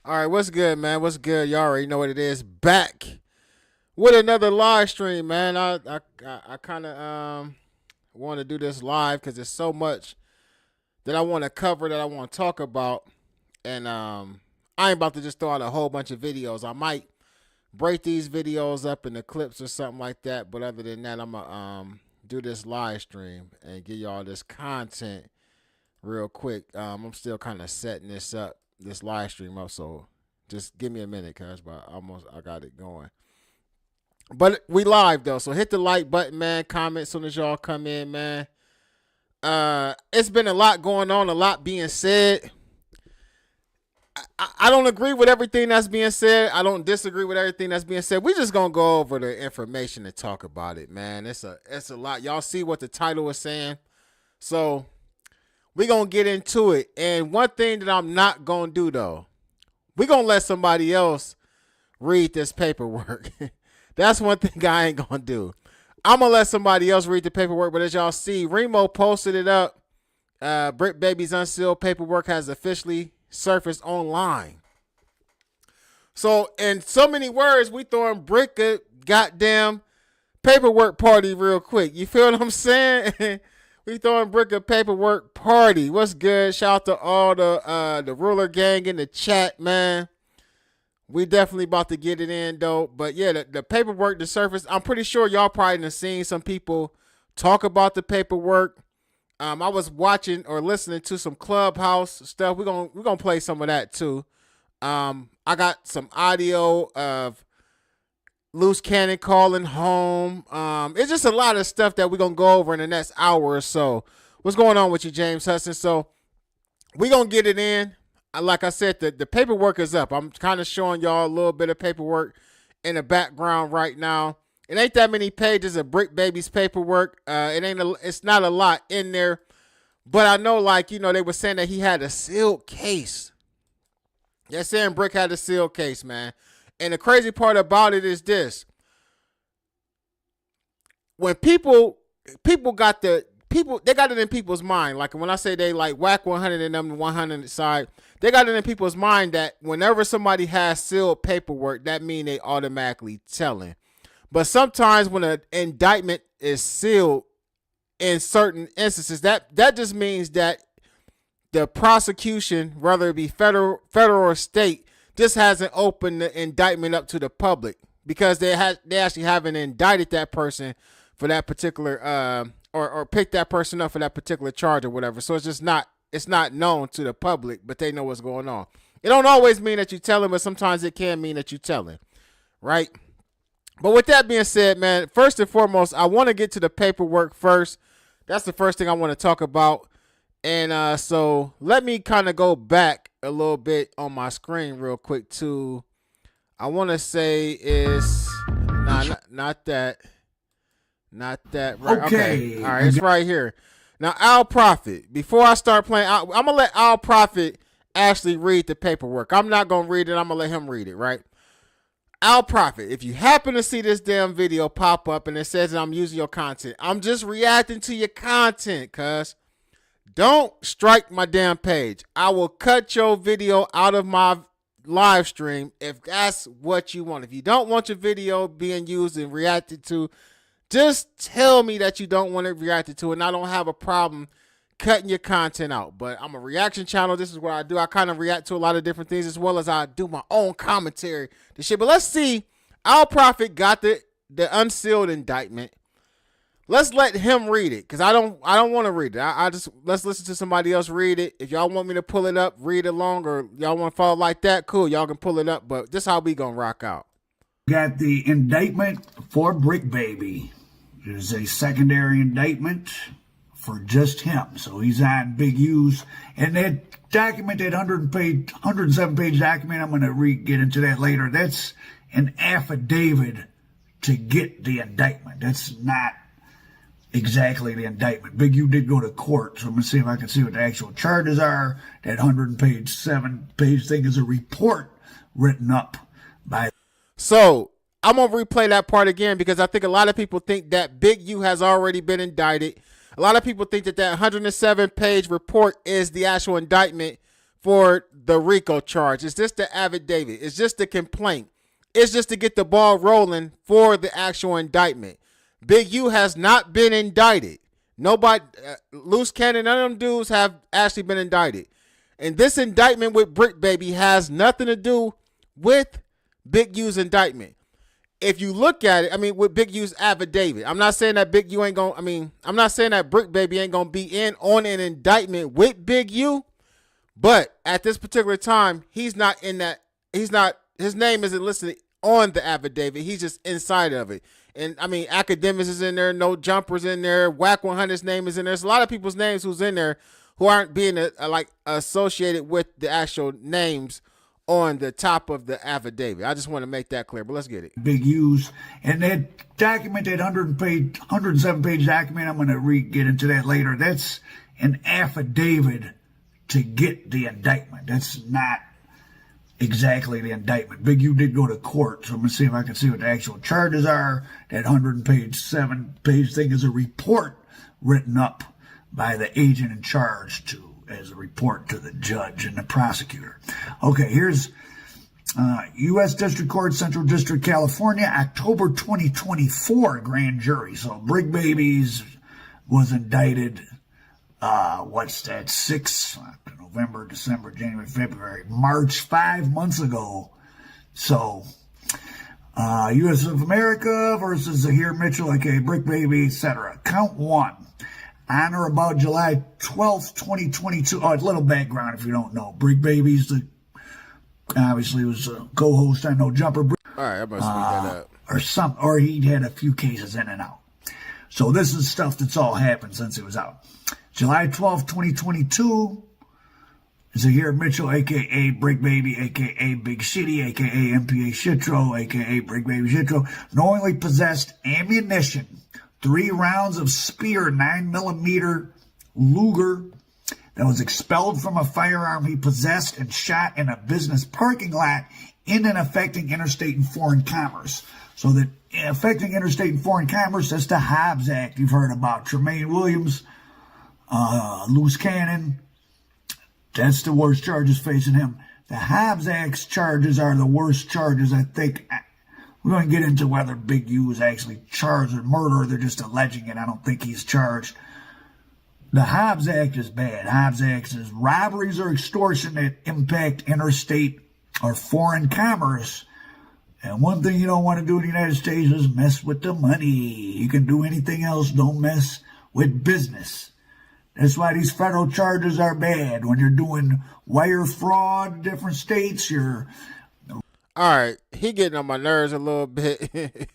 All right, what's good, man? What's good? Y'all already know what it is. Back with another live stream, man. I kind of want to do this live because there's so much that I want to cover that I want to talk about, and I ain't about to just throw out a whole bunch of videos. I might break these videos up into clips or something like that, but other than that, I'm gonna do this live stream and give y'all this content real quick. I'm still kind of setting this live stream up, so just give me a minute, cuz, but I got it going. But we live though, so hit the like button, man. Comment as soon as y'all come in, man. It's been a lot going on, a lot being said. I don't agree with everything that's being said. I don't disagree with everything that's being said. We just gonna go over the information and talk about it, man. It's a lot. Y'all see what the title is saying, so we gonna get into it. And one thing that I'm not gonna do though, we gonna let somebody else read this paperwork. That's one thing I ain't gonna do. I'm gonna let somebody else read the paperwork. But as y'all see, Remo posted it up. Bricc Baby's Unsealed paperwork has officially surfaced online. So in so many words, we throwing Bricc a goddamn paperwork party real quick. You feel what I'm saying? We throwing Bricc a paperwork party. What's good? Shout out to all the ruler gang in the chat, man. We definitely about to get it in though. But yeah, the paperwork, the surface. I'm pretty sure y'all probably done seen some people talk about the paperwork. I was watching or listening to some Clubhouse stuff. We're gonna play some of that too. I got some audio of Luce Cannon calling home. It's just a lot of stuff that we're gonna go over in the next hour or so. What's going on with you, James Hudson? So we're gonna get it in. Like I said, the paperwork is up. I'm kind of showing y'all a little bit of paperwork in the background right now. It ain't that many pages of Bricc Baby's paperwork. It's not a lot in there. But I know, like, you know, they were saying that he had a sealed case. They're saying Bricc had a sealed case, man. And the crazy part about it is this. When people got they got it in people's mind. Like when I say they like whack 100 and them 100 side, they got it in people's mind that whenever somebody has sealed paperwork, that means they automatically telling. But sometimes when an indictment is sealed in certain instances, that just means that the prosecution, whether it be federal or state, just hasn't opened the indictment up to the public because they actually haven't indicted that person for that particular or picked that person up for that particular charge or whatever. So it's not known to the public, but they know what's going on. It don't always mean that you tell them, but sometimes it can mean that you tell them, right? But with that being said, man, first and foremost, I want to get to the paperwork first. That's the first thing I want to talk about. And so let me kind of go back a little bit on my screen real quick to, I want to say is, not that. Not that. Right. Okay. All right. It's right here. Now, Al Prophet, before I start playing, I'm going to let Al Prophet actually read the paperwork. I'm not going to read it. I'm going to let him read it, right? Al Prophet, if you happen to see this damn video pop up and it says that I'm using your content, I'm just reacting to your content, cuz. Don't strike my damn page. I will cut your video out of my live stream if that's what you want. If you don't want your video being used and reacted to, just tell me that you don't want it reacted to, and I don't have a problem cutting your content out. But I'm a reaction channel. This is what I do. I kind of react to a lot of different things as well as I do my own commentary. The shit. But let's see. Al Prophet got the unsealed indictment. Let's let him read it because I don't want to read it. I just let's listen to somebody else read it. If y'all want me to pull it up, read along, or y'all want to follow like that, cool. Y'all can pull it up. But this is how we gonna rock out. Got the indictment for Bricc Baby. There's a secondary indictment for just him. So he's on Big U's. And that document, that 107-page document, I'm going to get into that later. That's an affidavit to get the indictment. That's not exactly the indictment. Big U did go to court, so I'm going to see if I can see what the actual charges are. That 107-page thing is a report written up by... So I'm going to replay that part again because I think a lot of people think that Big U has already been indicted. A lot of people think that 107-page report is the actual indictment for the RICO charge. It's just the affidavit. It's just the complaint. It's just to get the ball rolling for the actual indictment. Big U has not been indicted. Nobody, Luce Cannon, none of them dudes have actually been indicted. And this indictment with Bricc Baby has nothing to do with Big U's indictment. If you look at it, I mean, with Big U's affidavit, I'm not saying that Big U ain't going, I'm not saying that Bricc Baby ain't going to be in on an indictment with Big U, but at this particular time, he's not in that, his name isn't listed on the affidavit. He's just inside of it. And I mean, Academics is in there, No Jumpers in there, Whack 100's name is in there. There's a lot of people's names who's in there who aren't being like associated with the actual names on the top of the affidavit. I just want to make that clear, but let's get it. Big U's. And that document, that 107-page document, I'm going to get into that later. That's an affidavit to get the indictment. That's not exactly the indictment. Big U did go to court, so I'm going to see if I can see what the actual charges are. That 107-page thing is a report written up by the agent in charge as a report to the judge and the prosecutor. Okay, here's U.S. District Court, Central District, California, October 2024 grand jury. So Bricc Babies was indicted, 6 November, December, January, February, March, 5 months ago. So U.S. of America versus Zahir Mitchell, aka Bricc Baby, etc. Count 1. On or about July 12th, 2022. Oh, a little background if you don't know. Bricc Baby's obviously was a co-host on No Jumper. All right, I must read that up. Or he'd had a few cases in and out. So this is stuff that's all happened since it was out. July 12th, 2022. Zahir Mitchell, a.k.a. Bricc Baby, a.k.a. Big Shitty, a.k.a. MPA Shitro, a.k.a. Bricc Baby Shitro, knowingly possessed ammunition, 3 rounds of Spear 9mm Luger that was expelled from a firearm he possessed and shot in a business parking lot in and affecting interstate and foreign commerce. So that affecting interstate and foreign commerce, that's the Hobbs Act you've heard about. Tremaine Williams, Luce Cannon, that's the worst charges facing him. The Hobbs Act charges are the worst charges, I think. We're going to get into whether Big U is actually charged with murder or they're just alleging it. I don't think he's charged. The Hobbs Act is bad. Hobbs Act is robberies or extortion that impact interstate or foreign commerce. And one thing you don't want to do in the United States is mess with the money. You can do anything else. Don't mess with business. That's why these federal charges are bad. When you're doing wire fraud in different states, you're... All right, he getting on my nerves a little bit.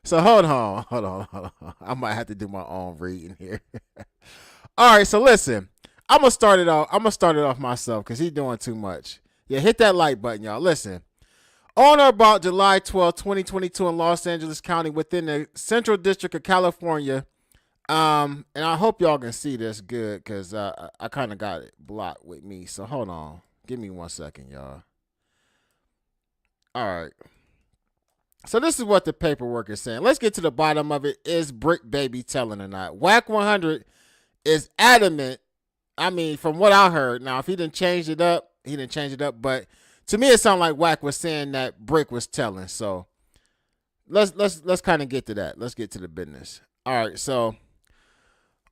So hold on. I might have to do my own reading here. All right, so listen. I'm gonna start it off myself because he's doing too much. Yeah, hit that like button, y'all. Listen. On or about July 12, 2022 in Los Angeles County within the Central District of California. And I hope y'all can see this good because I kind of got it blocked with me. So hold on. Give me 1 second, y'all. All right. So this is what the paperwork is saying. Let's get to the bottom of it. Is Bricc Baby telling or not? Whack 100 is adamant. I mean, from what I heard. Now, if he didn't change it up, he didn't change it up. But to me, it sounded like Whack was saying that Bricc was telling. So let's kind of get to that. Let's get to the business. All right. So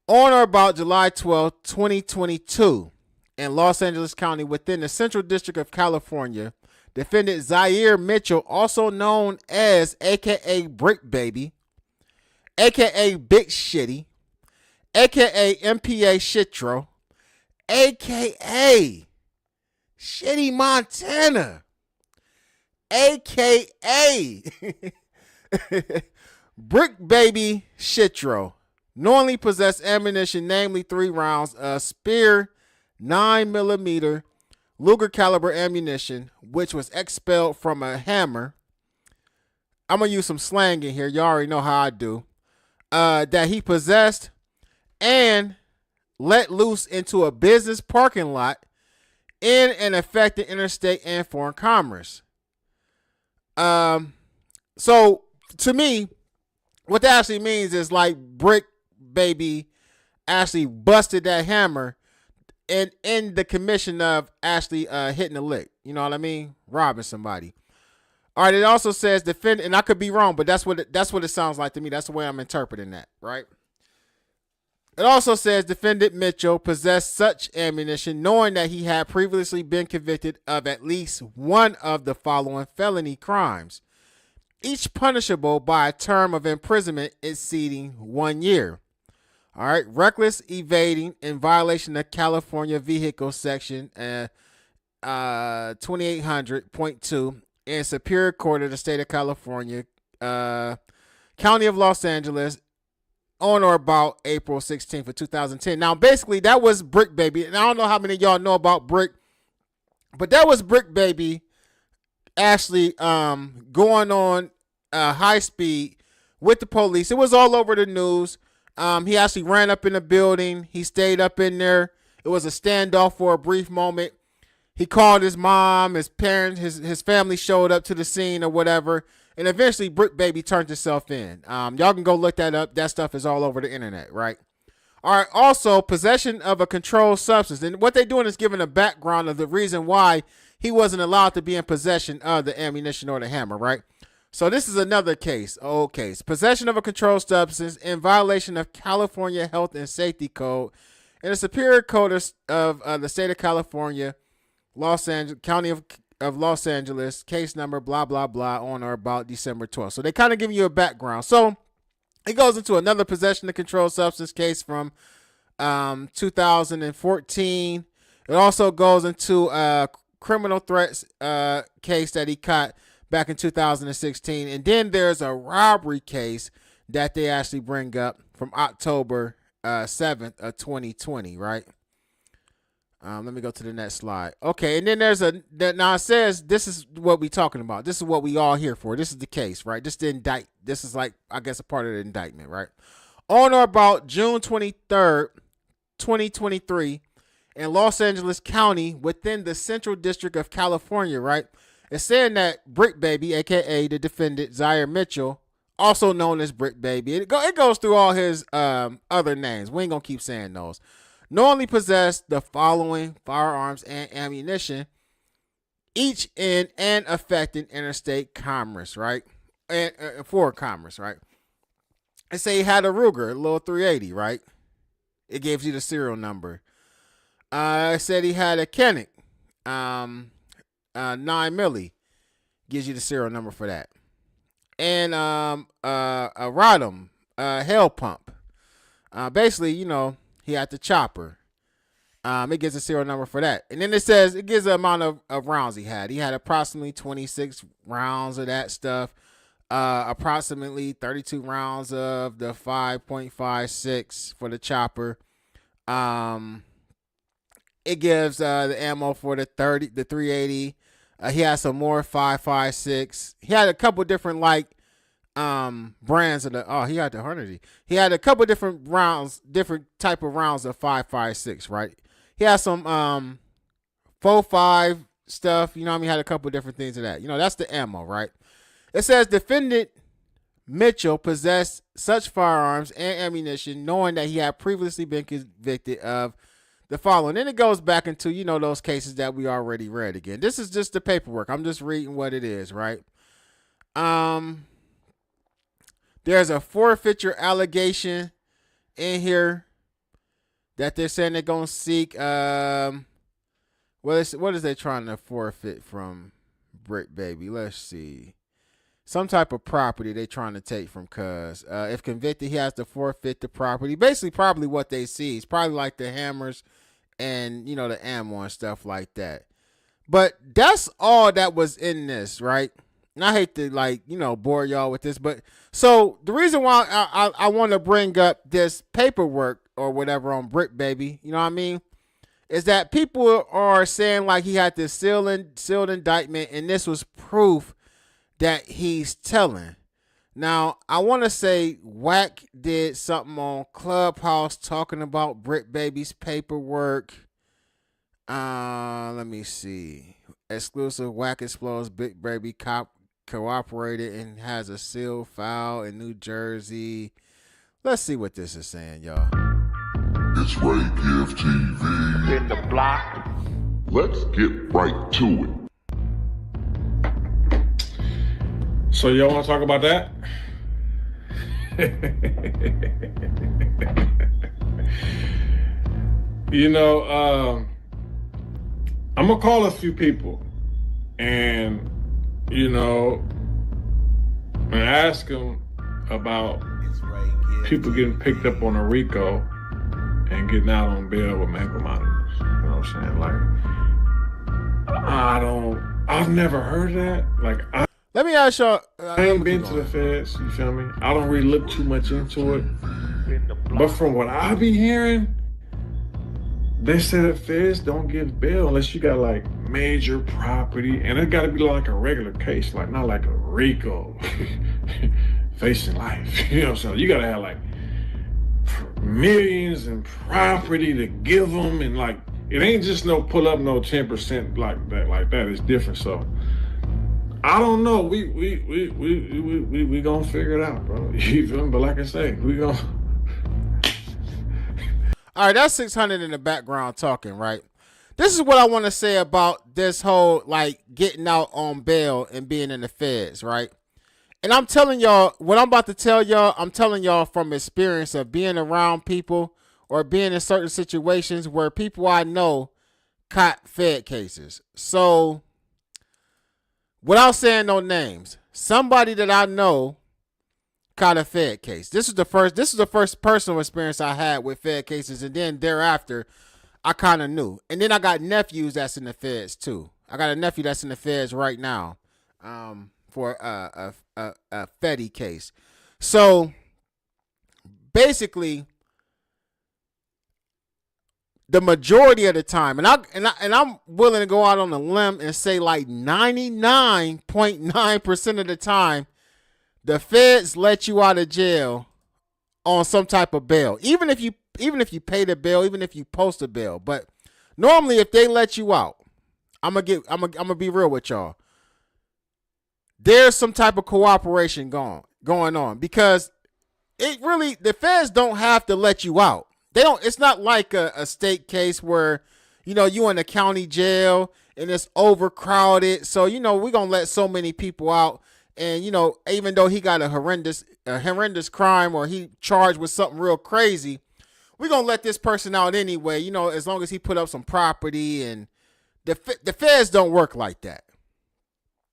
on or about July 12, 2022 in Los Angeles County within the Central District of California, defendant Zahir Mitchell, also known as a.k.a. Bricc Baby, a.k.a. Big Shitty, a.k.a. MPA Shitro, a.k.a. Shitty Montana, a.k.a. Bricc Baby Shitro, knowingly possessed ammunition, namely 3 rounds of Spear 9mm Luger caliber ammunition, which was expelled from a hammer. I'm going to use some slang in here. You already know how I do. That he possessed and let loose into a business parking lot in and affecting interstate and foreign commerce. So to me, what that actually means is like Bricc Baby actually busted that hammer in the commission of actually hitting a lick. You know what I mean? Robbing somebody. All right. It also says defendant, and I could be wrong, but that's what it sounds like to me. That's the way I'm interpreting that, right? It also says defendant Mitchell possessed such ammunition knowing that he had previously been convicted of at least one of the following felony crimes, each punishable by a term of imprisonment exceeding 1 year. All right, reckless evading in violation of California Vehicle Section 2800.2 in Superior Court of the State of California, County of Los Angeles, on or about April 16th of 2010. Now, basically, that was Bricc Baby. And I don't know how many of y'all know about Bricc, but that was Bricc Baby actually going on high speed with the police. It was all over the news. He actually ran up in a building. He stayed up in there. It was a standoff for a brief moment. He called his mom, his parents, his family showed up to the scene or whatever. And eventually, Bricc Baby turned himself in. Y'all can go look that up. That stuff is all over the internet, right? All right. Also, possession of a controlled substance. And what they're doing is giving a background of the reason why he wasn't allowed to be in possession of the ammunition or the hammer, right? So this is another case. Old case. Possession of a controlled substance in violation of California Health and Safety Code in the Superior Court of the State of California, Los Angeles, County of Los Angeles, case number, blah, blah, blah, on or about December 12th. So they kind of give you a background. So it goes into another possession of controlled substance case from 2014. It also goes into a criminal threats case that he caught back in 2016. And then there's a robbery case that they actually bring up from October 7th of 2020, right? Let me go to the next slide. Okay, and then now it says this is what we're talking about. This is what we all here for. This is the case, right? This is like, I guess, a part of the indictment, right? On or about June 23rd, 2023, in Los Angeles County within the Central District of California, right? It's saying that Bricc Baby, a.k.a. the defendant, Zaire Mitchell, also known as Bricc Baby. It goes through all his other names. We ain't going to keep saying those. Knowingly possessed the following firearms and ammunition, each in and affecting interstate commerce, right? And for commerce, right? And say he had a Ruger, a little 380, right? It gives you the serial number. It said he had a Kennick, 9 milli, gives you the serial number for that. And a Rodham, Hell Pump. Basically, you know, he had the chopper. It gives a serial number for that. And then it says, it gives the amount of rounds he had. He had approximately 26 rounds of that stuff. Approximately 32 rounds of the 5.56 for the chopper. It gives the ammo for the 380. He had some more 5.56. He had a couple different brands of he had the Hornady. He had a couple different rounds, different type of rounds of 5.56, right? He had some 4.5 stuff, you know what I mean? He had a couple different things of that. You know, that's the ammo, right? It says defendant Mitchell possessed such firearms and ammunition knowing that he had previously been convicted of the following. Then it goes back into, you know, those cases that we already read again. This is just the paperwork. I'm just reading what it is, right? There's a forfeiture allegation in here that they're saying they're going to seek. What is they trying to forfeit from Bricc Baby? Let's see. Some type of property they trying to take from Cuz. If convicted, he has to forfeit the property. Basically, probably what they see. It's probably like the hammers and, you know, the ammo and stuff like that. But that's all that was in this, right? And I hate to, like, you know, bore y'all with this, but so the reason why I want to bring up this paperwork or whatever on Bricc Baby, you know what I mean, is that people are saying like he had this sealed indictment and this was proof that he's telling. Now, I want to say Wack did something on Clubhouse talking about Bricc Baby's paperwork. Let me see. Exclusive Wack Explodes Bricc Baby cooperated and has a sealed file in New Jersey. Let's see what this is saying, y'all. It's Ray Give TV. In the block. Let's get right to it. So y'all want to talk about that? You know, I'm gonna call a few people, and you know, and ask them about people getting picked up on a RICO and getting out on bail with ankle monitors. You know what I'm saying? Like, I've never heard that. Like, Let me ask y'all. I ain't been to the feds, you feel me? I don't really look too much into it. But from what I be hearing, they say that feds don't give bail unless you got like major property, and it gotta be like a regular case, like not like a RICO facing life. You know what I'm saying? You gotta have like millions in property to give them, and like, it ain't just no pull up no 10% like that. It's different. So I don't know. We gonna figure it out, bro. You feel me? But like I say, we gonna. All right, that's 600 in the background talking, right? This is what I want to say about this whole like getting out on bail and being in the feds, right? And I'm telling y'all what I'm about to tell y'all. I'm telling y'all from experience of being around people or being in certain situations where people I know caught fed cases. So, without saying no names, somebody that I know caught a fed case. This is the first personal experience I had with fed cases, and then thereafter, I kind of knew. And then I got nephews that's in the feds too. I got a nephew that's in the feds right now, for a Fetty case. So basically, the majority of the time, and I'm willing to go out on a limb and say like 99.9% of the time, the feds let you out of jail on some type of bail, even if you pay the bail, even if you post a bail. But normally, if they let you out, I'm gonna be real with y'all. There's some type of cooperation going on, because the feds don't have to let you out. They don't. It's not like a state case where, you know, you in a county jail and it's overcrowded. So, you know, we're gonna let so many people out. And, you know, even though he got a horrendous crime or he charged with something real crazy, we're going to let this person out anyway, you know, as long as he put up some property. And the feds don't work like that.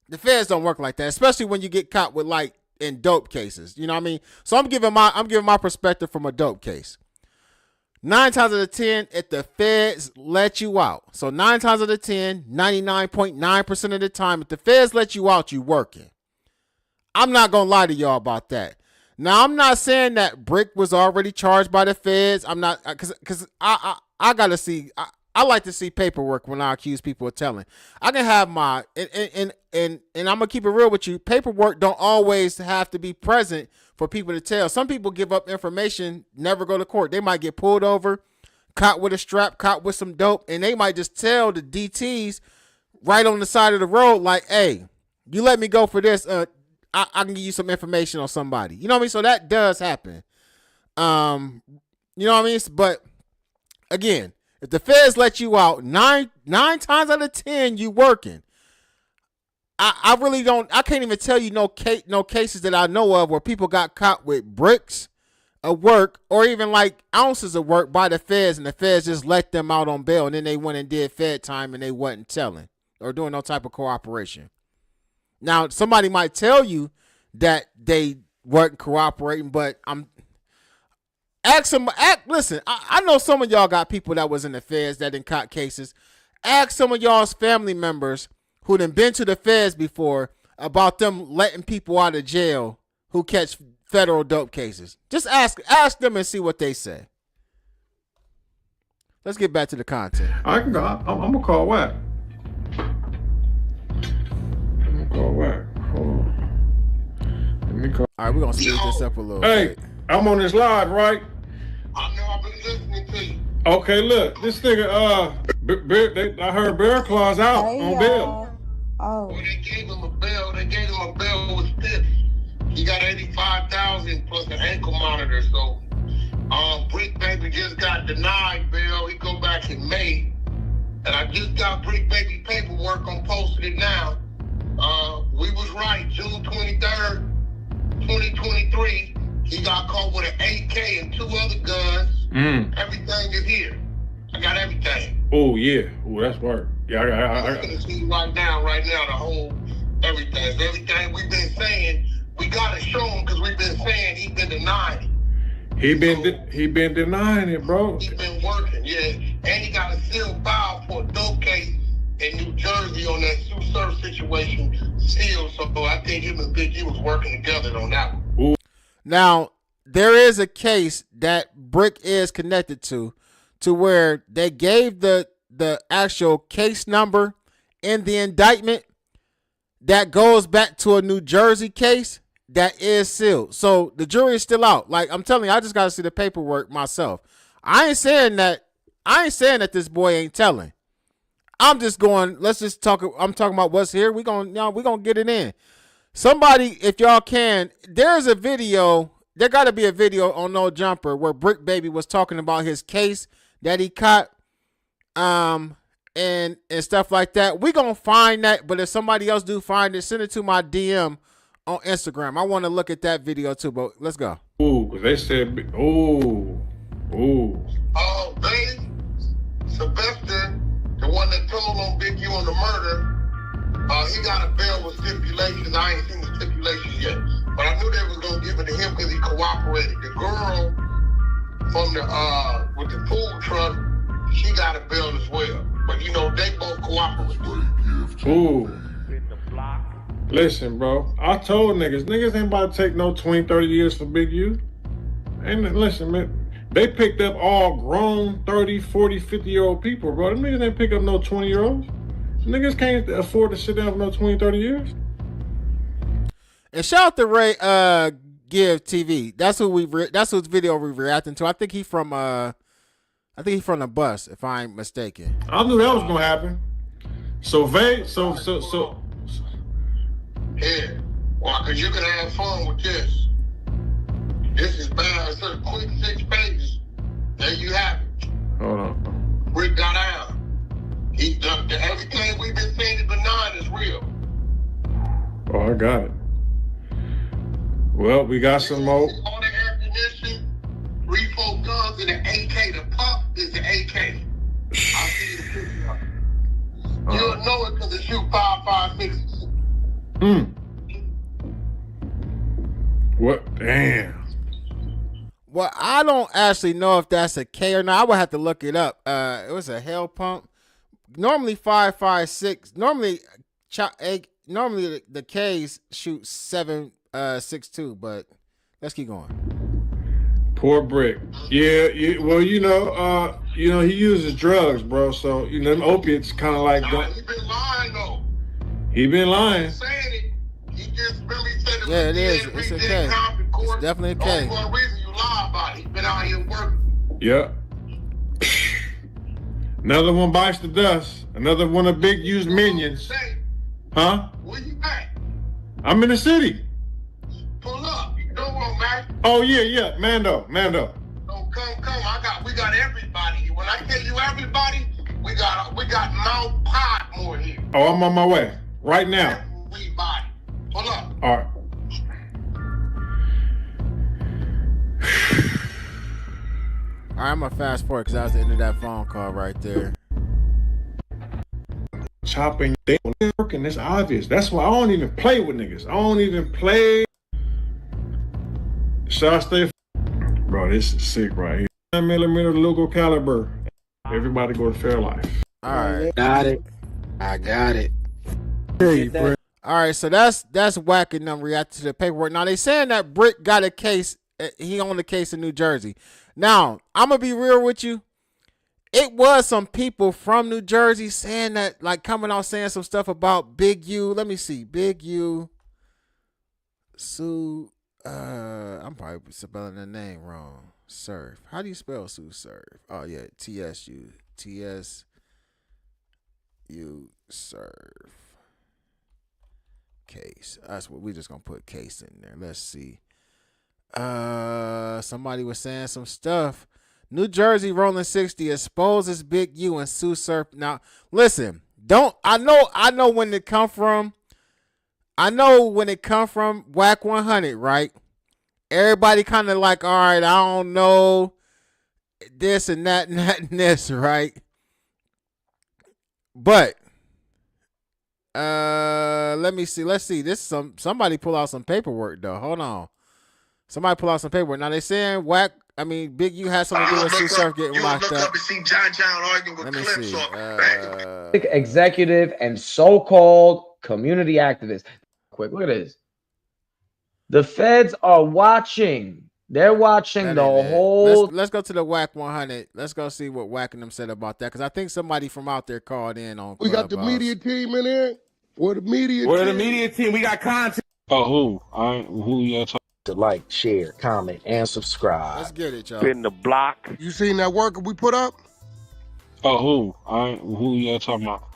The feds don't work like that, especially when you get caught with like in dope cases. You know what I mean? So I'm giving my perspective from a dope case. 9 times out of 10, if the feds let you out. So 9 times out of 10, 99.9% of the time, if the feds let you out, you working. I'm not going to lie to y'all about that. Now, I'm not saying that Bricc was already charged by the feds. I'm not, because I got to see, I like to see paperwork when I accuse people of telling. I can have my, and I'm going to keep it real with you. Paperwork don't always have to be present for people to tell. Some people give up information, never go to court. They might get pulled over, caught with a strap, caught with some dope, and they might just tell the DTs right on the side of the road, like, hey, you let me go for this, I can give you some information on somebody. You know what I mean? So that does happen. You know what I mean? But again, if the feds let you out, nine times out of 10, you working. I really don't. I can't even tell you no cases that I know of where people got caught with bricks of work or even like ounces of work by the feds, and the feds just let them out on bail, and then they went and did fed time and they wasn't telling or doing no type of cooperation. Now, somebody might tell you that they weren't cooperating, but listen, I know some of y'all got people that was in the feds that didn't caught cases. Ask some of y'all's family members who done been to the feds before about them letting people out of jail who catch federal dope cases. Just ask them and see what they say. Let's get back to the content. I can go. I'm gonna call Wack. Hold on. Let me call. All right, we're gonna speed this up a little bit. Hey, I'm on this live, right? I know, I've been listening to you. Okay, look, this nigga, I heard Bear Claw's out on bail. Oh. Well, they gave him a bail. They gave him a bail with stiff. He got $85,000 plus an ankle monitor. So Bricc Baby just got denied bail. He go back in May. And I just got Bricc Baby paperwork. I'm posting it now. We was right. June 23rd, 2023. He got caught with an AK and 2 other guns. Everything is here. I got everything. Oh, yeah. Oh, that's work. Yeah, I'm gonna see right now, the whole everything. Everything we've been saying, we gotta show him because we've been saying he's been denying it. He been denying it, bro. He been working, yeah. And he got a sealed file for a dope case in New Jersey on that Sue Surf situation sealed. So I think him and Big U was working together on that one. Ooh. Now, there is a case that Bricc is connected to where they gave the actual case number in the indictment that goes back to a New Jersey case that is sealed. So the jury is still out. Like I'm telling you, I just got to see the paperwork myself. I ain't saying that this boy ain't telling. I'm just going, let's just talk. I'm talking about what's here. We're going to get it in. Somebody, if y'all can, there's a video. There got to be a video on No Jumper where Bricc Baby was talking about his case that he caught, and stuff like that. We gonna find that, but if somebody else do find it, send it to my DM on Instagram. I want to look at that video too, but let's go. Ooh, they said, ooh. Oh, baby, Sylvester, the one that told on Big U on the murder, he got a bail with stipulations. I ain't seen the stipulations yet, but I knew they was gonna give it to him because he cooperated. The girl from the with the food truck, she got a bail as well. But you know, they both cooperate. Ooh. Listen, bro. I told niggas ain't about to take no 20, 30 years for Big U. And listen, man, they picked up all grown 30, 40, 50-year-old people, bro. Them niggas ain't pick up no 20-year-olds. Niggas can't afford to sit down for no 20, 30 years. And shout out to Ray Give TV. That's whose video we reacting to. I think he from the bus, if I ain't mistaken. I knew that was gonna happen. So Yeah. Well, cause you can have fun with this. This is bad. It's a quick 6 pages. There you have it. hold on. Bricc got out. He done everything we've been saying to benign is real. Oh, I got it. Well, we got some more. All the ammunition, 3-4 guns, and the AK. The pump is the AK. I'll see you the picture of it. You'll know it because it shoot 5.56. What? Damn. Well, I don't actually know if that's a K or not. I would have to look it up. It was a hell pump. Normally 5.56. Normally the K's shoot 7.62. But let's keep going. Poor Bricc. Yeah. Well, he uses drugs, bro. So them opiates kind of like. Nah, he been lying though. He been lying. Saying it. He just really said it. Yeah, it is. It's a K. It's definitely a K. For a reason you lie about it. He been out here working. Yep. Another one bites the dust. Another one of Big U's minions. Huh? Where you at? I'm in the city. Pull up. You know what, man? Oh yeah. Mando. Oh, come. We got everybody. When I tell you everybody, we got Mount Podmore here. Oh, I'm on my way right now. Everybody. Pull up. All right. All right, I'm going to fast forward because that was the end of that phone call right there. Chopping, they working. It's obvious. That's why I don't even play with niggas. I don't even play. Should I stay? Bro, this is sick right here. 9mm local caliber. Everybody go to Fairlife. All right. Got it. I got it. Hey, bro. All right, so that's whacking them reacting to the paperwork. Now they saying that Bricc got a case. He owned a case in New Jersey. Now I'm gonna be real with you. It was some people from New Jersey saying that, like coming out saying some stuff about Big U. Let me see, Big U. Sue. I'm probably spelling the name wrong. Surf. How do you spell Sue Surf? Oh yeah, TSU. Surf. Case. That's what we just gonna put case in there. Let's see. Somebody was saying some stuff. New Jersey Rolling 60 exposes Big U and Sue Surf. Now, listen, I know when it come from. I know when it come from Whack 100, right? Everybody kind of like, all right, I don't know this and that and that and this, right? But let me see. Let's see. This somebody pull out some paperwork though. Hold on. Somebody pull out some paperwork. Now they saying Big U has something to do with Sue Surf getting locked up. And see John arguing with Let me Clips see. Executive and so-called community activist. Quick, look at this. The feds are watching. They're watching the whole. Let's go to the Whack 100. Let's go see what Whack and them said about that, because I think somebody from out there called in on. We got the media team in there. Where the media team? We got content. Oh, who y'all talking? To like, share, comment, and subscribe. Let's get it, y'all. Spin the block. You seen that work we put up? Oh, who y'all talking about?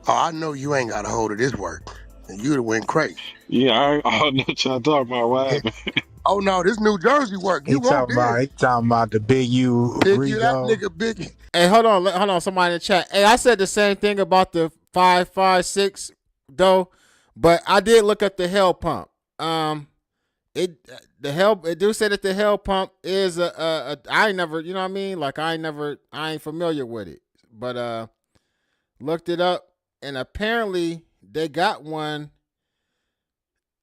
Oh, I know you ain't got a hold of this work. And you'd have went crazy. Yeah, I don't know what y'all talking about. What happened? Oh no, this New Jersey work. He talking about the Big U. Big U, that nigga Big. Hey, hold on, somebody in the chat. Hey, I said the same thing about the 556 though, but I did look at the Hell Pump. It do say that the Hell Pump is I ain't never, you know what I mean? Like I ain't familiar with it, but looked it up, and apparently they got one.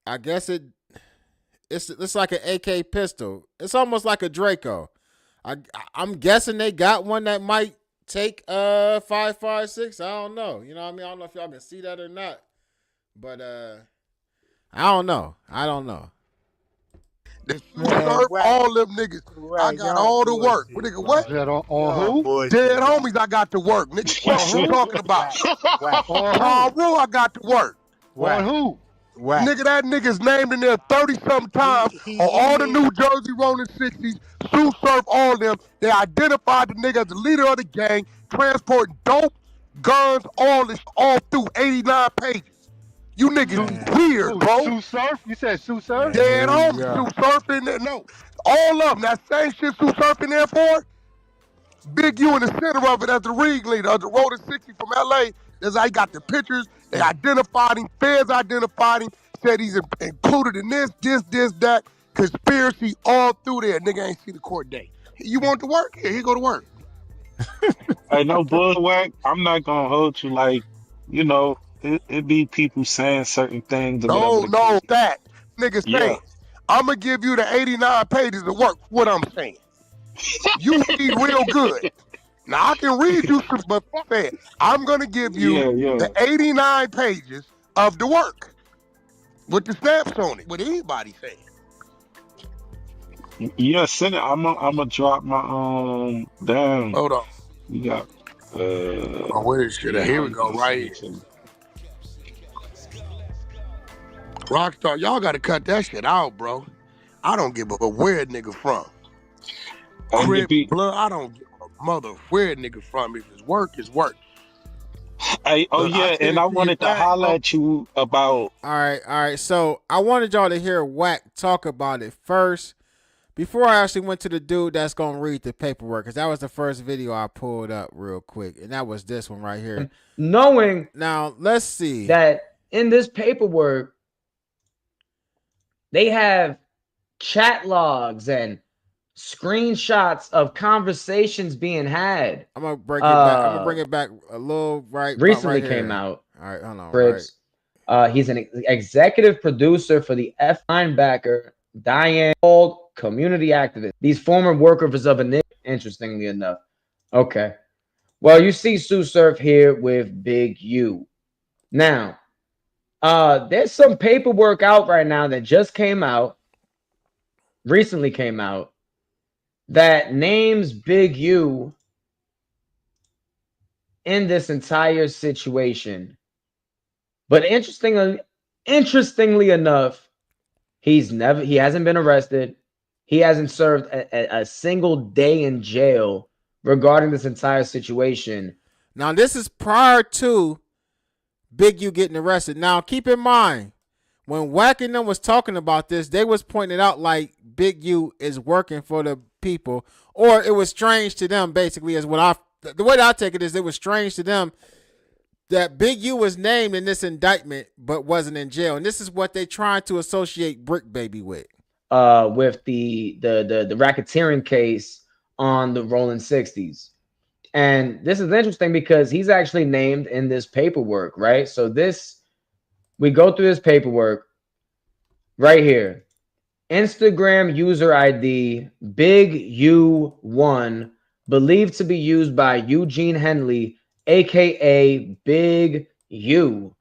I guess it's like an AK pistol. It's almost like a Draco. I'm guessing they got one that might take 556. I don't know. You know what I mean? I don't know if y'all can see that or not. But I don't know. All them niggas. I got all the work. Nigga, what? On who? Dead homies, I got to work. Nigga, what you talking about? On who I got to work? On who? Nigga, that nigga's named in there 30-something times on all the New Jersey Rolling 60s, Sue Surf, all them. They identified the nigga as the leader of the gang, transporting dope, guns, all this, all through 89 pages. You niggas weird, bro. Sue Surf? You said Sue Surf? Dead homies, Sue Surf in there. No, all of them. That same shit Sue Surf in there for, Big U in the center of it as the ring leader of the Rolling 60 from LA. That's how he got the pictures. They identified him. Feds identified him. Said he's included in this, that. Conspiracy all through there. Nigga ain't seen the court date. You want to work? Here, he go to work. Hey, no bullwhack. I'm not gonna hold you. Like, you know, it be people saying certain things. No, that nigga saying. I'm gonna give you the 89 pages of work. What I'm saying. You read real good. Now, I can read you some, but I'm going to give you the 89 pages of the work with the snaps on it, with anybody saying. Yeah, send it. I'm gonna drop my down. Hold on. You got where is shit? Here we go, right here. Rockstar, y'all got to cut that shit out, bro. I don't give a where a nigga from. Crip, blood, I don't give a mother where a nigga from. If it's work, it's work. Hey, and I wanted to holler at you about. All right. So I wanted y'all to hear Whack talk about it first before I actually went to the dude that's gonna read the paperwork, because that was the first video I pulled up real quick, and that was this one right here. Knowing now, let's see that in this paperwork they have chat logs and screenshots of conversations being had. I'm gonna bring it back. I'm gonna bring it back a little recently right came here. out. All right, hold on. Bricc. Right. He's an executive producer for the F linebacker Diane Old community activist. These former workers of Initiative, interestingly enough. Okay. Well, you see Sue Surf here with Big U. Now, there's some paperwork out right now that just recently came out, that names Big U in this entire situation. But interestingly enough, he hasn't been arrested. He hasn't served a single day in jail regarding this entire situation. Now, this is prior to Big U getting arrested. Now, keep in mind, when Wack and them was talking about this, they was pointing out like Big U is working for the people, or it was strange to them. Basically, is what the way that I take it is it was strange to them that Big U was named in this indictment but wasn't in jail, and this is what they trying to associate Bricc Baby with. With the racketeering case on the Rolling 60s. And this is interesting because he's actually named in this paperwork, right? So we go through this paperwork right here. Instagram user ID Big U1, believed to be used by Eugene Henley, aka Big U.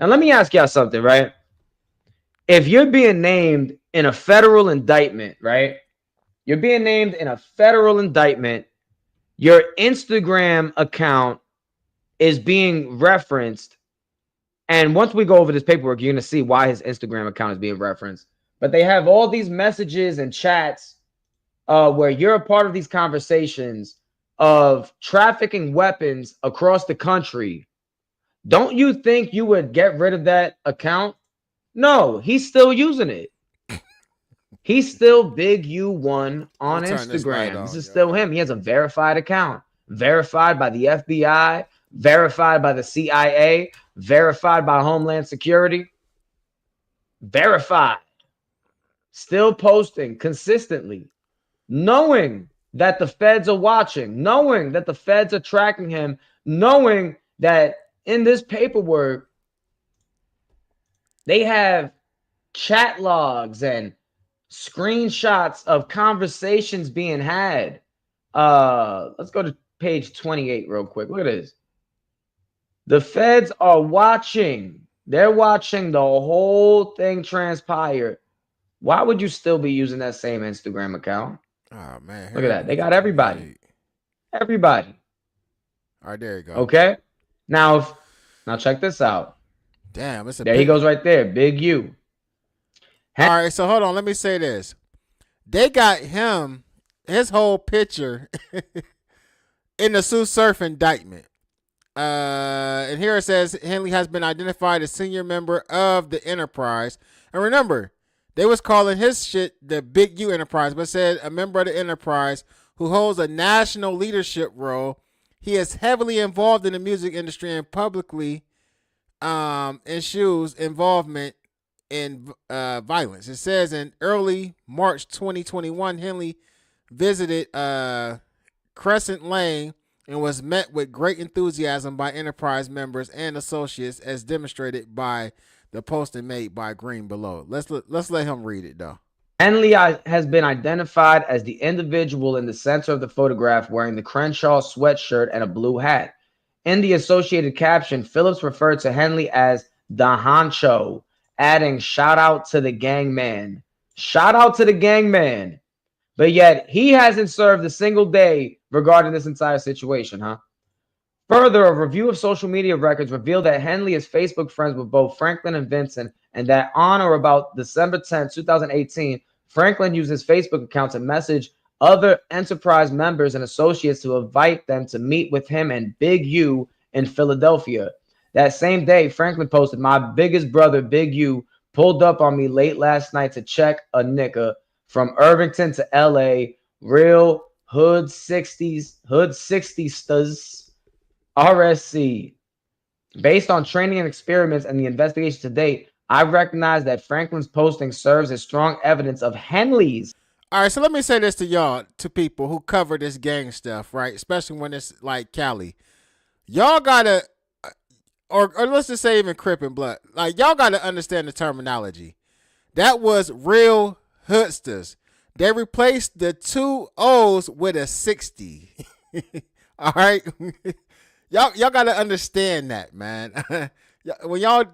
Now let me ask y'all something, right? If you're being named in a federal indictment, right? You're being named in a federal indictment. Your Instagram account is being referenced. And once we go over this paperwork, you're going to see why his Instagram account is being referenced. But they have all these messages and chats where you're a part of these conversations of trafficking weapons across the country. Don't you think you would get rid of that account? No, he's still using it. He's still Big U1 on Instagram. This is still him. He has a verified account, verified by the FBI, verified by the CIA, verified by Homeland Security, verified. Still posting consistently, knowing that the feds are watching, knowing that the feds are tracking him, knowing that in this paperwork, they have chat logs and screenshots of conversations being had. Let's go to page 28 real quick. Look at this. The feds are watching. They're watching the whole thing transpire. Why would you still be using that same Instagram account? Oh, man. Look at that. They got everybody. Everybody. All right, there you go. Okay. Now check this out. Damn. There he goes right there. Big U. All right, so hold on. Let me say this. They got his whole picture in the Sue Surf indictment. And here it says Henley has been identified as senior member of the enterprise. And remember, they was calling his shit the Big U Enterprise, but said a member of the enterprise who holds a national leadership role. He is heavily involved in the music industry and publicly eschews involvement in violence. It says in early March 2021, Henley visited Crescent Lane and was met with great enthusiasm by enterprise members and associates, as demonstrated by the posting made by Green below. Let's let him read it though. Henley has been identified as the individual in the center of the photograph wearing the Crenshaw sweatshirt and a blue hat. In the associated caption, Phillips referred to Henley as the honcho, adding shout out to the gang man. Shout out to the gang man. But yet he hasn't served a single day regarding this entire situation, huh? Further, a review of social media records revealed that Henley is Facebook friends with both Franklin and Vincent, and that on or about December 10, 2018, Franklin used his Facebook account to message other enterprise members and associates to invite them to meet with him and Big U in Philadelphia. That same day, Franklin posted, "My biggest brother, Big U, pulled up on me late last night to check a nigga from Irvington to LA, real hood 60s RSC. Based on training and experiments and the investigation to date, I recognize that Franklin's posting serves as strong evidence of Henley's." All right, so let me say this to y'all, to people who cover this gang stuff, right? Especially when it's like Cali. Y'all gotta, or let's just say even Crip and Blood, like y'all gotta understand the terminology. That was real hoodsters. They replaced the 2 O's with a 60. All right? Y'all gotta understand that, man. When y'all,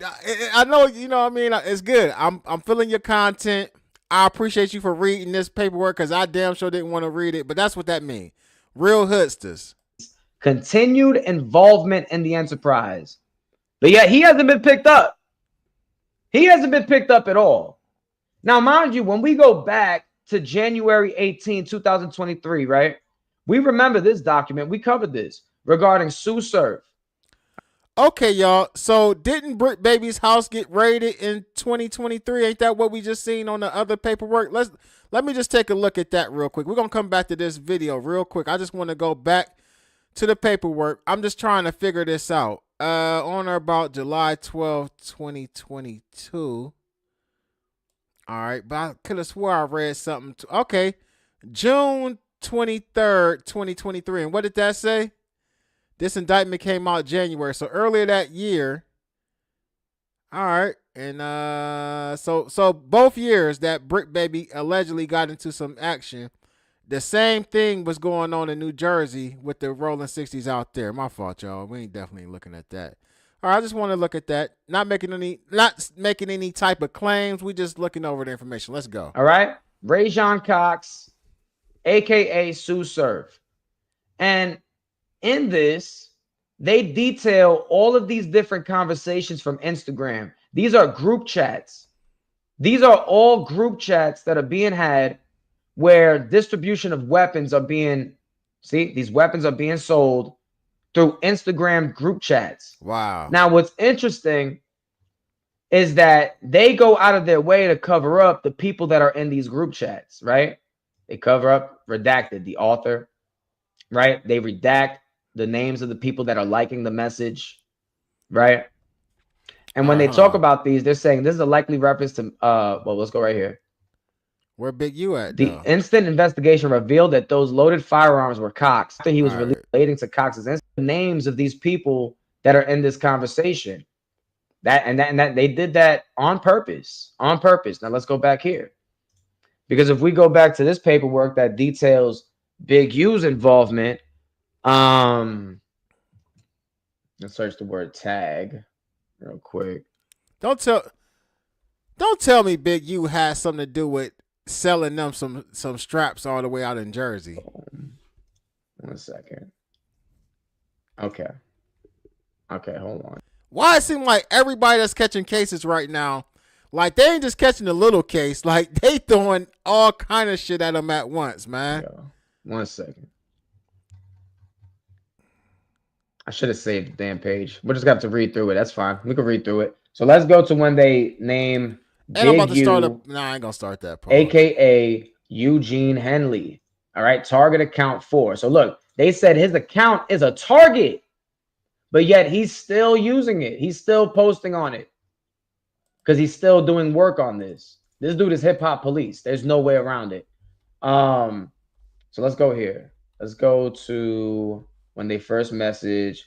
I know, you know what I mean? It's good. I'm feeling your content. I appreciate you for reading this paperwork because I damn sure didn't want to read it, but that's what that means. Real hoodsters. Continued involvement in the enterprise. But yet he hasn't been picked up. He hasn't been picked up at all. Now, mind you, when we go back to January 18, 2023, right? We remember this document. We covered this regarding Sue Surf. Okay, y'all. So didn't Brick Baby's house get raided in 2023? Ain't that what we just seen on the other paperwork? Let me just take a look at that real quick. We're gonna come back to this video real quick. I just want to go back to the paperwork. I'm just trying to figure this out. On or about July 12th, 2022. All right, but I could have swore I read something. Okay, June 23rd, 2023. And what did that say? This indictment came out January. So earlier that year. All right. And so both years that Brick Baby allegedly got into some action, the same thing was going on in New Jersey with the Rolling 60s out there. My fault, y'all. We ain't definitely looking at that. All right, I just want to look at that. Not making any type of claims. We just looking over the information. Let's go. All right. Rajon Cox, aka Sue Surf. And in this, they detail all of these different conversations from Instagram. These are group chats. These are all group chats that are being had where distribution of weapons are being, these weapons are being sold through Instagram group chats. Wow. Now, what's interesting is that they go out of their way to cover up the people that are in these group chats, right? They cover up, redacted, the author, right? They redact the names of the people that are liking the message, right? And when they talk about these, they're saying this is a likely reference to, well, let's go right here. Where Big U at? The instant investigation revealed that those loaded firearms were Cox. After he was relating to Cox's names of these people that are in this conversation. That they did that on purpose. On purpose. Now let's go back here. Because if we go back to this paperwork that details Big U's involvement, let's search the word tag real quick. Don't tell me Big U has something to do with selling them some straps all the way out in Jersey. 1 second. Okay, hold on. Why it seem like everybody that's catching cases right now, like they ain't just catching the little case, like they throwing all kind of shit at them at once, man. 1 second. I should have saved the damn page. We're just gonna have to read through it. That's fine. We can read through it. So let's go to when they name And I'm about to start up. No, I ain't gonna start that part. AKA Eugene Henley. All right, target account 4. So look, they said his account is a target, but yet he's still using it. He's still posting on it because he's still doing work on this. This dude is hip hop police. There's no way around it. So let's go here. Let's go to when they first message.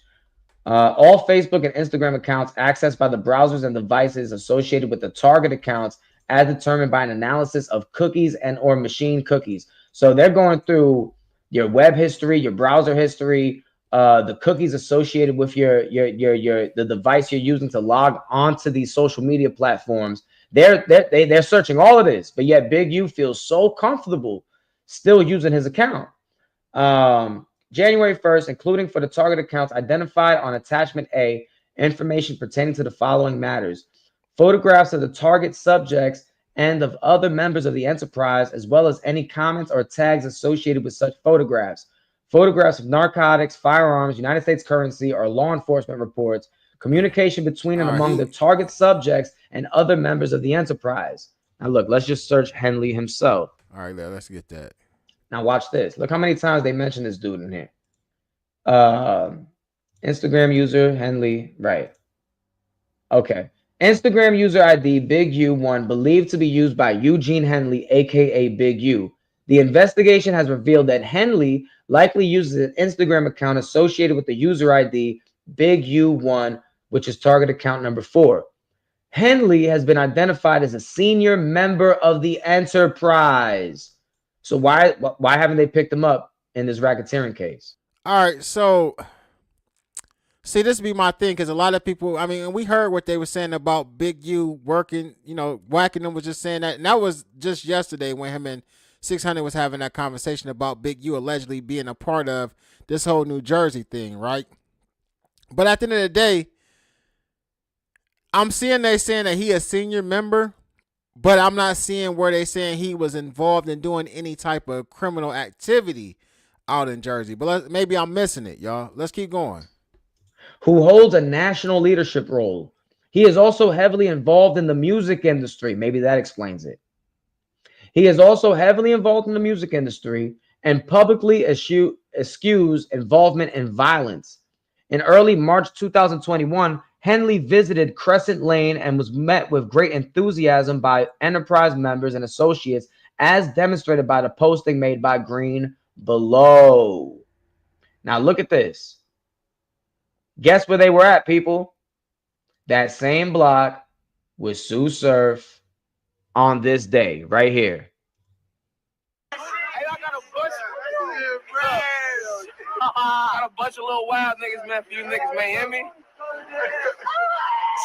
All Facebook and Instagram accounts accessed by the browsers and devices associated with the target accounts as determined by an analysis of cookies and or machine cookies. So they're going through your web history, your browser history, the cookies associated with the device you're using to log onto these social media platforms. They're searching all of this, but yet Big U feels so comfortable still using his account. January 1st, including for the target accounts identified on attachment A, information pertaining to the following matters: photographs of the target subjects and of other members of the enterprise, as well as any comments or tags associated with such photographs. Photographs of narcotics, firearms, United States currency, or law enforcement reports, communication between and among the target subjects and other members of the enterprise. Now look, let's just search Henley himself. All right, let's get that. Now watch this. Look how many times they mention this dude in here. Instagram user Henley, right? Okay. Instagram user ID Big U1 believed to be used by Eugene Henley, aka Big U. The investigation has revealed that Henley likely uses an Instagram account associated with the user ID Big U1, which is target account number 4. Henley has been identified as a senior member of the enterprise. So why haven't they picked him up in this racketeering case? All right, so see, this be my thing because a lot of people, I mean, we heard what they were saying about Big U working, whacking them was just saying that. And that was just yesterday when him and 600 was having that conversation about Big U allegedly being a part of this whole New Jersey thing, right? But at the end of the day, I'm seeing they saying that he a senior member, but I'm not seeing where they saying he was involved in doing any type of criminal activity out in Jersey. But maybe I'm missing it, y'all. Let's keep going. who holds a national leadership role. He is also heavily involved in the music industry. Maybe that explains it. He is also heavily involved in the music industry and publicly eschews involvement in violence. In early March 2021, Henley visited Crescent Lane and was met with great enthusiasm by Enterprise members and associates, as demonstrated by the posting made by Green below. Now look at this. Guess where they were at, people? That same block with Sue Surf on this day right here. Got a bunch of little wild niggas, man, for you niggas, man, hear me?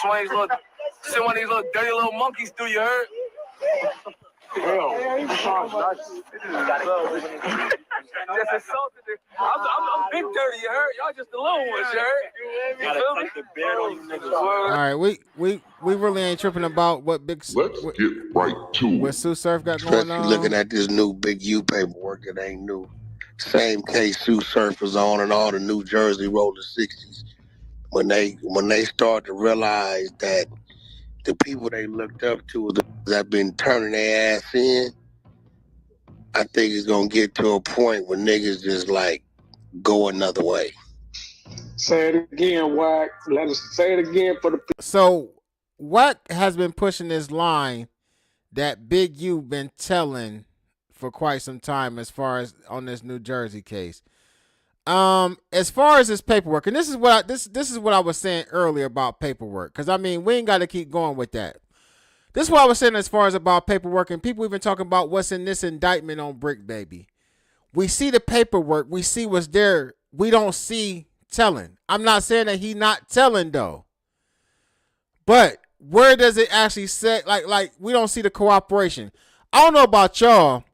Send one of these little dirty little monkeys through, you heard? I'm big dirty, you heard? Y'all just the little ones, you heard? You feel me? All right, we really ain't tripping about what Let's get right to what it. Sue Surf got going Especially on. looking at this new Big U paperwork, it ain't new. Same case Sue Surf was on in all the New Jersey Roller 60s. When they start to realize that the people they looked up to that been turning their ass in, I think it's gonna get to a point where niggas just like go another way. Say it again, Wack. Let us say it again for the people. So Wack has been pushing this line that Big U been telling for quite some time as far as on this New Jersey case. As far as this paperwork, and this is what I was saying earlier about paperwork, because I mean we ain't got to keep going with that. This is what I was saying as far as about paperwork, and people even talking about what's in this indictment on Bricc, baby. We see the paperwork, we see what's there. We don't see telling. I'm not saying that he not telling though, but where does it actually say? Like we don't see the cooperation. I don't know about y'all,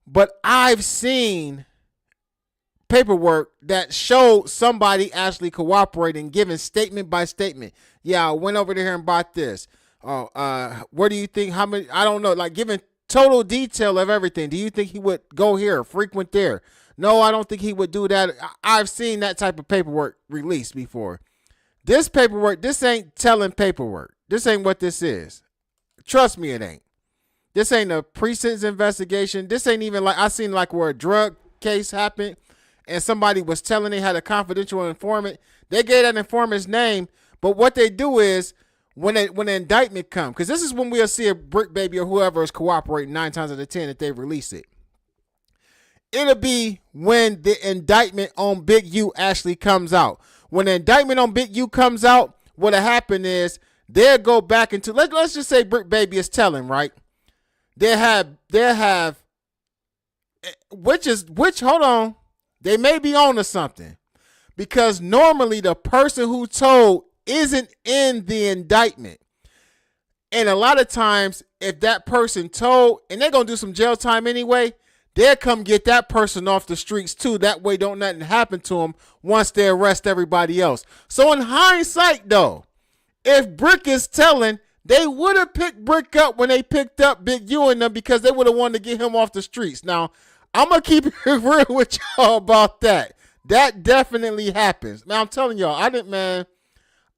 but I've seen paperwork that showed somebody actually cooperating, giving statement by statement. Yeah, I went over there and bought this. Where do you think, how many, I don't know, like giving total detail of everything. Do you think he would go here, frequent there? No, I don't think he would do that. I've seen that type of paperwork released before. This paperwork, this ain't telling paperwork. This ain't what this is. Trust me, it ain't. This ain't a pre-sentence investigation. This ain't even like, I seen like where a drug case happened and somebody was telling they had a confidential informant. They gave that informant's name, but what they do is when the indictment comes, because this is when we'll see a Bricc baby or whoever is cooperating 9 times out of 10 that they release it. It'll be when the indictment on Big U actually comes out. When the indictment on Big U comes out, what'll happen is they'll go back into, let's just say Bricc baby is telling, right? They'll have, hold on. They may be on to something, because normally the person who told isn't in the indictment. And a lot of times, if that person told, and they're going to do some jail time anyway, they'll come get that person off the streets too. That way don't nothing happen to them once they arrest everybody else. So in hindsight though, if Bricc is telling, they would have picked Bricc up when they picked up Big U and them, because they would have wanted to get him off the streets. Now, I'm going to keep it real with y'all about that. That definitely happens. Man, I'm telling y'all, I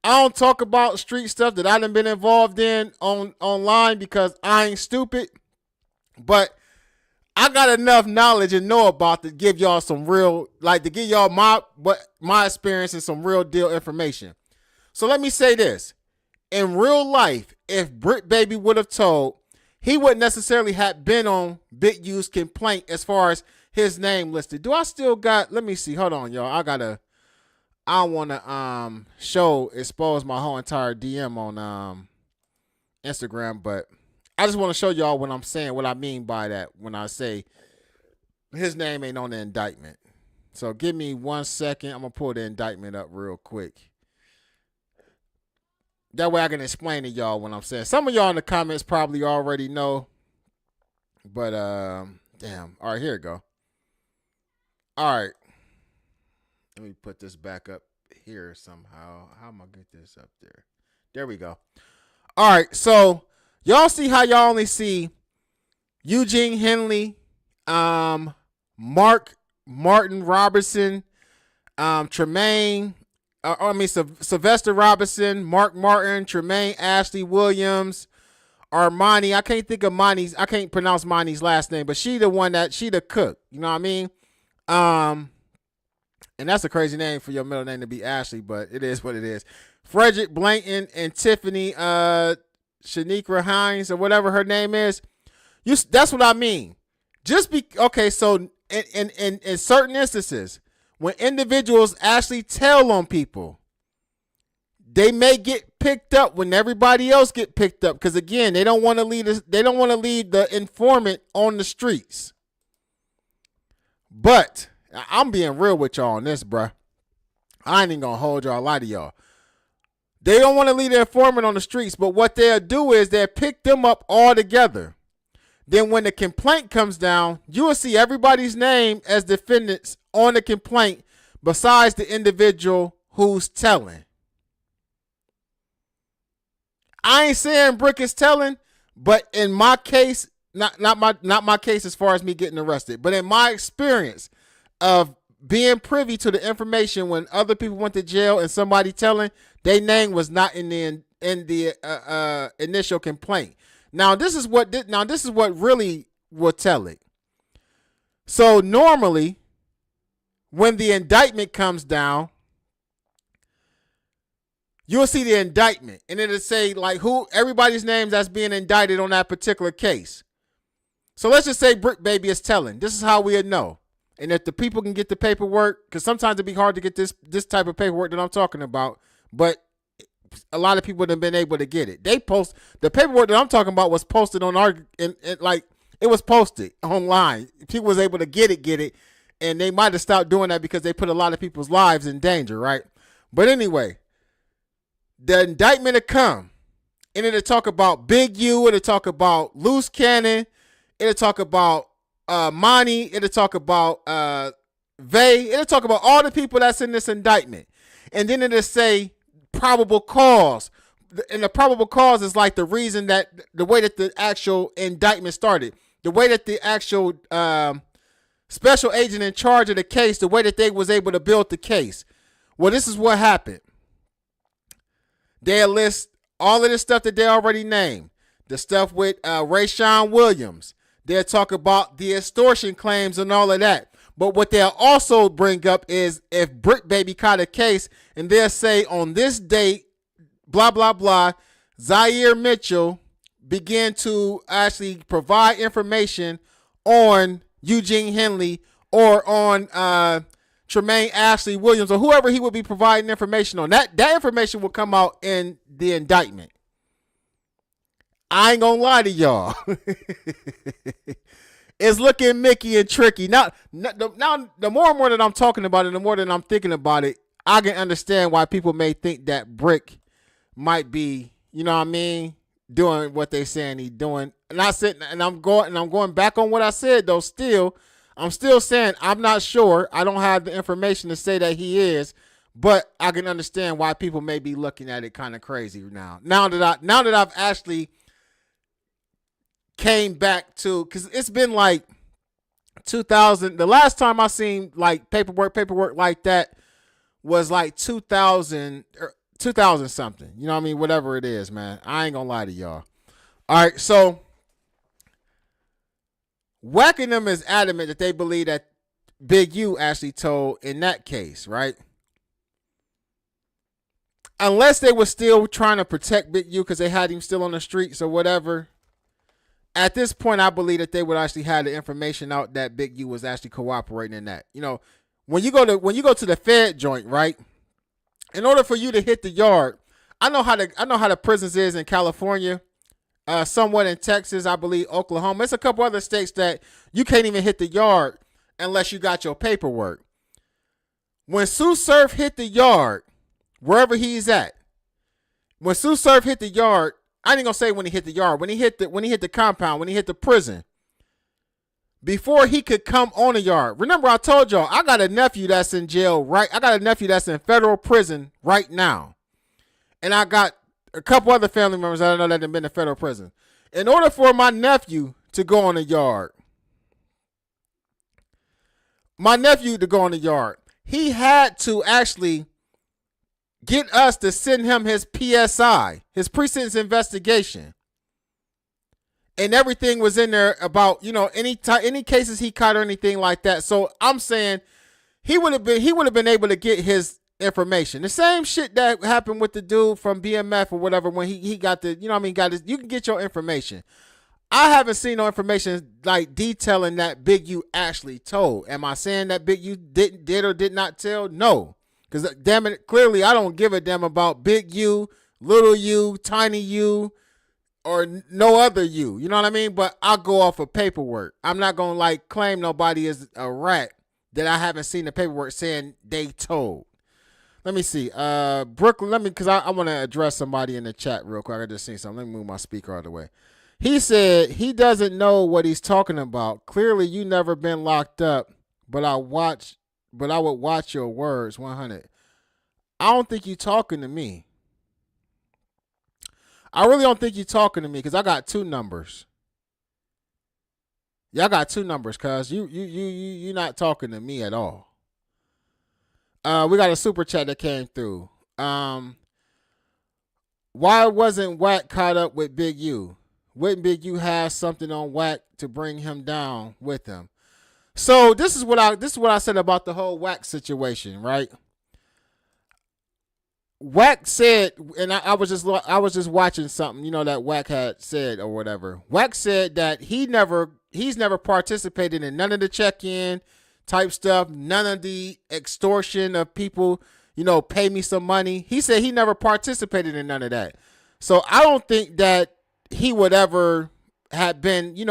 don't talk about street stuff that I done been involved in online because I ain't stupid. But I got enough knowledge and know about to give y'all some real, like to give y'all my experience and some real deal information. So let me say this. In real life, if Bricc baby would have told, he wouldn't necessarily have been on Big U's complaint as far as his name listed. Do I still got, let me see. Hold on, y'all. I want to expose my whole entire DM on Instagram, but I just want to show y'all what I'm saying, what I mean by that when I say his name ain't on the indictment. So give me 1 second. I'm going to pull the indictment up real quick. That way I can explain to y'all what I'm saying. Some of y'all in the comments probably already know. But, damn. All right, here we go. All right. Let me put this back up here somehow. How am I going to get this up there? There we go. All right, so y'all see how y'all only see Eugene Henley, Martin Robertson, Tremaine, Sylvester Robinson, Mark Martin, Tremaine Ashley Williams, Armani. I can't think of Mani's. I can't pronounce Mani's last name, but she the cook. You know what I mean? And that's a crazy name for your middle name to be Ashley, but it is what it is. Frederick Blanton and Tiffany Shaniqua Hines or whatever her name is. That's what I mean. So in certain instances, when individuals actually tell on people, they may get picked up when everybody else get picked up. Because again, they don't want to leave the informant on the streets. But I'm being real with y'all on this, bruh. I ain't even gonna hold y'all, lie to y'all. They don't want to leave the informant on the streets, but what they'll do is they'll pick them up all together. Then when the complaint comes down, you will see everybody's name as defendants on the complaint besides the individual who's telling. I ain't saying Bricc is telling, but in my case, not my case as far as me getting arrested, but in my experience of being privy to the information when other people went to jail and somebody telling, their name was not in the initial complaint. Now this is what really will tell it. So normally, when the indictment comes down, you'll see the indictment, and it'll say like who everybody's names that's being indicted on that particular case. So let's just say Bricc Baby is telling. This is how we'll know. And if the people can get the paperwork, because sometimes it'd be hard to get this type of paperwork that I'm talking about, but a lot of people have been able to get it. The paperwork that I'm talking about was posted on it was posted online. People was able to get it, and they might have stopped doing that because they put a lot of people's lives in danger, right? But anyway, the indictment will come, and it'll talk about Big U, it'll talk about Luce Cannon, it'll talk about Monty, it'll talk about Vay, it'll talk about all the people that's in this indictment. And then it'll say probable cause. And the probable cause is like the reason that the way that the actual indictment started, the way that the actual special agent in charge of the case, the way that they was able to build the case. Well, this is what happened. They'll list all of the stuff that they already named. The stuff with Rayshawn Williams. They'll talk about the extortion claims and all of that. But what they'll also bring up is if Bricc Baby caught a case, and they'll say on this date, blah, blah, blah, Zaire Mitchell began to actually provide information on Eugene Henley or on Tremaine Ashley Williams or whoever he would be providing information on. That information will come out in the indictment. I ain't gonna lie to y'all. It's looking Mickey and tricky. Now, the more and more that I'm talking about it, the more that I'm thinking about it, I can understand why people may think that Bricc might be, you know what I mean, doing what they saying he's doing. And I'm going back on what I said though. I'm still saying I'm not sure. I don't have the information to say that he is, but I can understand why people may be looking at it kind of crazy now. Now that I've actually came back to, because it's been like 2000. The last time I seen like paperwork like that was like 2000 or 2000 something. You know what I mean? Whatever it is, man. I ain't gonna lie to y'all. All right, so Whacking them is adamant that they believe that Big U actually told in that case, right? Unless they were still trying to protect Big U because they had him still on the streets or whatever. At this point, I believe that they would actually have the information out that Big U was actually cooperating in that. You know, when you go to the Fed joint, right? In order for you to hit the yard, I know how the prisons is in California, somewhat in Texas, I believe Oklahoma. It's a couple other states that you can't even hit the yard unless you got your paperwork. When Sue Surf hit the yard, wherever he's at, when Sue Surf hit the yard, I ain't gonna say when he hit the yard, when he hit the compound, when he hit the prison, before he could come on the yard. Remember, I told y'all I got a nephew that's in jail, right? I got a nephew that's in federal prison right now, and I got a couple other family members that I know that have been in federal prison. In order for my nephew to go on the yard, he had to actually get us to send him his PSI, his pre-sentence investigation. And everything was in there about, any cases he caught or anything like that. So I'm saying he would have been able to get his information. The same shit that happened with the dude from BMF or whatever when he got the, got his, you can get your information. I haven't seen no information like detailing that Big U actually told. Am I saying that Big U did or did not tell? No. Because damn it, clearly I don't give a damn about Big U, Little U, Tiny U, or no other you. You know what I mean? But I'll go off of paperwork. I'm not going to claim nobody is a rat that I haven't seen the paperwork saying they told. Let me see. Brooklyn, because I want to address somebody in the chat real quick. I just seen something. Let me move my speaker out of the way. He said he doesn't know what he's talking about. Clearly, you never been locked up, but I would watch your words. 100. I don't think you talking to me. I really don't think you're talking to me because I got two numbers. Y'all got two numbers, cuz you not talking to me at all. We got a super chat that came through. Why wasn't Wack caught up with Big U? Wouldn't Big U have something on Wack to bring him down with him? So this is what I said about the whole Wack situation, right? Wack said, and I was just watching something, that Wack had said or whatever. Wack said that he's never participated in none of the check-in type stuff, none of the extortion of people, pay me some money. He said he never participated in none of that. So I don't think that he would ever have been, I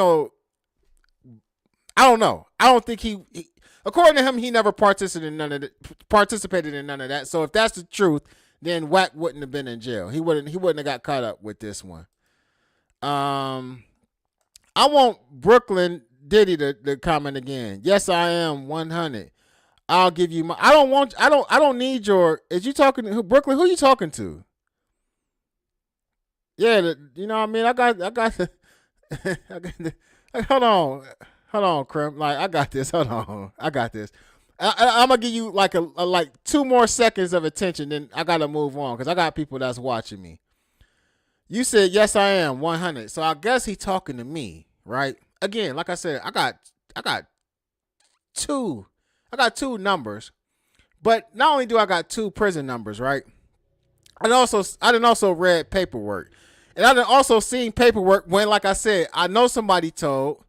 don't know. I don't think he according to him, he never participated in none of that. So if that's the truth, then Wack wouldn't have been in jail. He wouldn't have got caught up with this one. I want Brooklyn Diddy to comment again. Yes, I am 100. I'll give you my. I don't need your. Is you talking to Brooklyn? Who you talking to? Yeah, you know what I mean. I got the. Hold on, Crim. I got this. Hold on, I got this. I'm gonna give you a 2 more seconds of attention, then I gotta move on because I got people that's watching me. You said yes, I am 100. So I guess he talking to me, right? Again, like I said, I got two numbers, but not only do I got 2 prison numbers, right? I done also read paperwork, and I done also seen paperwork when, like I said, I know somebody told.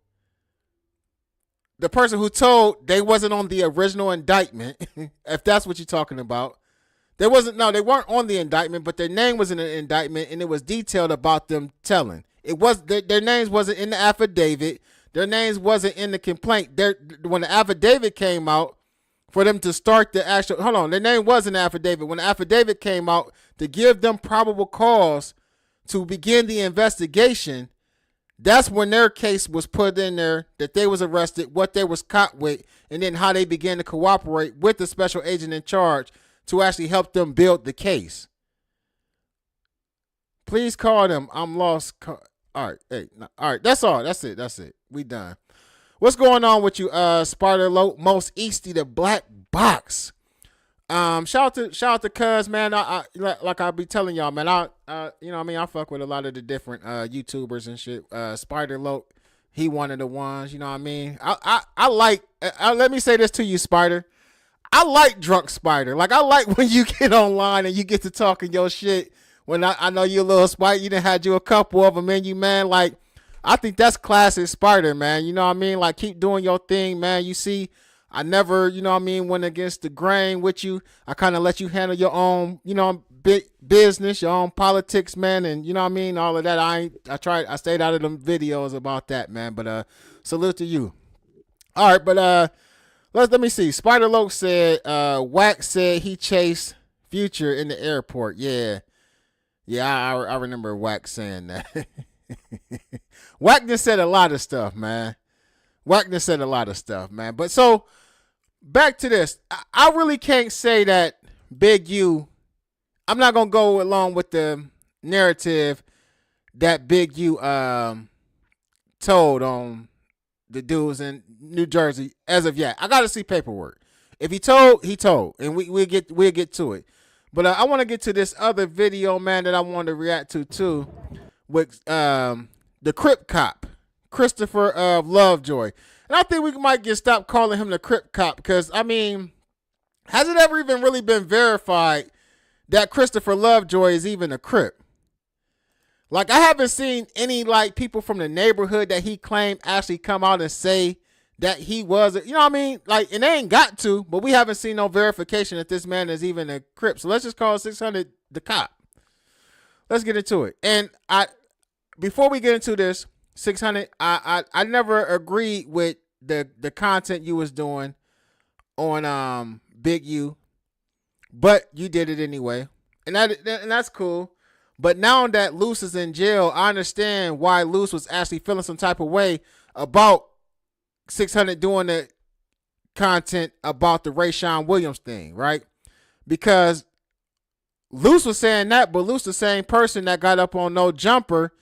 The person who told they wasn't on the original indictment, if that's what you're talking about. They weren't on the indictment, but their name was in the indictment, and it was detailed about them telling. It was their names wasn't in the affidavit. Their names wasn't in the complaint. When the affidavit came out, for them to start the actual, their name was in the affidavit. When the affidavit came out to give them probable cause to begin the investigation, that's when their case was put in there, that they was arrested, what they was caught with, and then how they began to cooperate with the special agent in charge to actually help them build the case. Please call them. I'm lost. All right. Hey, all right. That's all. That's it. We done. What's going on with you, Spider Most Easty, the Black Box? Shout out to Cuz, man. I like I be telling y'all, man. I fuck with a lot of the different YouTubers and shit. Spider Loke, he one of the ones. You know what I mean? I like. Let me say this to you, Spider. I like drunk Spider. I like when you get online and you get to talking your shit. When I know you a little Spider, you done had you a couple of them in you, man. I think that's classic Spider, man. You know what I mean? Keep doing your thing, man. You see, I never, went against the grain with you. I kind of let you handle your own, big business, your own politics, man. And you know what I mean? All of that. I stayed out of them videos about that, man. But salute to you. All right, but let me see. Spider Loke said, Wack said he chased Future in the airport. Yeah, I remember Wack saying that. Wack just said a lot of stuff, man. But so back to this. I really can't say that Big U. I'm not gonna go along with the narrative that Big U told on the dudes in New Jersey as of yet. I gotta see paperwork. If he told, and we'll get to it. But I want to get to this other video, man, that I wanted to react to too, with the Crip Cop, Christopher Lovejoy. And I think we might get stopped calling him the Crip Cop because, I mean, has it ever even really been verified that Christopher Lovejoy is even a Crip? Like, I haven't seen any, like, people from the neighborhood that he claimed actually come out and say that he was, you know what I mean? Like, and they ain't got to, but we haven't seen no verification that this man is even a Crip. So let's just call 600 the cop. Let's get into it. And before we get into this, 600, I never agreed with the content you was doing on Big U, but you did it anyway, and that's cool. But now that Luce is in jail, I understand why Luce was actually feeling some type of way about 600 doing the content about the Rayshawn Williams thing, right? Because Luce was saying that, but Luce the same person that got up on No Jumper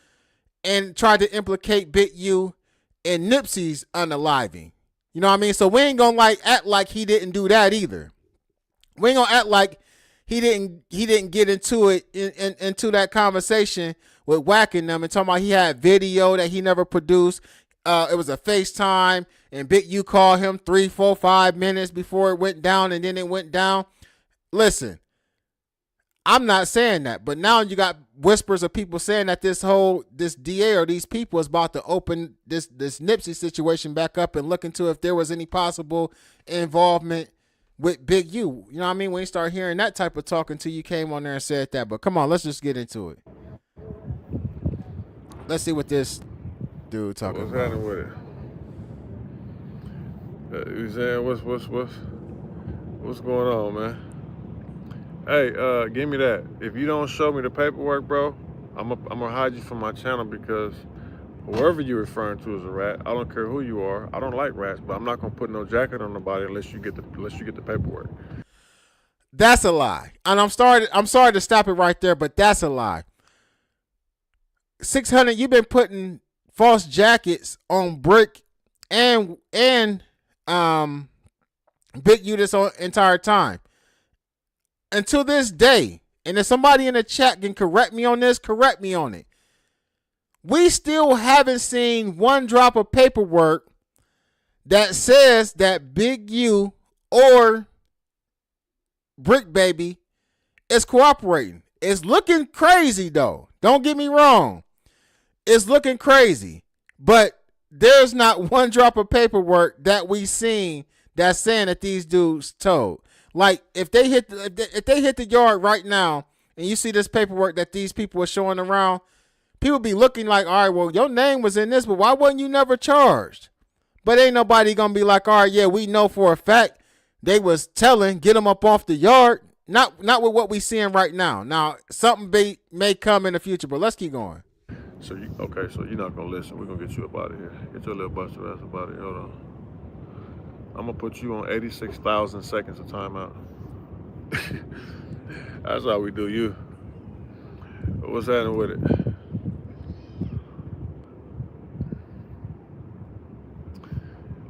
and tried to implicate Big U in Nipsey's unaliving. You know what I mean? So we ain't gonna act like he didn't do that either. We ain't gonna act like he didn't get into it into that conversation with whacking them and talking about he had video that he never produced. It was a FaceTime and Big U called him 3, 4, 5 minutes before it went down, and then it went down. Listen, I'm not saying that, but now you got whispers of people saying that this DA or these people is about to open this Nipsey situation back up and look into if there was any possible involvement with Big U. You know what I mean? When you start hearing that type of talk until you came on there and said that. But come on, let's just get into it. Let's see what this dude talking about. What's happening with it? You saying what's going on, man? Hey, give me that. If you don't show me the paperwork, bro, I'm gonna hide you from my channel because whoever you're referring to as a rat, I don't care who you are. I don't like rats, but I'm not gonna put no jacket on nobody unless you get the paperwork. That's a lie, and I'm sorry to stop it right there, but that's a lie. 600, you've been putting false jackets on Bricc and Big U this entire time. Until this day, and if somebody in the chat can correct me on this, correct me on it. We still haven't seen one drop of paperwork that says that Big U or Bricc Baby is cooperating. It's looking crazy though. Don't get me wrong. It's looking crazy. But there's not one drop of paperwork that we seen that's saying that these dudes told. Like if they hit the yard right now and you see this paperwork that these people are showing around, people be looking like, all right, well, your name was in this, but why wasn't you never charged? But ain't nobody gonna be like, all right, yeah, we know for a fact they was telling, get them up off the yard. Not with what we seeing right now. Now something may come in the future, but let's keep going. So you're not gonna listen. We're gonna get you up out of here. Get your little busted ass up out of here. Hold on. I'm gonna put you on 86,000 seconds of timeout. That's how we do you. What's happening with it?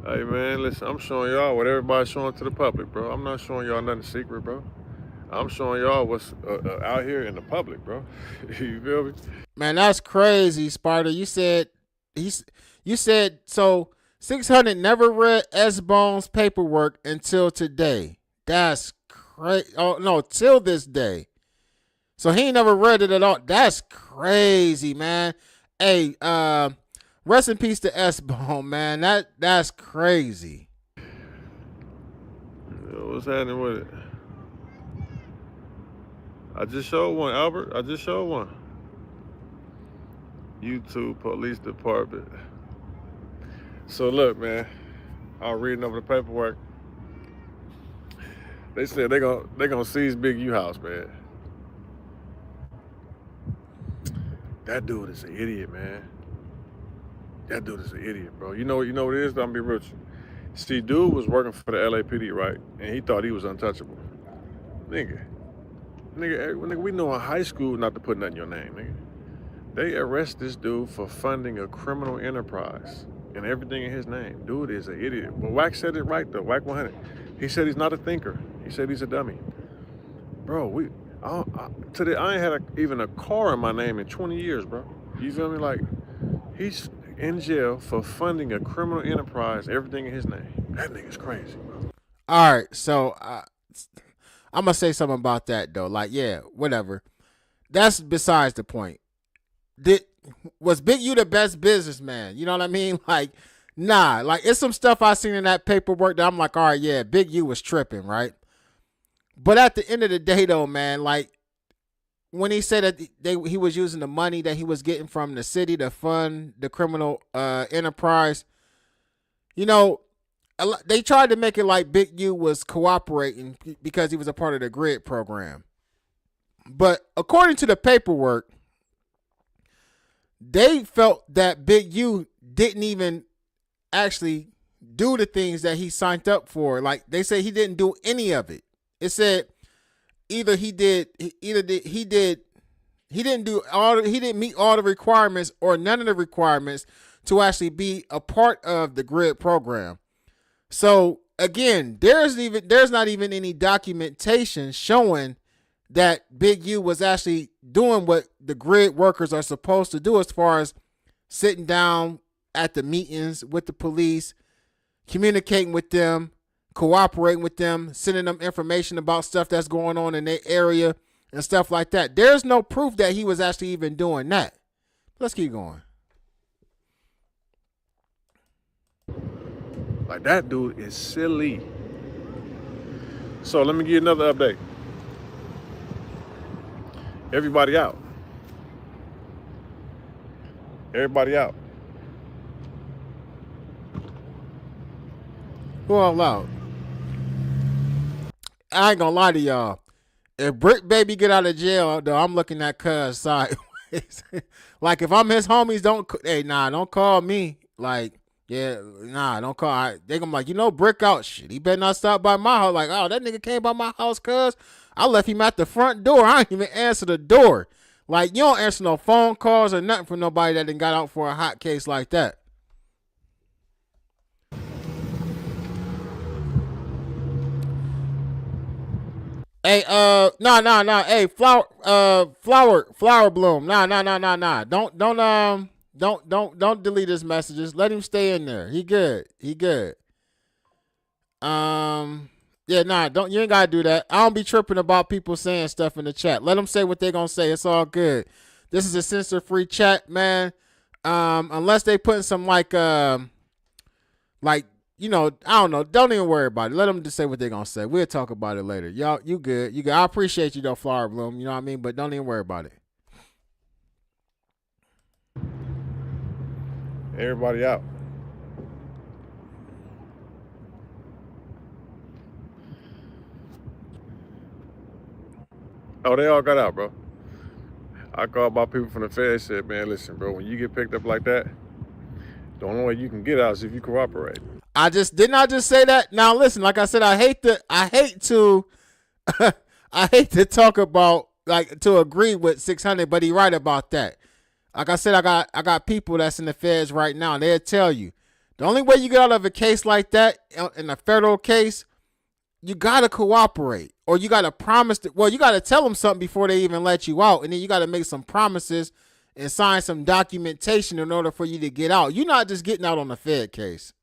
Hey man, listen, I'm showing y'all what everybody's showing to the public, bro. I'm not showing y'all nothing secret, bro. I'm showing y'all what's out here in the public, bro. You feel me? Man, that's crazy, Sparta. You said so 600 never read S-Bone's paperwork until today. That's crazy. Oh, no, till this day. So he ain't never read it at all. That's crazy, man. Hey, rest in peace to S-Bone, man. That's crazy. What's happening with it? I just showed one, Albert. I just showed one. YouTube Police Department. So look, man, I was reading over the paperwork. They said they gonna seize Big U house, man. That dude is an idiot, man. That dude is an idiot, bro. You know what it is? I'm gonna be rich. See, dude was working for the LAPD, right? And he thought he was untouchable. Nigga, we know in high school not to put nothing in your name, nigga. They arrest this dude for funding a criminal enterprise and everything in his name. Dude is an idiot. But Wack said it right though, Wack 100. He said he's not a thinker. He said he's a dummy. Bro, I ain't had even a car in my name in 20 years, bro. You feel me? Like, he's in jail for funding a criminal enterprise, everything in his name. That nigga's crazy, bro. All right, so I'm gonna say something about that though. Like, yeah, whatever. That's besides the point. Was Big U the best businessman? You know what I mean? Like, nah. Like, it's some stuff I seen in that paperwork that I'm like, all right, yeah, Big U was tripping, right? But at the end of the day, though, man, like, when he said that he was using the money that he was getting from the city to fund the criminal enterprise, you know, they tried to make it like Big U was cooperating because he was a part of the GRID program. But according to the paperwork, they felt that Big U didn't even actually do the things that he signed up for. Like, they say he didn't do any of it. It said he didn't meet all the requirements or none of the requirements to actually be a part of the GRID program. So again, there's not even any documentation showing that Big U was actually doing what the GRID workers are supposed to do as far as sitting down at the meetings with the police, communicating with them, cooperating with them, sending them information about stuff that's going on in their area and stuff like that. There's no proof that he was actually even doing that. Let's keep going. Like, that dude is silly. So let me give you another update. Everybody out. Everybody out. Who all out? I ain't gonna lie to y'all. If Bricc Baby get out of jail, though, I'm looking at Cuz sideways. Like, if I'm his homies, don't call me. Like, yeah, don't call. They gonna be like, Bricc out. Shit, he better not stop by my house. Like, oh, that nigga came by my house, Cuz. I left him at the front door. I didn't even answer the door. Like, you don't answer no phone calls or nothing from nobody that done got out for a hot case like that. Hey, no. Hey, flower bloom. Nah. Don't delete his messages. Let him stay in there. He good. Yeah, you ain't gotta do that. I don't be tripping about people saying stuff in the chat. Let them say what they gonna say. It's all good. This is a censor-free chat, man. Unless they putting some I don't know. Don't even worry about it. Let them just say what they're going to say. We'll talk about it later. Y'all, you good. I appreciate you, though, Flower Bloom. You know what I mean? But don't even worry about it. Everybody out. Oh, they all got out, bro. I called my people from the Fed, said, man, listen, bro, when you get picked up like that, the only way you can get out is if you cooperate. Didn't I just say that? Now listen, like I said, I hate to talk about, like, to agree with 600, but he right about that. Like I said, I got people that's in the feds right now, and they'll tell you the only way you get out of a case like that in a federal case, you gotta cooperate, or you gotta promise you gotta tell them something before they even let you out, and then you gotta make some promises and sign some documentation in order for you to get out. You're not just getting out on a Fed case.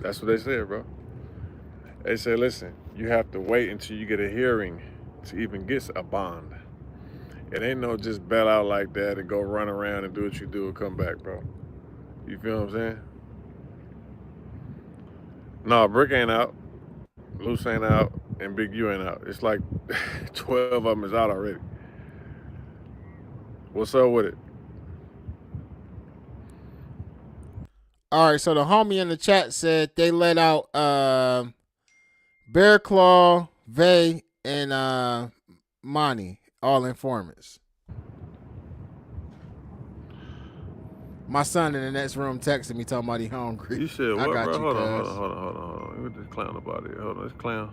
That's what they said, bro. They said, listen, you have to wait until you get a hearing to even get a bond. It ain't no just bail out like that and go run around and do what you do and come back, bro. You feel what I'm saying? No, Bricc ain't out. Luce ain't out. And Big U ain't out. It's like 12 of them is out already. What's up with it? All right, so the homie in the chat said they let out Bear Claw, Vay, and Monty, all informants. My son in the next room texted me talking about he hungry. You said what, I got bro? you, Hold on. Look at this clown about it. Hold on, this clown.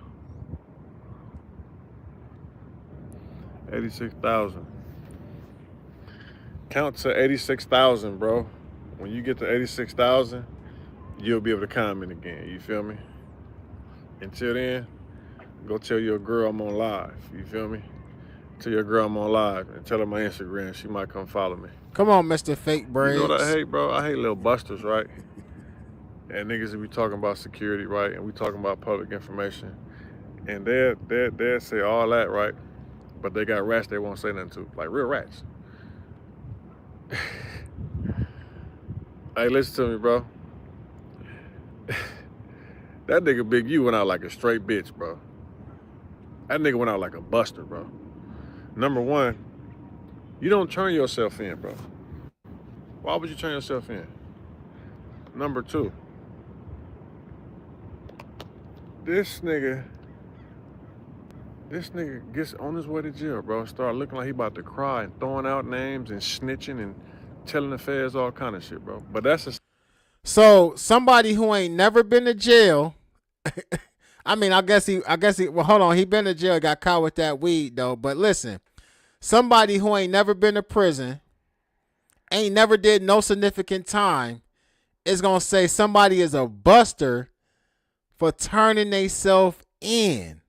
86,000. Count to 86,000, bro. When you get to 86,000, you'll be able to comment again. You feel me? Until then, go tell your girl I'm on live. You feel me? to your girl I'm on live and tell her my Instagram. She might come follow me. Come on, Mr. Fake Braids. You know what I hate, bro? I hate little busters, right? And niggas that be talking about security, right? And we talking about public information. And they'll say all that, right? But they got rats they won't say nothing to. Like real rats. Hey, listen to me, bro. That nigga Big U went out like a straight bitch, bro. That nigga went out like a buster, bro. Number one, you don't turn yourself in, bro. Why would you turn yourself in? Number two, this nigga gets on his way to jail, bro. Start looking like he about to cry and throwing out names and snitching and telling the feds all kind of shit, bro. But that's a... So somebody who ain't never been to jail, I mean, I guess he, well, hold on. He been to jail, got caught with that weed though. But listen, somebody who ain't never been to prison, ain't never did no significant time, is going to say somebody is a buster for turning themselves in.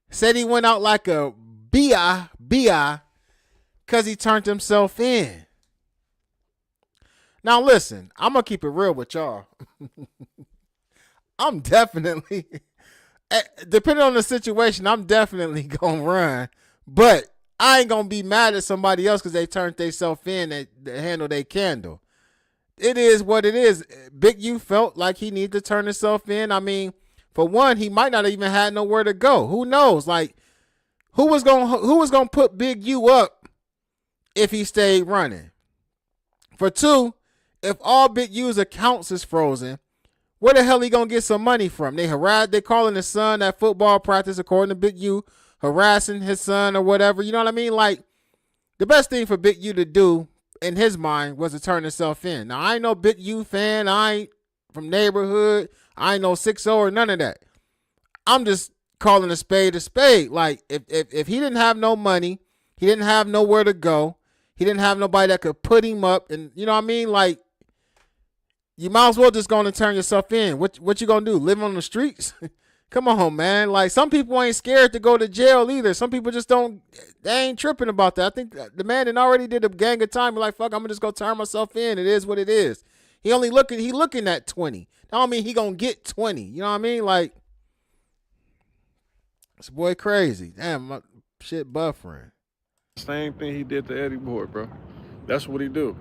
Said he went out like a bi because he turned himself in. Now listen, I'm going to keep it real with y'all. I'm definitely, depending on the situation, I'm definitely going to run. But I ain't going to be mad at somebody else because they turned themselves in to handle their candle. It is what it is. Big U felt like he needed to turn himself in. I mean, for one, he might not even had nowhere to go. Who knows? Like, who was gonna put Big U up if he stayed running? For two, if all Big U's accounts is frozen, where the hell he gonna get some money from? They calling his son at football practice, according to Big U, harassing his son or whatever. You know what I mean? Like, the best thing for Big U to do in his mind was to turn himself in. Now, I ain't no Big U fan. I ain't from neighborhood. I ain't no 6-0 or none of that. I'm just calling a spade a spade. Like, if he didn't have no money, he didn't have nowhere to go, he didn't have nobody that could put him up, and you know what I mean? Like, you might as well just go and turn yourself in. What you gonna do? Live on the streets? Come on, man. Like, some people ain't scared to go to jail either. Some people just they ain't tripping about that. I think the man that already did a gang of time, like, fuck, I'm gonna just go turn myself in. It is what it is. He looking at 20. That don't mean he gonna get 20. You know what I mean? Like, this boy crazy. Damn, my shit buffering. Same thing he did to Eddie Boy, bro. That's what he do.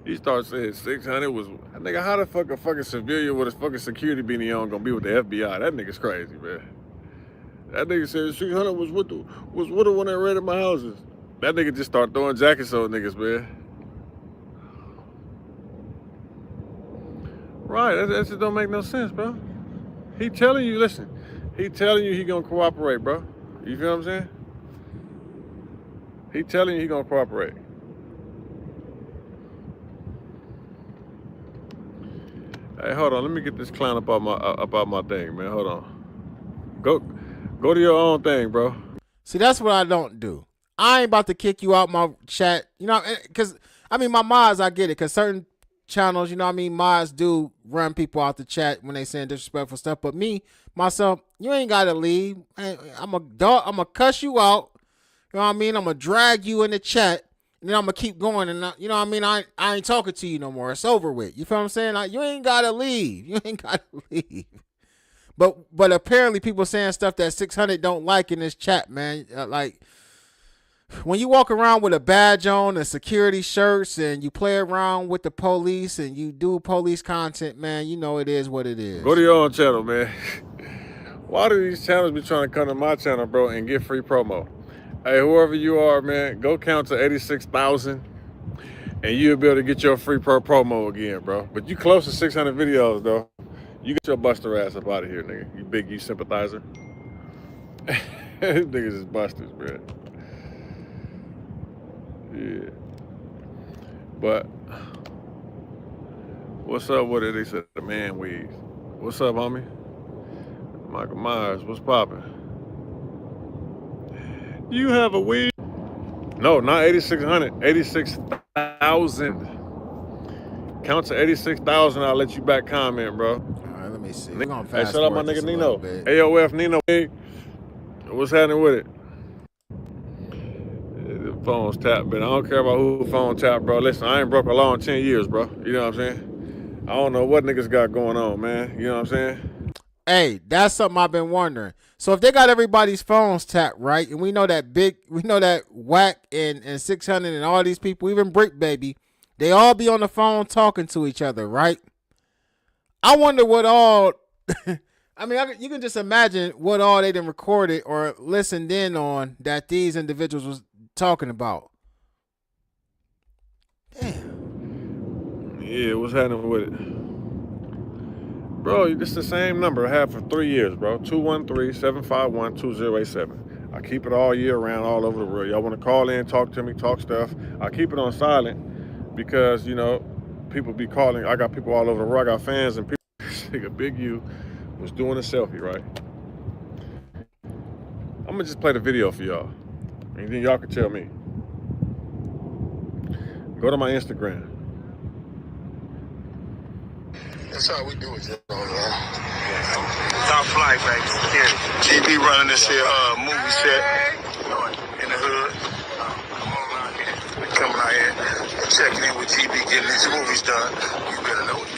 He starts saying 600 was... Nigga, how the fuck a fucking civilian with a fucking security beanie on gonna be with the FBI? That nigga's crazy, man. That nigga said 600 was with the one that raided my houses. That nigga just start throwing jackets on niggas, man. Right, that just don't make no sense, bro. He telling you, listen, he telling you he gonna cooperate, bro. You feel what I'm saying? He telling you he gonna cooperate. Hey, hold on. Let me get this clown about my thing, man. Hold on. Go to your own thing, bro. See, that's what I don't do. I ain't about to kick you out my chat, you know, because, I mean, my mods, I get it, because certain channels, you know what I mean, mods do run people out the chat when they saying disrespectful stuff, but me, myself, you ain't got to leave. I'm a dog. I'm going to cuss you out, you know what I mean? I'm going to drag you in the chat, and then I'm going to keep going, and you know what I mean? I ain't talking to you no more. It's over with. You feel what I'm saying? Like, you ain't got to leave. You ain't got to leave. But apparently people saying stuff that 600 don't like in this chat, man. Like, when you walk around with a badge on and security shirts and you play around with the police and you do police content, man, you know it is what it is. Go to your own channel, man. Why do these channels be trying to come to my channel, bro, and get free promo? Hey, whoever you are, man, go count to 86,000 and you'll be able to get your free promo again, bro. But you close to 600 videos, though. You get your buster ass up out of here, nigga. You big, you sympathizer. These niggas is busters, bro. Yeah. But what's up with it? They said the man weeds. What's up, homie? Michael Myers, what's poppin'? You have a weed? No, not 8,600. 86,000. Count to 86,000. I'll let you back comment, bro. All right, let me see. We're gonna hey, fast shout out my nigga Nino. AOF Nino. What's happening with it? The phone's tapped, but I don't care about who phone tapped, bro. Listen, I ain't broke a law in 10 years, bro. You know what I'm saying? I don't know what niggas got going on, man. You know what I'm saying? Hey, that's something I've been wondering. So if they got everybody's phones tapped, right, and we know that Whack and 600 and all these people, even Bricc Baby, they all be on the phone talking to each other, right? I wonder what all. I mean, you can just imagine what all they done recorded or listened in on that these individuals was talking about. Damn. Yeah, what's happening with it? Bro, this is the same number I had for 3 years, bro. 213-751-2087. I keep it all year round, all over the world. Y'all want to call in, talk to me, talk stuff. I keep it on silent because, you know, people be calling. I got people all over the world. I got fans and people. Nigga, Big U was doing a selfie, right? I'm going to just play the video for y'all. And then y'all can tell me. Go to my Instagram. That's how we do it, you know, man. Top flight, baby. Yeah. GB running this here movie set in the hood. Coming out here and checking in with GB, getting these movies done. You better know it.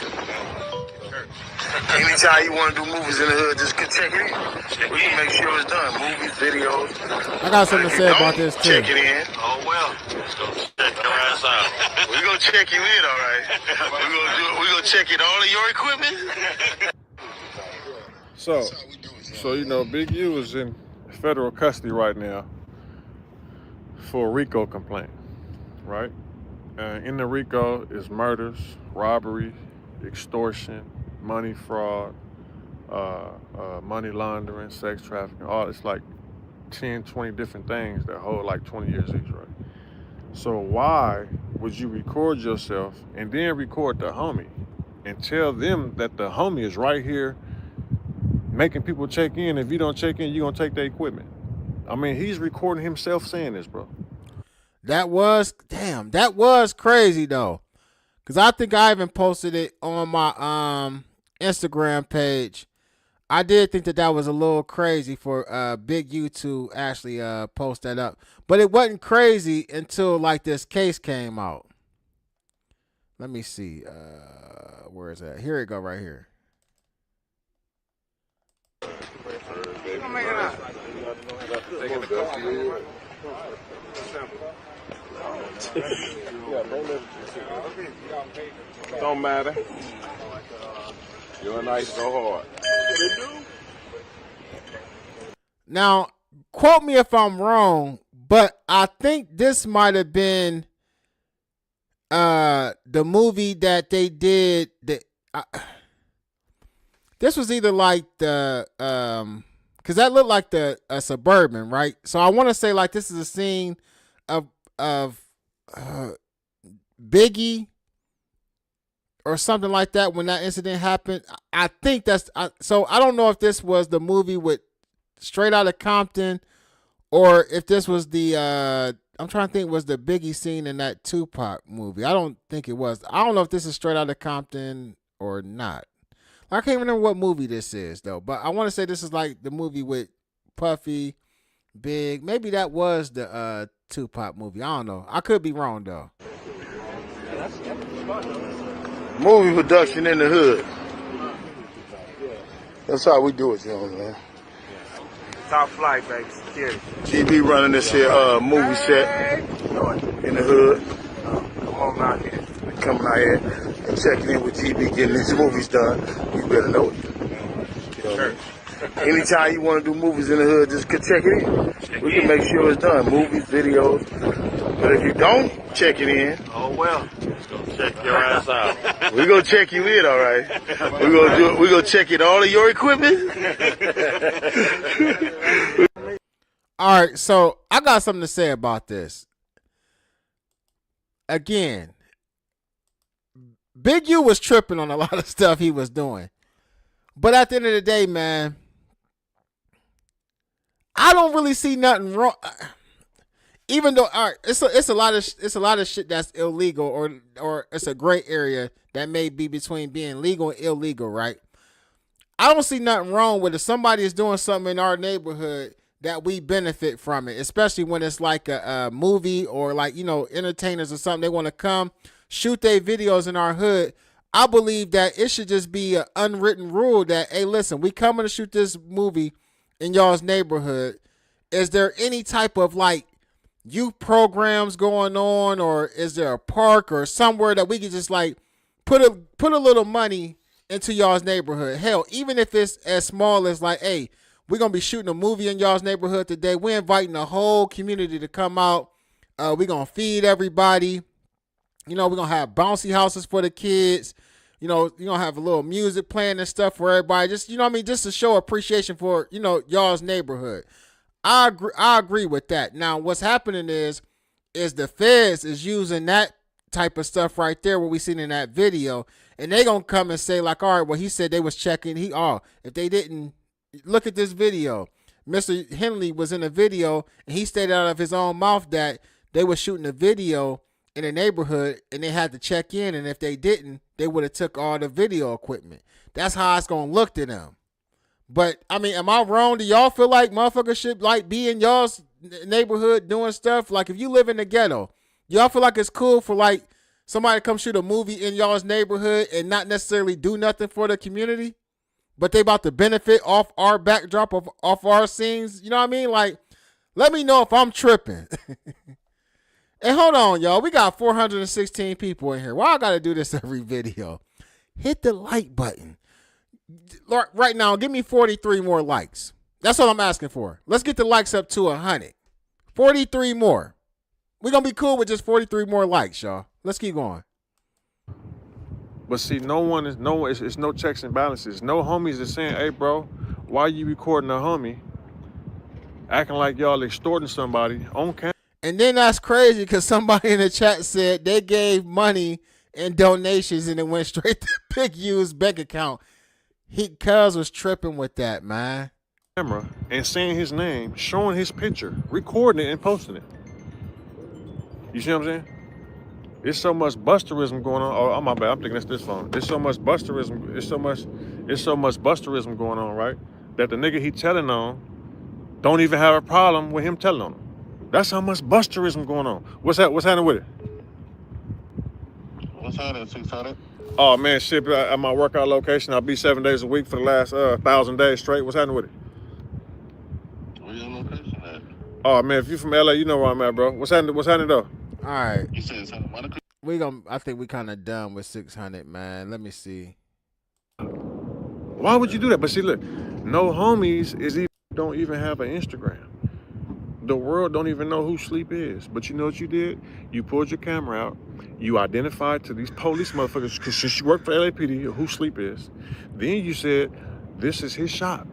Anytime you want to do movies in the hood, just check it in. We can make sure it's done. Movies, videos. I got something to say about this too. Check it in. Oh well. Let's go check your ass out. We gonna check you in, all right. We gonna check it all of your equipment. So you know, Big U is in federal custody right now for a RICO complaint, right? In the RICO is murders, robbery, extortion, money fraud, money laundering, sex trafficking. All it's like 10, 20 different things that hold like 20 years each, right? So why would you record yourself and then record the homie and tell them that the homie is right here making people check in? If you don't check in, you're going to take their equipment. I mean, he's recording himself saying this, bro. That was crazy though. Cause I think I even posted it on my Instagram page. I did think that was a little crazy for Big U to actually post that up. But it wasn't crazy until like this case came out. Let me see. Where is that? Here it go right here. Don't matter. You're nice, go hard. Now, quote me if I'm wrong, but I think this might have been the movie that they did. This was either like the because that looked like the Suburban, right? So I want to say like this is a scene of Biggie or something like that when that incident happened. I think that's so I don't know if this was the movie with Straight Outta Compton or if this was the I'm trying to think was the Biggie scene in that Tupac movie. I don't think it was. I don't know if this is Straight Outta Compton or not. I can't remember what movie this is though, but I want to say this is like the movie with Puffy, Big. Maybe that was the Tupac movie. I don't know. I could be wrong though. Movie production in the hood. That's how we do it, you know, man. Top flight, baby. Security. GB running this here movie set in the hood. Come on out here. Coming out here and checking in with GB, getting these movies done. You better know it. You know what I mean? Anytime you want to do movies in the hood, just check it in. We can make sure it's done. Movies, videos. But if you don't check it in, Oh well. Let's go check your ass out. we gonna check you in, all right? We gonna do it. We gonna check in all of your equipment. All right, so I got something to say about this. Again, Big U was tripping on a lot of stuff he was doing. But at the end of the day, man, I don't really see nothing wrong. Even though it's a lot of shit that's illegal or it's a gray area that may be between being legal and illegal, right? I don't see nothing wrong with if somebody is doing something in our neighborhood that we benefit from it, especially when it's like a movie or like, you know, entertainers or something. They want to come shoot their videos in our hood. I believe that it should just be an unwritten rule that, hey, listen, we coming to shoot this movie in y'all's neighborhood. Is there any type of like youth programs going on, or is there a park or somewhere that we can just like put a little money into y'all's neighborhood? Hell, even if it's as small as like, hey, we're going to be shooting a movie in y'all's neighborhood today. We're inviting the whole community to come out. We're going to feed everybody. You know, we're going to have bouncy houses for the kids. You know, you're going to have a little music playing and stuff for everybody. Just, you know what I mean? Just to show appreciation for, you know, y'all's neighborhood. I agree with that. Now, what's happening is the feds is using that type of stuff right there, what we seen in that video. And they going to come and say like, all right, well, he said they was checking. If they didn't, look at this video. Mr. Henley was in a video, and he stated out of his own mouth that they were shooting a video in a neighborhood, and they had to check in, and if they didn't, they would have took all the video equipment. That's how it's going to look to them. But, I mean, am I wrong? Do y'all feel like motherfuckers should, like, be in y'all's neighborhood doing stuff? Like, if you live in the ghetto, y'all feel like it's cool for, like, somebody to come shoot a movie in y'all's neighborhood and not necessarily do nothing for the community? But they about to benefit off our backdrop off our scenes. You know what I mean? Like, let me know if I'm tripping. And hold on, y'all. We got 416 people in here. Why I got to do this every video? Hit the like button. Right now, give me 43 more likes. That's all I'm asking for. Let's get the likes up to 100. 43 more. We're going to be cool with just 43 more likes, y'all. Let's keep going. But see, it's no checks and balances. No homies is saying, hey, bro, why you recording a homie acting like y'all extorting somebody on camera? And then that's crazy because somebody in the chat said they gave money and donations and it went straight to Big U's bank account. Cuz was tripping with that, man. Camera and saying his name, showing his picture, recording it and posting it. You see what I'm saying? There's so much busterism going on. Oh, my bad. I'm thinking it's this phone. There's so much busterism. It's so much busterism going on, right? That the nigga he telling on don't even have a problem with him telling on him. That's how much busterism going on. What's happening with it? What's happening, 600? Oh man, shit. At my workout location, I'll be 7 days a week for the last 1,000 days straight. What's happening with it? Where your location at? Oh man, if you from LA, you know where I'm at, bro. What's happening? What's happening though? All right. You said Santa Monica? I think we kind of done with 600, man. Let me see. Why would you do that? But see, look, no homies don't even have an Instagram. The world don't even know who Sleep is. But you know what you did? You pulled your camera out. You identified to these police motherfuckers, because since you work for LAPD, who Sleep is. Then you said, this is his shop.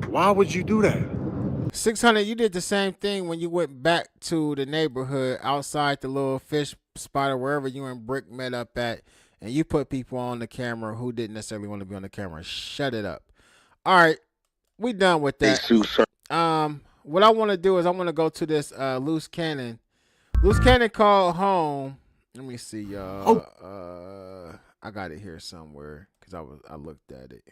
Why would you do that? 600, you did the same thing when you went back to the neighborhood outside the little fish spot or wherever you and Bricc met up at, and you put people on the camera who didn't necessarily want to be on the camera. Shut it up. All right, we done with that. What I want to do is I want to go to this Luce Cannon. Luce Cannon called home. Let me see, y'all. I got it here somewhere because I looked at it.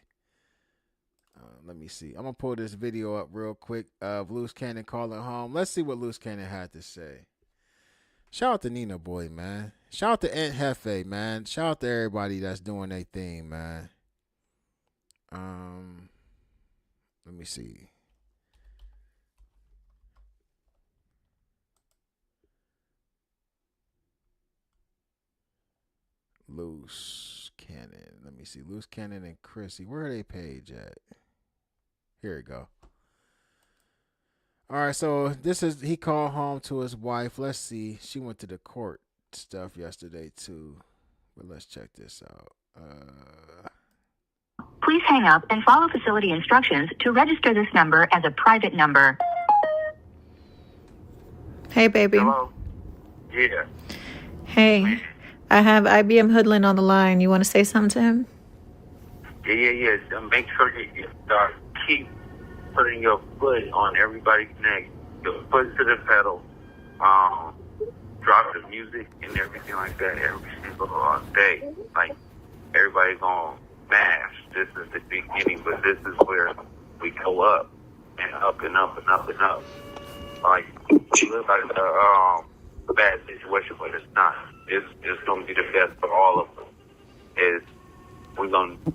Let me see. I'm going to pull this video up real quick of Luce Cannon calling home. Let's see what Luce Cannon had to say. Shout out to Nina Boy, man. Shout out to Aunt Hefe, man. Shout out to everybody that's doing their thing, man. Let me see. Luce Cannon. Let me see. Luce Cannon and Chrissy. Where are they page at? Here we go. All right, so he called home to his wife. Let's see. She went to the court stuff yesterday too. But let's check this out. Please hang up and follow facility instructions to register this number as a private number. Hey, baby. Hello? Yeah. Hey, I have IBM Hoodlin on the line. You want to say something to him? Yeah. Make sure you keep putting your foot on everybody's neck. Your foot to the pedal. Drop the music and everything like that every single day. Like, everybody's gonna smash. This is the beginning, but this is where we go up. and up and up and up and up. Like, it looks like a bad situation, but it's not. It's going to be the best for all of us. We're going to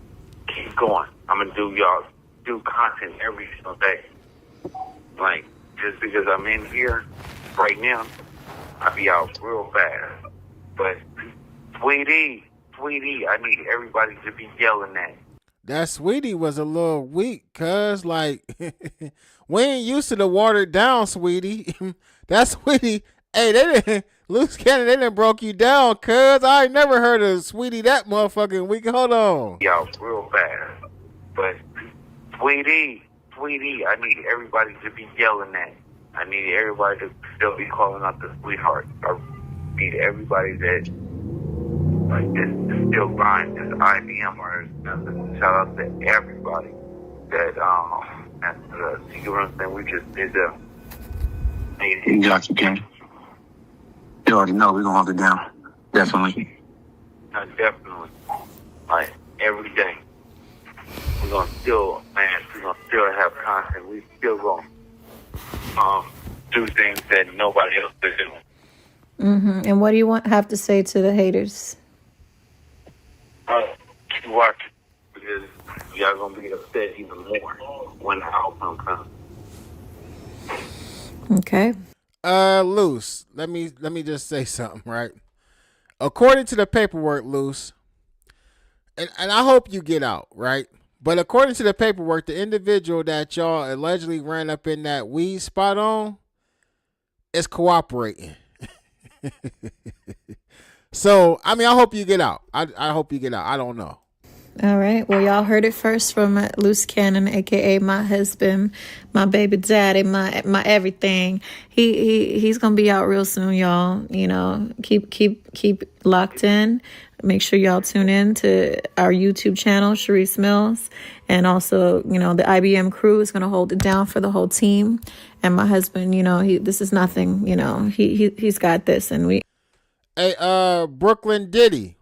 keep going. I'm going to do content every single day. Like, just because I'm in here right now, I'll be out real fast. But, Sweetie, I need everybody to be yelling that. That Sweetie was a little weak, cuz, like, we ain't used to the watered down Sweetie. That Sweetie, hey, they didn't, Luce Cannon, they done broke you down, cuz. I ain't never heard of Sweetie that motherfucking weak. Hold on. Be out real fast. But, Sweetie, I need everybody to be yelling that. I need everybody to still be calling out the sweetheart. I need everybody that, like, this still grind, this IBMers. Shout out to everybody that, you know what I'm saying? We just did You got you, King. You already know we're going to hold it down. Definitely. Definitely. Like, every day. We're going to still have content. We still going to do things that nobody else is doing. And what do you have to say to the haters? Keep watching, because y'all going to be upset even more when the outcome comes. Okay. Luce, let me just say something, right? According to the paperwork, Luce, and I hope you get out, right? But according to the paperwork, the individual that y'all allegedly ran up in that weed spot on is cooperating. So, I mean, I hope you get out. I hope you get out. I don't know. All right. Well, y'all heard it first from Luce Cannon, aka my husband, my baby daddy, my everything. He's gonna be out real soon, y'all. You know, keep locked in. Make sure y'all tune in to our YouTube channel, Sharice Mills, and also, you know, the IBM crew is gonna hold it down for the whole team. And my husband, you know, this is nothing. You know, he's got this, and we. Hey, Brooklyn Diddy.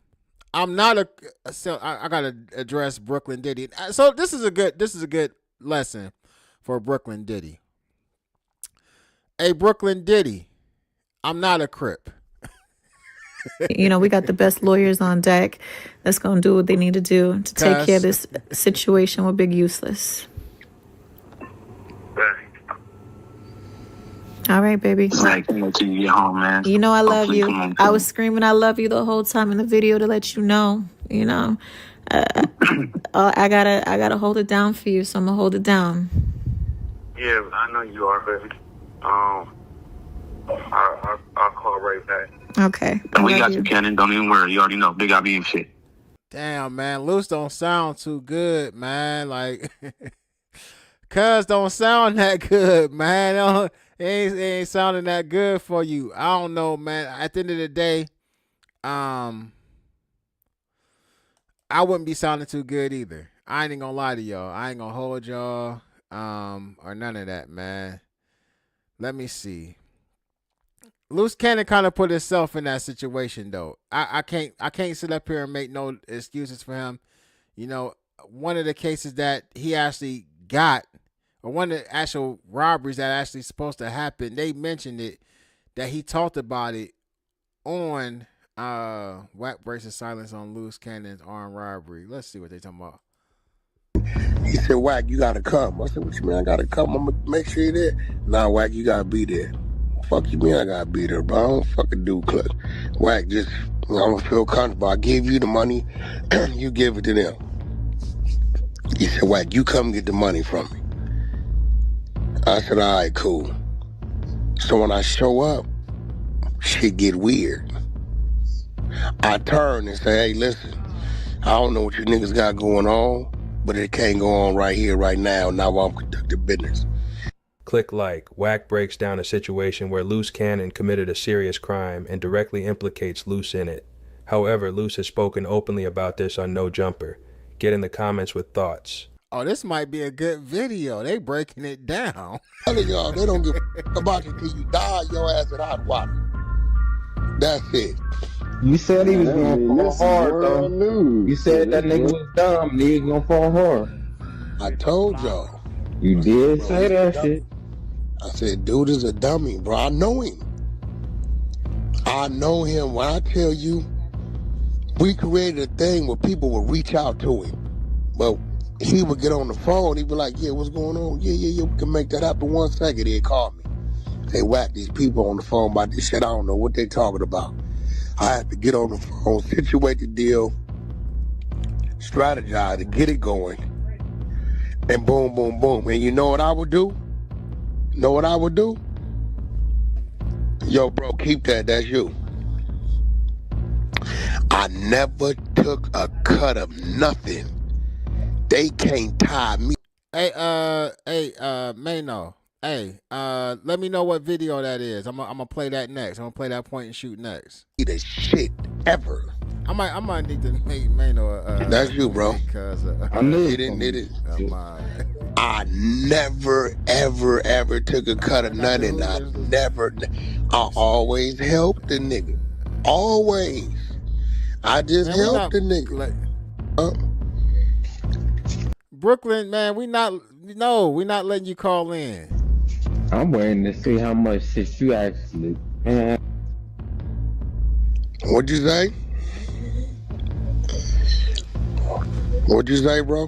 I'm not I gotta address Brooklyn Diddy. So this is a good lesson for Brooklyn Diddy. Hey, Brooklyn Diddy, I'm not a Crip. You know, we got the best lawyers on deck that's gonna do what they need to do to take care of this situation with Big Useless. All right, baby. Like, until you get home, man. You know I love you. I was screaming I love you the whole time in the video to let you know. You know, I gotta hold it down for you, so I'm gonna hold it down. Yeah, I know you are, baby. I'll call right back. Okay. And we got you, Cannon. Don't even worry. You already know. Big IBM shit. Damn, man. Luce don't sound too good, man. Like, cuz don't sound that good, man. It ain't sounding that good for you. I don't know, man. At the end of the day, I wouldn't be sounding too good either. I ain't gonna lie to y'all. I ain't gonna hold y'all, or none of that, man. Let me see. Luce Cannon kind of put himself in that situation, though. I can't sit up here and make no excuses for him. You know, one of the cases that he actually got, or one of the actual robberies that actually supposed to happen, they mentioned it, that he talked about it on Whack Breaks the Silence on Luce Cannon's armed robbery. Let's see what they talking about. He said, Whack, you gotta come. I said, what you mean I gotta come? I'm gonna make sure you're there. Nah, Whack, you gotta be there. Fuck you mean I gotta be there, bro? I don't fucking do clutch. Whack, just, I'm gonna feel comfortable. I gave you the money, you give it to them. He said, Whack, you come get the money from me. I said, all right, cool. So when I show up, shit get weird. I turn and say, hey, listen, I don't know what you niggas got going on, but it can't go on right here, right now, not while I'm conducting business. Click like. Whack breaks down a situation where Luce Cannon committed a serious crime and directly implicates Luce in it. However, Luce has spoken openly about this on No Jumper. Get in the comments with thoughts. Oh, this might be a good video. They breaking it down. Telling y'all, they don't give a about you till you die your ass in hot water. That's it. You said he was gonna fall hard, though. You said that nigga was dumb. Nigga gonna fall hard. I told y'all. You did Bro, say he's a that dummy. shit. I said, dude is a dummy, bro. I know him. I know him. When I tell you, we created a thing where people would reach out to him. But he would get on the phone. He'd be like, yeah, what's going on? Yeah, we can make that happen 1 second. He'd call me. Hey, whack, these people on the phone about this shit. I don't know what they talking about. I had to get on the phone, situate the deal, strategize to get it going. And boom, boom, boom. And you know what I would do? Know what I would do? Yo, bro, keep that. That's you. I never took a cut of nothing. They can't tie me. Hey, Mano. Hey, let me know what video that is. I'm gonna play that next. I'm gonna play that point and shoot next. The shit ever. I might need to make Mano. That's you, bro. Because I knew it. I never, ever took a cut of nothing. I always helped the nigga. Always. I just helped the nigga. Brooklyn, man, we not letting you call in. I'm waiting to see how much shit you actually. What'd you say? What'd you say, bro?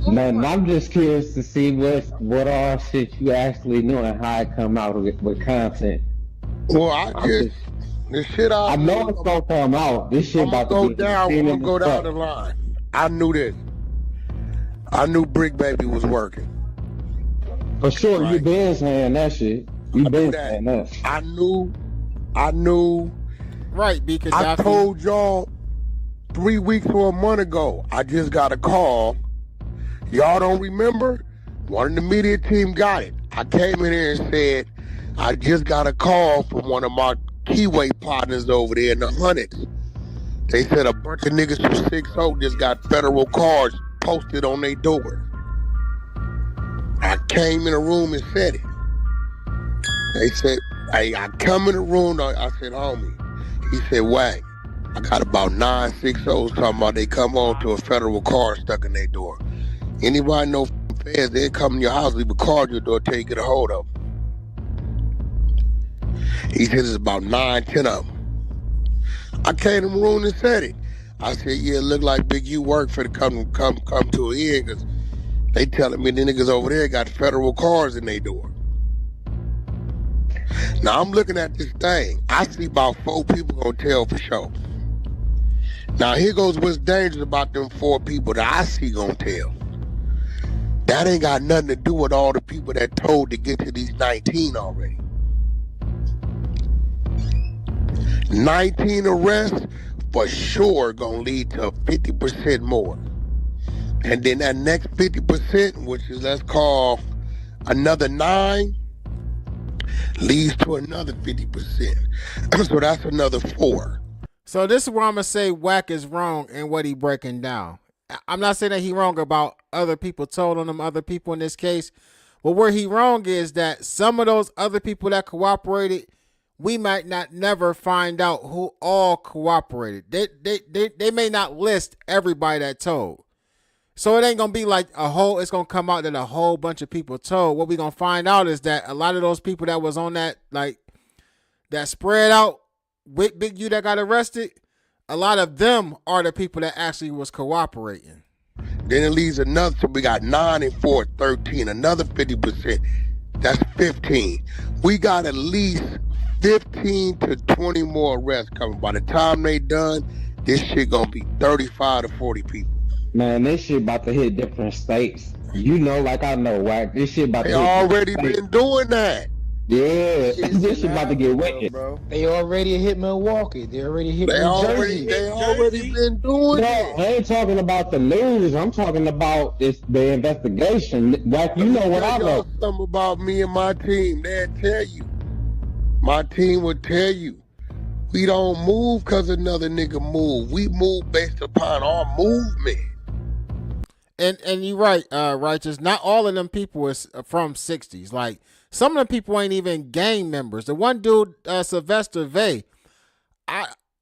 Man, I'm just curious to see what all shit you actually know and how it come out with content. Well, the shit I know it's gonna come out. This shit about to be down. We're gonna go down the line. I knew this. I knew Bricc Baby was working. For sure, you been saying that shit. You been saying that. I knew. Right, because I told y'all 3 weeks or a month ago. I just got a call. Y'all don't remember? One of the media team got it. I came in here and said, I just got a call from one of my keyway partners over there in the hundreds. They said a bunch of niggas from 6-0 just got federal cards posted on their door. I came in the room and said it. They said, hey, I come in the room, I said, homie. He said, Wag, I got about 9 6-0s talking about they come on to a federal card stuck in their door. Anybody know feds, they come in your house, leave a card in your door till you get a hold of them. He said it's about 9, 10 of them. I came in the room and said it. I said, yeah, it look like Big U work for the come to an end because they telling me the niggas over there got federal cards in their door. Now I'm looking at this thing. I see about 4 people gonna tell for sure. Now here goes what's dangerous about them 4 people that I see gonna tell. That ain't got nothing to do with all the people that told to get to these 19 already. 19 arrests for sure gonna lead to 50% more. And then that next 50%, which is let's call another 9, leads to another 50%. So that's another 4. So this is where I'm gonna say Wack is wrong in what he breaking down. I'm not saying that he wrong about other people told on them other people in this case, but where he wrong is that some of those other people that cooperated, we might not never find out who all cooperated. They may not list everybody that told. So it ain't gonna be like it's gonna come out that a whole bunch of people told. What we gonna find out is that a lot of those people that was on that, like, that spread out with Big U that got arrested, a lot of them are the people that actually was cooperating. Then it leaves another, so we got 9 and 4, 13, another 50%. That's 15. We got at least 15 to 20 more arrests coming. By the time they done, this shit gonna be 35 to 40 people. Man, this shit about to hit different states. You know, like I know, Wack. This shit about to hit already different been doing that. Yeah, this shit about to get wicked. They already hit Milwaukee. They already hit New Jersey. They already been doing it. I ain't talking about the news. I'm talking about the investigation. Wack, you know what I know. Something about me and my team. They'll tell you. My team would tell you. We don't move because another nigga move. We move based upon our movement. And you're right, Righteous. Not all of them people is from 60s. Like, some of them people ain't even gang members. The one dude, Sylvester Vay,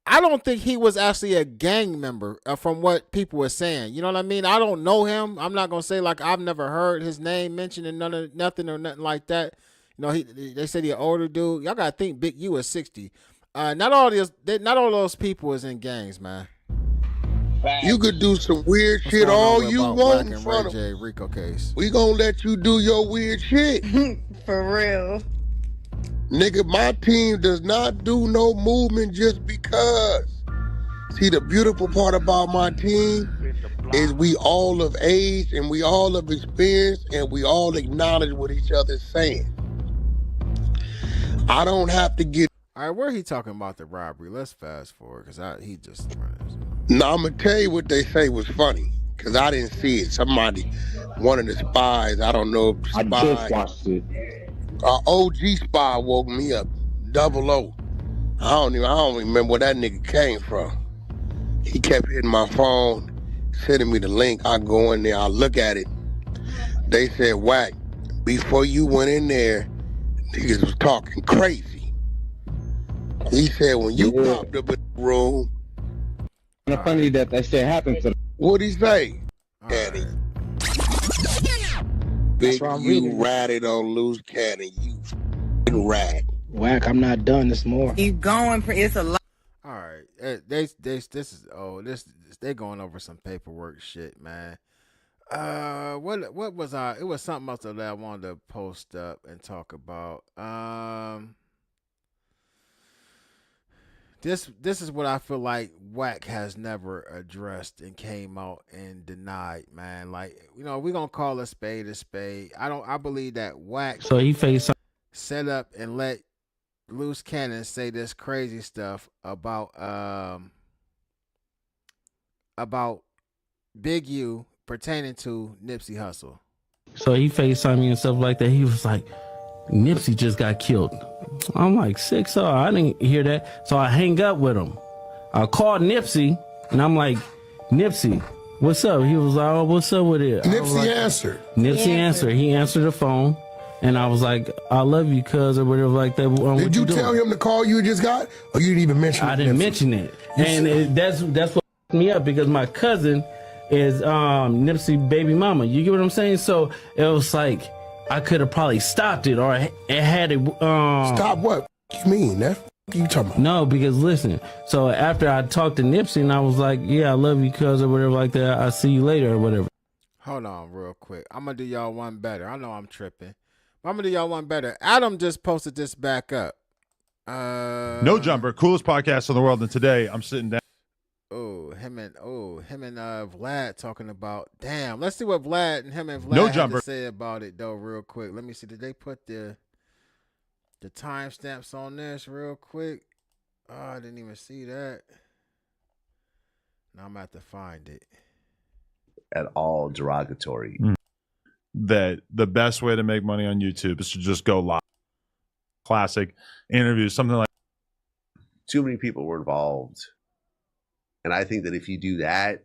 I don't think he was actually a gang member from what people were saying. You know what I mean? I don't know him. I'm not gonna say like I've never heard his name mentioned in nothing or nothing like that. You know, they said he an older dude. Y'all gotta think Big U is 60. Not all those people is in gangs, man. You could do some weird What's shit going on all with you about want Wack in and front Ray of. J Rico case? We gonna let you do your weird shit. For real. Nigga, my team does not do no movement just because. See, the beautiful part about my team is we all of age and we all of experience and we all acknowledge what each other's saying. I don't have to get. All right, where he talking about the robbery? Let's fast forward because he just. Now I'm gonna tell you what they say was funny because I didn't see it. Somebody, one of the spies, I don't know if spy. I just watched it. OG spy woke me up. 00. I don't remember where that nigga came from. He kept hitting my phone, sending me the link. I go in there, I look at it. They said, Wack, before you went in there, niggas was talking crazy. He said, when you popped up in the room. Kind of funny that shit happened to them. What'd he say? Cannon. Big you ratted on Luce Cannon. You rat. Wack, I'm not done. There's more. Keep going. It's a lot. All right, they going over some paperwork shit, man. What was it was something else that I wanted to post up and talk about. This is what I feel like Wack has never addressed and came out and denied, man. Like, you know, we're gonna call a spade a spade. I believe that Wack So he faced set up and let Luce Cannon say this crazy stuff about Big U pertaining to Nipsey Hussle. So he FaceTimed me and stuff like that. He was like, Nipsey just got killed. I'm like, sick, so I didn't hear that. So I hang up with him. I called Nipsey and I'm like, Nipsey, what's up? He was like, oh, what's up with it? Nipsey answered. Nipsey answered. He answered the phone. And I was like, I love you, cuz, or whatever like that. Did you tell him the call you just got? Or you didn't even mention it? I didn't mention it. And that's what fucked me up because my cousin is Nipsey baby mama. You get what I'm saying? So it was like I could have probably stopped it, or it had it. Stop what? What you mean? What you talking about? No, because listen. So after I talked to Nipsey, and I was like, "Yeah, I love you, cuz," or whatever like that. I'll see you later, or whatever. Hold on, real quick. I'm gonna do y'all one better. I know I'm tripping. I'm gonna do y'all one better. Adam just posted this back up. No Jumper, coolest podcast in the world. And today I'm sitting down. Him and Vlad talking about. Damn, let's see what Vlad and Vlad No had Jumper to say about it though, real quick. Let me see. Did they put the timestamps on this real quick? Oh, I didn't even see that. Now I'm gonna have to find it. At all derogatory. That the best way to make money on YouTube is to just go live. Classic interviews, something like. Too many people were involved. And I think that if you do that,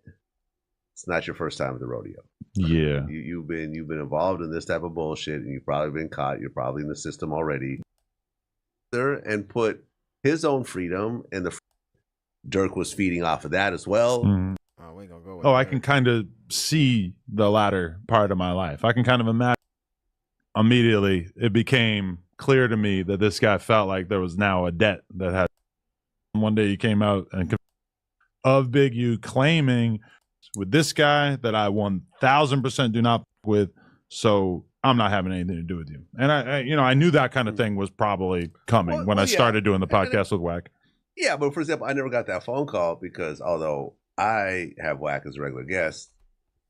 it's not your first time at the rodeo. Yeah. You've been involved in this type of bullshit, and you've probably been caught. You're probably in the system already. There and put his own freedom, and Dirk was feeding off of that as well. Mm. Oh, we gonna go with I can kind of see the latter part of my life. I can kind of imagine. Immediately, it became clear to me that this guy felt like there was now a debt that had. One day he came out and of Big U claiming with this guy that I 1000% do not with, so I'm not having anything to do with you. And I knew that kind of thing was probably coming when I started doing the podcast with Wack. Yeah, but for example, I never got that phone call because although I have Wack as a regular guest,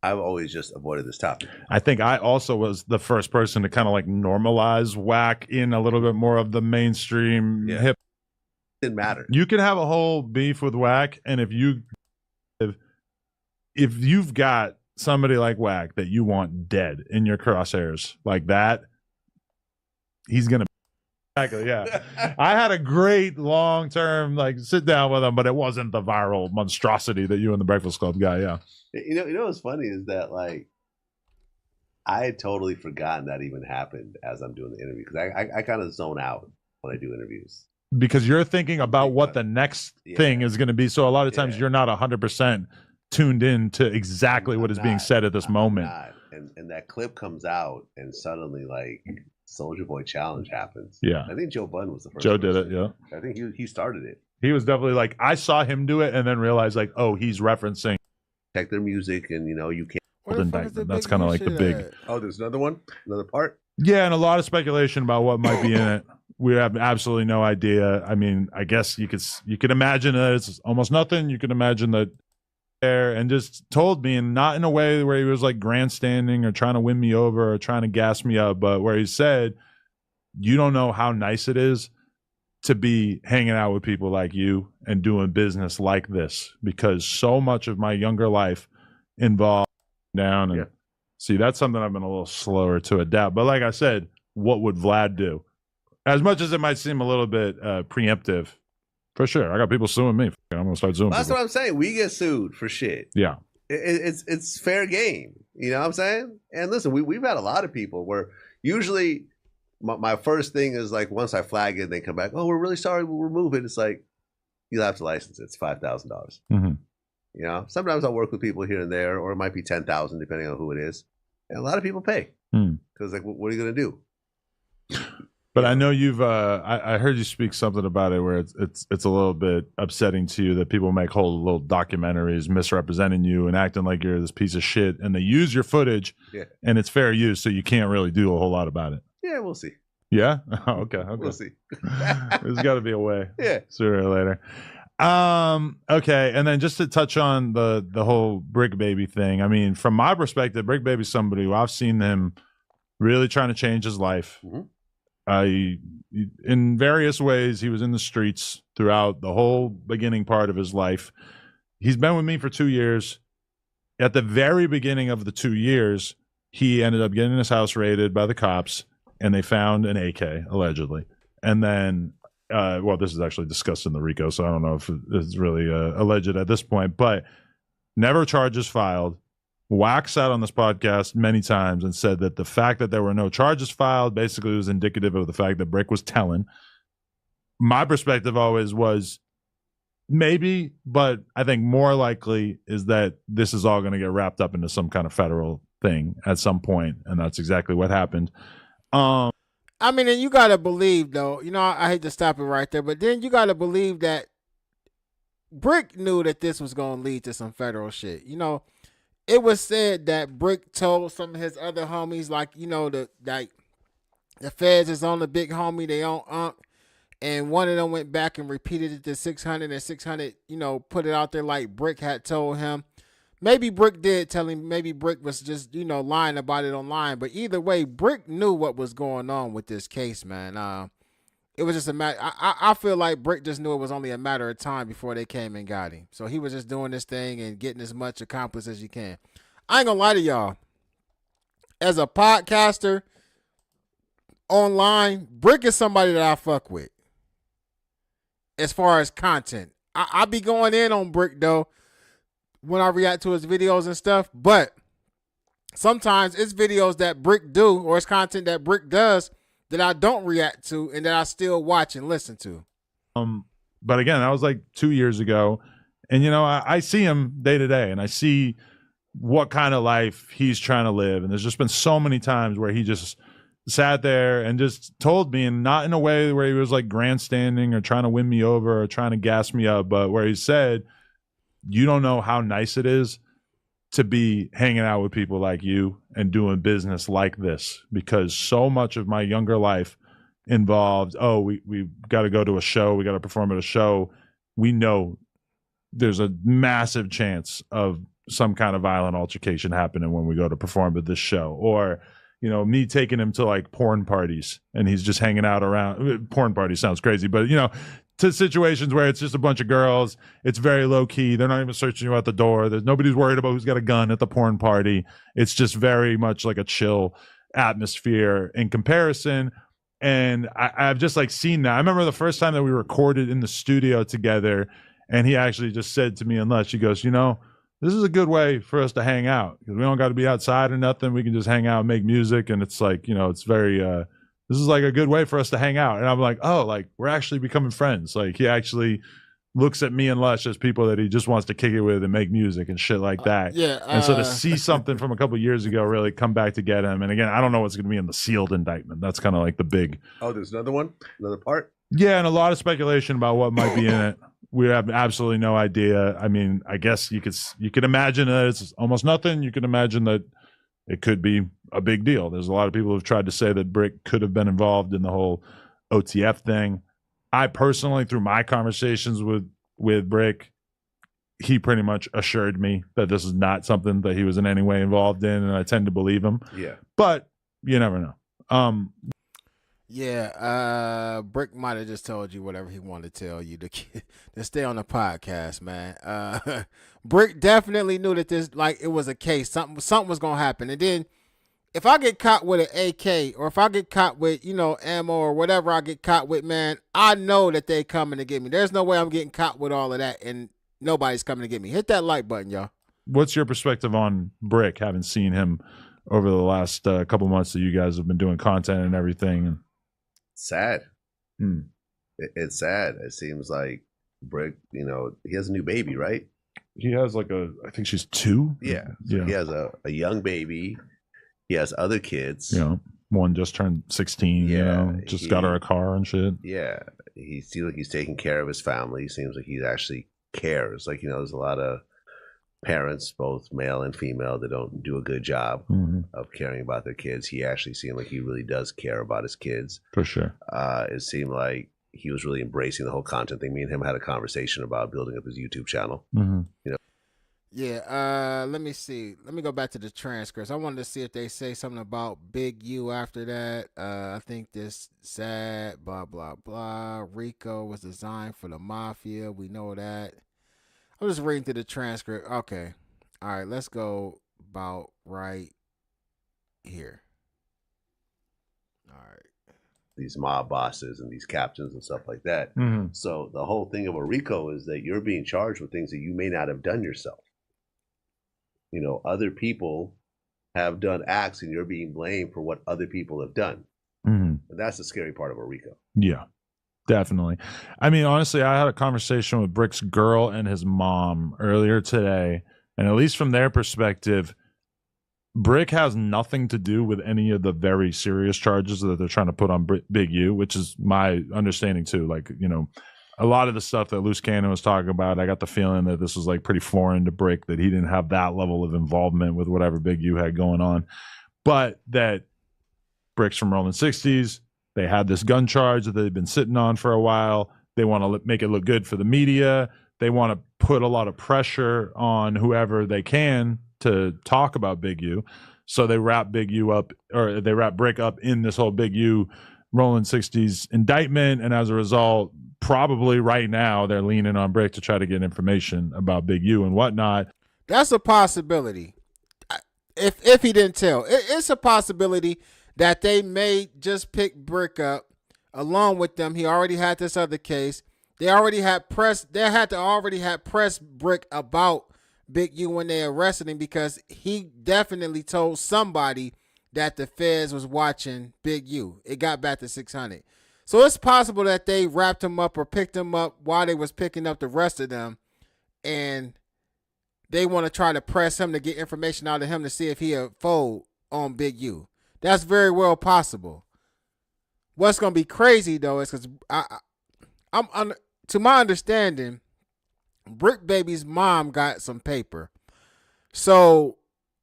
I've always just avoided this topic. I think I also was the first person to kind of like normalize Wack in a little bit more of the mainstream hip. Didn't matter. You can have a whole beef with Wack, and if you've got somebody like Wack that you want dead in your crosshairs like that, he's gonna. Exactly. Yeah, I had a great long-term like sit down with him, but it wasn't the viral monstrosity that you and the Breakfast Club guy. Yeah. You know what's funny is that like I had totally forgotten that even happened as I'm doing the interview because I kind of zone out when I do interviews. because you're thinking about what the next thing is going to be. So a lot of times you're not 100% tuned in to exactly what is being said at this moment. And that clip comes out, and suddenly, like, Soldier Boy challenge happens. Yeah. I think Joe Budden was the first. Joe did it, yeah. I think he started it. He was definitely like, I saw him do it and then realized, like, oh, he's referencing. Check their music, and, you know, you can't. Indictment. That's kind of like the big. Oh, there's another one? Another part? Yeah, and a lot of speculation about what might be in it. We have absolutely no idea. I mean, I guess you could imagine that it's almost nothing. You could imagine that there, and just told me, and not in a way where he was like grandstanding or trying to win me over or trying to gas me up, but where he said, you don't know how nice it is to be hanging out with people like you and doing business like this, because so much of my younger life involved down. And see, that's something I've been a little slower to adapt. But like I said, what would Vlad do? As much as it might seem a little bit preemptive, for sure. I got people suing me. I'm gonna start suing. Well, that's people. what I'm saying. We get sued for shit. Yeah. It's fair game. You know what I'm saying? And listen, we've had a lot of people where usually my first thing is like, once I flag it, they come back, oh, we're really sorry, we'll remove it. It's like, you'll have to license it. It's $5,000. Mm-hmm. You know, sometimes I'll work with people here and there, or it might be 10,000 depending on who it is. And a lot of people pay because like, what are you gonna do? But I know you've. I heard you speak something about it where it's a little bit upsetting to you that people make whole little documentaries misrepresenting you and acting like you're this piece of shit, and they use your footage, and it's fair use, so you can't really do a whole lot about it. Yeah, we'll see. Yeah. Oh, okay. We'll see. There's got to be a way. Yeah. Sooner or later. Okay, and then just to touch on the whole Bricc Baby thing. I mean, from my perspective, Bricc Baby's somebody who I've seen him really trying to change his life. In various ways, he was in the streets throughout the whole beginning part of his life. He's been with me for 2 years. At the very beginning of the 2 years, he ended up getting his house raided by the cops, and they found an AK, allegedly. And then, well, this is actually discussed in the RICO, so I don't know if it's really alleged at this point, but never charges filed. Wack sat on this podcast many times and said that the fact that there were no charges filed basically was indicative of the fact that Bricc was telling. My perspective always was maybe, but I think more likely is that this is all going to get wrapped up into some kind of federal thing at some point, and that's exactly what happened. I mean, and you got to believe, though, you know, I hate to stop it right there, but then you got to believe that Bricc knew that this was going to lead to some federal shit. You know, it was said that Bricc told some of his other homies, like, you know, the feds is on the big homie, they on Unc, and one of them went back and repeated it to 600, and 600, you know, put it out there like Bricc had told him. Maybe Bricc did tell him, maybe Bricc was just, you know, lying about it online, but either way, Bricc knew what was going on with this case, man. It was just a matter, I feel like Bricc just knew it was only a matter of time before they came and got him. So he was just doing this thing and getting as much accomplished as he can. I ain't gonna lie to y'all. As a podcaster online, Bricc is somebody that I fuck with. As far as content, I be going in on Bricc though when I react to his videos and stuff, but sometimes it's videos that Bricc do, or it's content that Bricc does that I don't react to and that I still watch and listen to. But again, that was like 2 years ago. And, you know, I see him day to day, and I see what kind of life he's trying to live. And there's just been so many times where he just sat there and just told me, and not in a way where he was like grandstanding or trying to win me over or trying to gas me up, but where he said, you don't know how nice it is to be hanging out with people like you and doing business like this, because so much of my younger life involved, oh, we got to go to a show, we got to perform at a show. We know there's a massive chance of some kind of violent altercation happening when we go to perform at this show. Or, you know, me taking him to like porn parties and he's just hanging out around. Porn party sounds crazy, but, you know, to situations where it's just a bunch of girls, it's very low key. They're not even searching you at the door. There's nobody's worried about who's got a gun at the porn party. It's just very much like a chill atmosphere in comparison. And I've just like seen that. I remember the first time that we recorded in the studio together, and he actually just said to me in Luce, he goes, you know, this is a good way for us to hang out because we don't got to be outside or nothing. We can just hang out and make music. And it's like, you know, it's very this is like a good way for us to hang out. And I'm like, oh, like we're actually becoming friends. Like he actually looks at me and Lush as people that he just wants to kick it with and make music and shit like that. And so to see something from a couple years ago really come back to get him. And again, I don't know what's going to be in the sealed indictment. That's kind of like the big. Oh, there's another one, another part. Yeah, and a lot of speculation about what might be in it. We have absolutely no idea. I mean, I guess you could imagine that it's almost nothing. You could imagine that it could be a big deal. There's a lot of people who've tried to say that Bricc could have been involved in the whole OTF thing. I personally, through my conversations with Bricc, he pretty much assured me that this is not something that he was in any way involved in, and I tend to believe him. Yeah. But you never know. Bricc might have just told you whatever he wanted to tell you to stay on the podcast, man. Bricc definitely knew that this, like, it was a case. Something was gonna happen, and then if I get caught with an AK, or if I get caught with, ammo or whatever I get caught with, man, I know that they coming to get me. There's no way I'm getting caught with all of that and nobody's coming to get me. Hit that like button, y'all. What's your perspective on Bricc, having seen him over the last couple months that you guys have been doing content and everything? Sad. It's sad. It seems like Bricc, he has a new baby, right? He has I think she's 2. Yeah. So he has a young baby. He has other kids. One just turned 16. Just got her a car and shit. Yeah, he seems like he's taking care of his family. Seems like he actually cares. Like there's a lot of parents, both male and female, that don't do a good job of caring about their kids. He actually seemed like he really does care about his kids. For sure. It seemed like he was really embracing the whole content thing. Me and him had a conversation about building up his YouTube channel. Yeah, let me see. Let me go back to the transcripts. I wanted to see if they say something about Big U after that. I think this sad, blah, blah, blah. Rico was designed for the mafia. We know that. I'm just reading through the transcript. Okay. All right, let's go about right here. All right. These mob bosses and these captains and stuff like that. So the whole thing of a RICO is that you're being charged with things that you may not have done yourself. Other people have done acts and you're being blamed for what other people have done. And that's the scary part of a RICO. Yeah, definitely. I mean, honestly, I had a conversation with Brick's girl and his mom earlier today. And at least from their perspective, Bricc has nothing to do with any of the very serious charges that they're trying to put on Big U, which is my understanding too. Like, a lot of the stuff that Luce Cannon was talking about, I got the feeling that this was like pretty foreign to Bricc, that he didn't have that level of involvement with whatever Big U had going on. But that Brick's from Rolling 60s. They had this gun charge that they've been sitting on for a while. They want to make it look good for the media. They want to put a lot of pressure on whoever they can to talk about Big U. So they wrap Big U up, or they wrap Bricc up in this whole Big U Rolling 60s indictment. And as a result, probably right now they're leaning on Bricc to try to get information about Big U and whatnot. That's a possibility. If he didn't tell, it's a possibility that they may just pick Bricc up along with them. He already had this other case. They already had press. They had to already have pressed Bricc about Big U when they arrested him, because he definitely told somebody that the feds was watching Big U. It got back to 600. So it's possible that they wrapped him up or picked him up while they was picking up the rest of them, and they want to try to press him to get information out of him to see if he'll fold on Big U. That's very well possible. What's going to be crazy, though, is because to my understanding, Bricc Baby's mom got some paper. So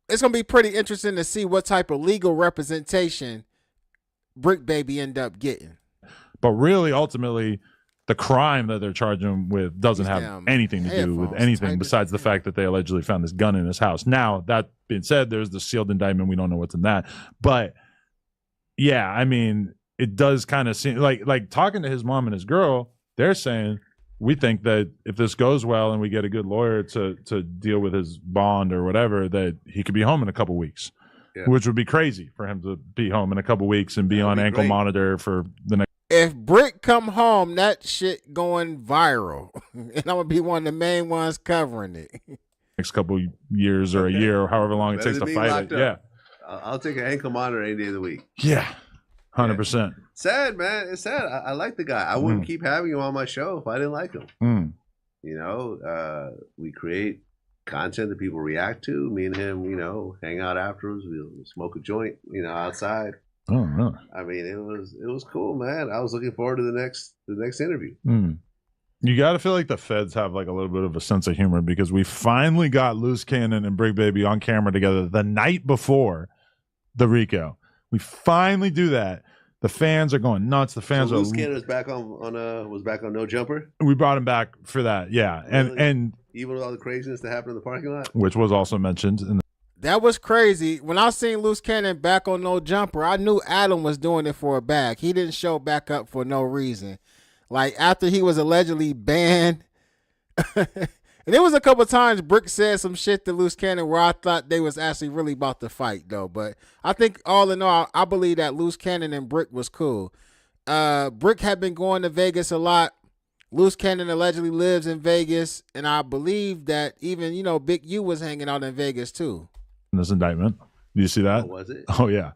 it's going to be pretty interesting to see what type of legal representation Bricc Baby end up getting. But really, ultimately, the crime that they're charging him with doesn't have anything to do with anything besides the fact that they allegedly found this gun in his house. Now, that being said, there's the sealed indictment. We don't know what's in that. But, yeah, I mean, it does kind of seem like talking to his mom and his girl, they're saying, we think that if this goes well and we get a good lawyer to deal with his bond or whatever, that he could be home in a couple weeks, which would be crazy for him to be home in a couple weeks and be on ankle monitor for the next. If Bricc come home, that shit going viral, and I'm gonna be one of the main ones covering it. Next couple years or a year or however long it takes to fight it. Yeah, I'll take an ankle monitor any day of the week. Yeah, 100%. Sad, man. It's sad. I like the guy. I wouldn't keep having him on my show if I didn't like him. You know, we create content that people react to. Me and him, you know, hang out afterwards. We'll smoke a joint, you know, outside. Oh, really? I mean, it was cool, man. I was looking forward to the next interview. You got to feel like the feds have like a little bit of a sense of humor because we finally got Luce Cannon and Bricc Baby on camera together the night before the RICO. We finally do that. The fans are going nuts. The fans Luce Cannon was back on No Jumper. We brought him back for that, yeah, Really? and Even with all the craziness that happened in the parking lot. which was also mentioned in the That was crazy. When I seen Luce Cannon back on No Jumper, I knew Adam was doing it for a bag. He didn't show back up for no reason. Like after he was allegedly banned. And there was a couple of times Bricc said some shit to Luce Cannon where I thought they was actually really about to fight though. But I think all in all, I believe that Luce Cannon and Bricc was cool. Bricc had been going to Vegas a lot. Luce Cannon allegedly lives in Vegas, and I believe that even, you know, Big U was hanging out in Vegas too. in this indictment. Do you see that? Oh, was it? Oh, yeah.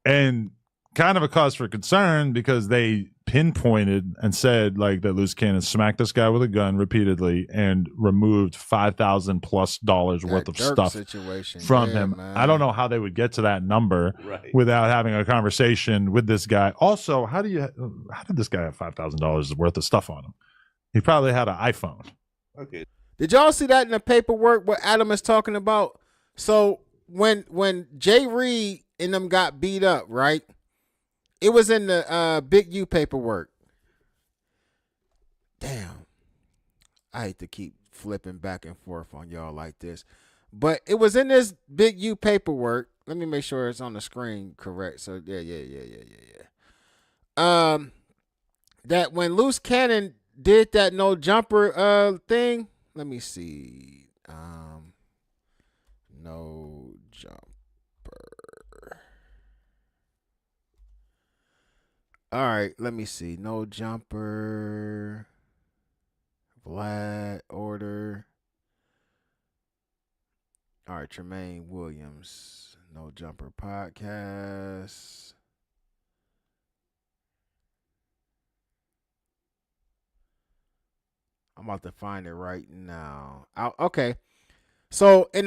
And kind of a cause for concern because they pinpointed and said like that Luce Cannon smacked this guy with a gun repeatedly and removed $5,000+ worth of Dirk stuff situation. from Yeah, him. man. I don't know how they would get to that number Right. without having a conversation with this guy. Also, how did this guy have $5,000 worth of stuff on him? He probably had an iPhone. Okay. Did y'all see that in the paperwork what Adam is talking about? So when Jay Reed and them got beat up, right? It was in the Big U paperwork. Damn. I hate to keep flipping back and forth on y'all like this. But it was in this Big U paperwork. Let me make sure it's on the screen correct. So yeah. That when Luce Cannon did that no jumper thing, let me see. No jumper. All right, let me see. No jumper. Vlad order. All right, Tremaine Williams. No jumper podcast. I'm about to find it right now. Okay. So I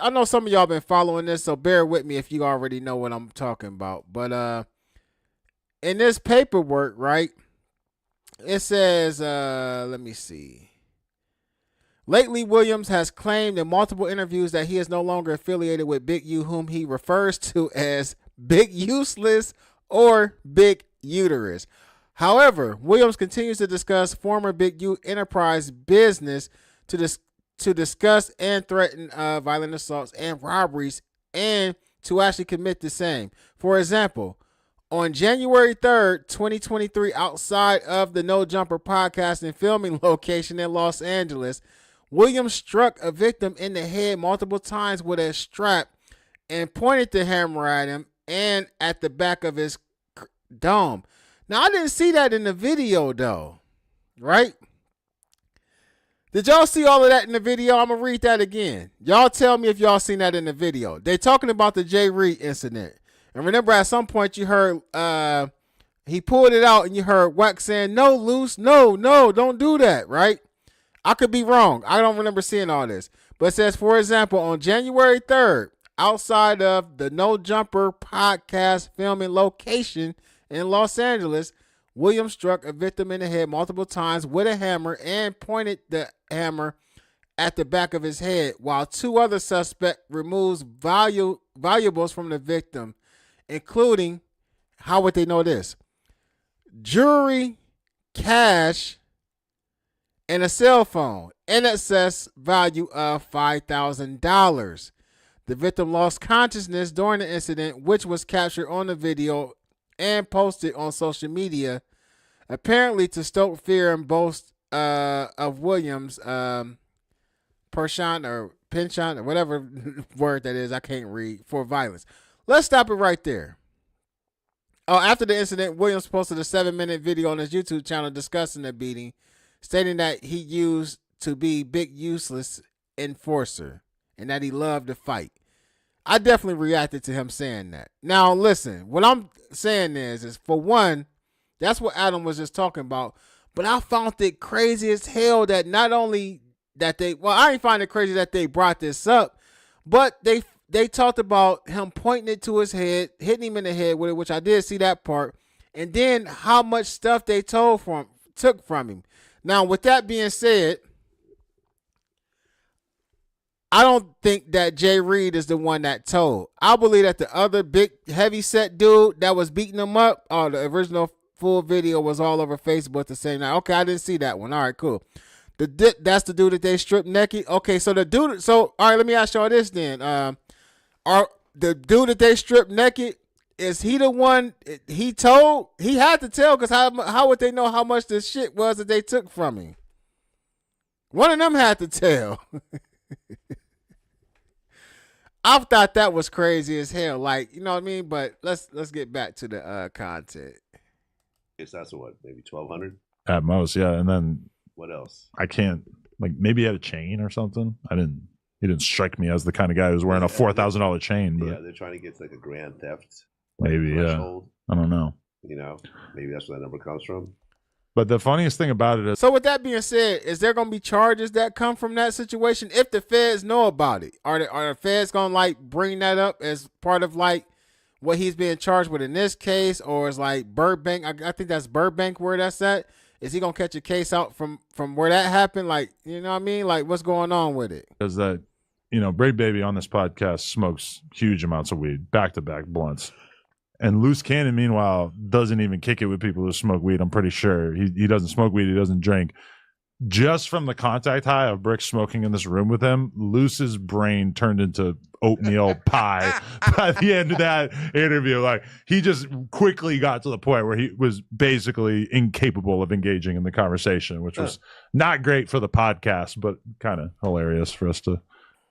know some of y'all been following this, so bear with me if you already know what I'm talking about. But in this paperwork, right, it says, let me see. Lately, Williams has claimed in multiple interviews that he is no longer affiliated with Big U, whom he refers to as Big Useless or Big Uterus. However, Williams continues to discuss former Big U enterprise business to discuss and threaten violent assaults and robberies and to actually commit the same. For example, on January 3rd, 2023, outside of the No Jumper podcast and filming location in Los Angeles, Williams struck a victim in the head multiple times with a strap and pointed the hammer at him and at the back of his dome. Now, I didn't see that in the video, though, right? Did y'all see all of that in the video? I'm going to read that again. Y'all tell me if y'all seen that in the video. They're talking about the Jay Reed incident. And remember, at some point, you heard he pulled it out and you heard Wack saying, no, Luce, no, don't do that, right? I could be wrong. I don't remember seeing all this. But it says, for example, on January 3rd, outside of the No Jumper podcast filming location in Los Angeles, Williams struck a victim in the head multiple times with a hammer and pointed the hammer at the back of his head, while two other suspects removed valuables from the victim, including, how would they know this? Jewelry, cash, and a cell phone, in excess value of $5,000. The victim lost consciousness during the incident, which was captured on the video and posted on social media, apparently to stoke fear and boast of Williams' penchant or whatever word that is, I can't read, for violence. Let's stop it right there. After the incident, Williams posted a 7-minute video on his YouTube channel discussing the beating, stating that he used to be Big Useless enforcer and that he loved to fight. I definitely reacted to him saying that. Now, listen, what I'm saying is for one, that's what Adam was just talking about. But I found it crazy as hell that not only that I ain't find it crazy that they brought this up, but they talked about him pointing it to his head, hitting him in the head with it, which I did see that part, and then how much stuff they took from him. Now, with that being said, I don't think that Jay Reed is the one that told. I believe that the other big heavy set dude that was beating him up, the original full video was all over Facebook the same night. Okay, I didn't see that one. All right, cool. That's the dude that they stripped naked. Okay, so all right, let me ask y'all this then. Are the dude that they stripped naked, is he the one he told? He had to tell, because how would they know how much this shit was that they took from him? One of them had to tell. I thought that was crazy as hell. Like, you know what I mean? But let's get back to the content. Yes, that's what, maybe 1,200 at most, yeah. And then what else? I can't, like, maybe he had a chain or something. He didn't strike me as the kind of guy who's wearing a $4,000 chain. But yeah, they're trying to get to like a grand theft. Maybe, threshold. Yeah. I don't know. You know, maybe that's where that number comes from. But the funniest thing about it is... So with that being said, is there going to be charges that come from that situation if the feds know about it? Are the feds going to, like, bring that up as part of, like, what he's being charged with in this case? Or is, like, Burbank, I think that's Burbank where that's at. Is he going to catch a case out from where that happened? Like, you know what I mean? Like, what's going on with it? Because that, Bricc Baby on this podcast smokes huge amounts of weed, back-to-back blunts. And Luce Cannon, meanwhile, doesn't even kick it with people who smoke weed. I'm pretty sure he doesn't smoke weed. He doesn't drink. Just from the contact high of Bricc smoking in this room with him, Luce's brain turned into oatmeal pie by the end of that interview. Like, he just quickly got to the point where he was basically incapable of engaging in the conversation, which was not great for the podcast, but kind of hilarious for us to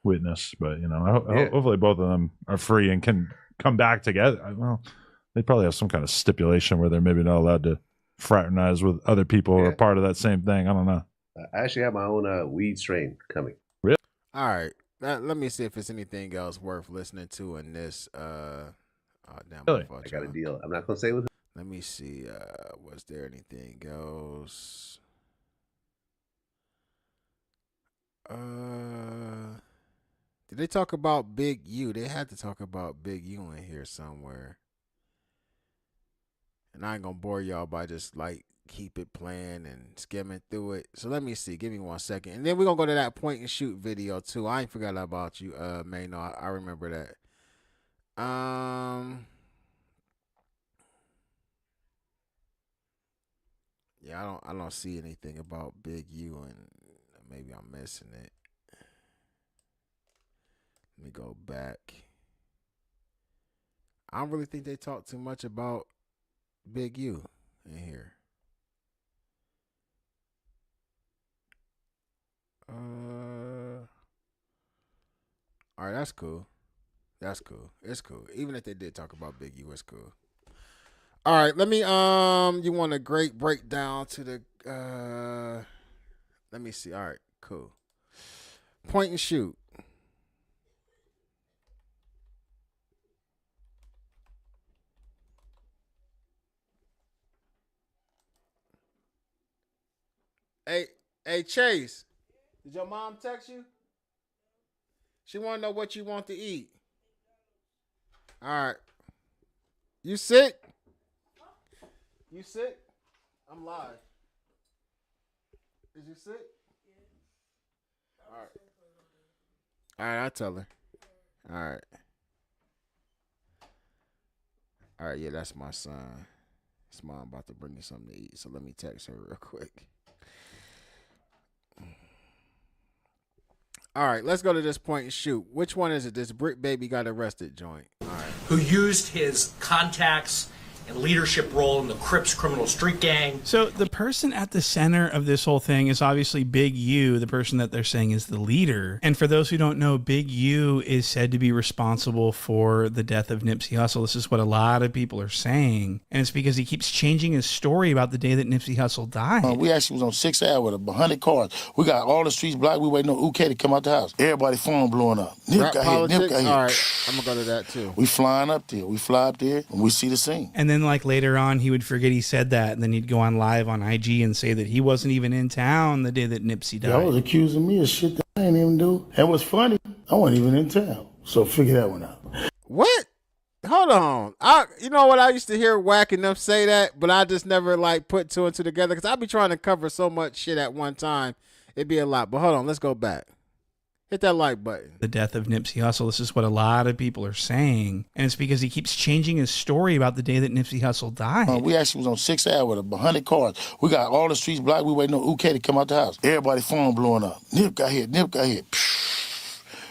witness. But hopefully both of them are free and can come back together. Well, they probably have some kind of stipulation where they're maybe not allowed to fraternize with other people who are part of that same thing. I don't know. I actually have my own weed strain coming. Really? All right. Let me see if there's anything else worth listening to in this. Really? I got a deal. I'm not going to say with. Let me see. Was there anything else? Did they talk about Big U? They had to talk about Big U in here somewhere. And I ain't gonna bore y'all by just like keep it playing and skimming through it. So let me see. Give me 1 second. And then we're gonna go to that point and shoot video too. I ain't forgot about you, Mayno. I remember that. Yeah, I don't see anything about Big U, and maybe I'm missing it. Let me go back. I don't really think they talk too much about Big U in here. All right, that's cool. That's cool. It's cool. Even if they did talk about Big U, it's cool. All right, let me you want a great breakdown to the let me see. All right, cool. Point and shoot. Hey, Chase, did your mom text you? She want to know what you want to eat. All right. You sick? You sick? I'm live. Is you sick? All right. All right, I'll tell her. All right. All right, yeah, that's my son. His mom about to bring me something to eat, so let me text her real quick. All right, let's go to this point and shoot. Which one is it? This Bricc Baby got arrested joint. All right. Who used his contacts and leadership role in the Crips criminal street gang. So the person at the center of this whole thing is obviously Big U, the person that they're saying is the leader. And for those who don't know, Big U is said to be responsible for the death of Nipsey Hussle. This is what a lot of people are saying. And it's because he keeps changing his story about the day that Nipsey Hussle died. We actually was on 6th Ave with 100 cars. We got all the streets blocked. We waiting on UK to come out the house. Everybody phone blowing up. Nip got hit. Nip got hit. All right, I'm going to go to that too. We flying up there. We fly up there and we see the scene. And then like later on, he would forget he said that. And then he'd go on live on IG and say that he wasn't even in town the day that Nipsey died. Y'all was accusing me of shit that I ain't even do. And what's funny, I wasn't even in town. So figure that one out. What? Hold on. You know what? I used to hear Wack and them say that, but I just never like put two and two together because I be trying to cover so much shit at one time. It'd be a lot. But hold on, let's go back. Hit that like button. The death of Nipsey Hussle. This is what a lot of people are saying. And it's because he keeps changing his story about the day that Nipsey Hussle died. We actually was on 6th Ave with 100 cars. We got all the streets blocked. We waiting on UK to come out the house. Everybody phone blowing up. Nip got hit. Nip got hit.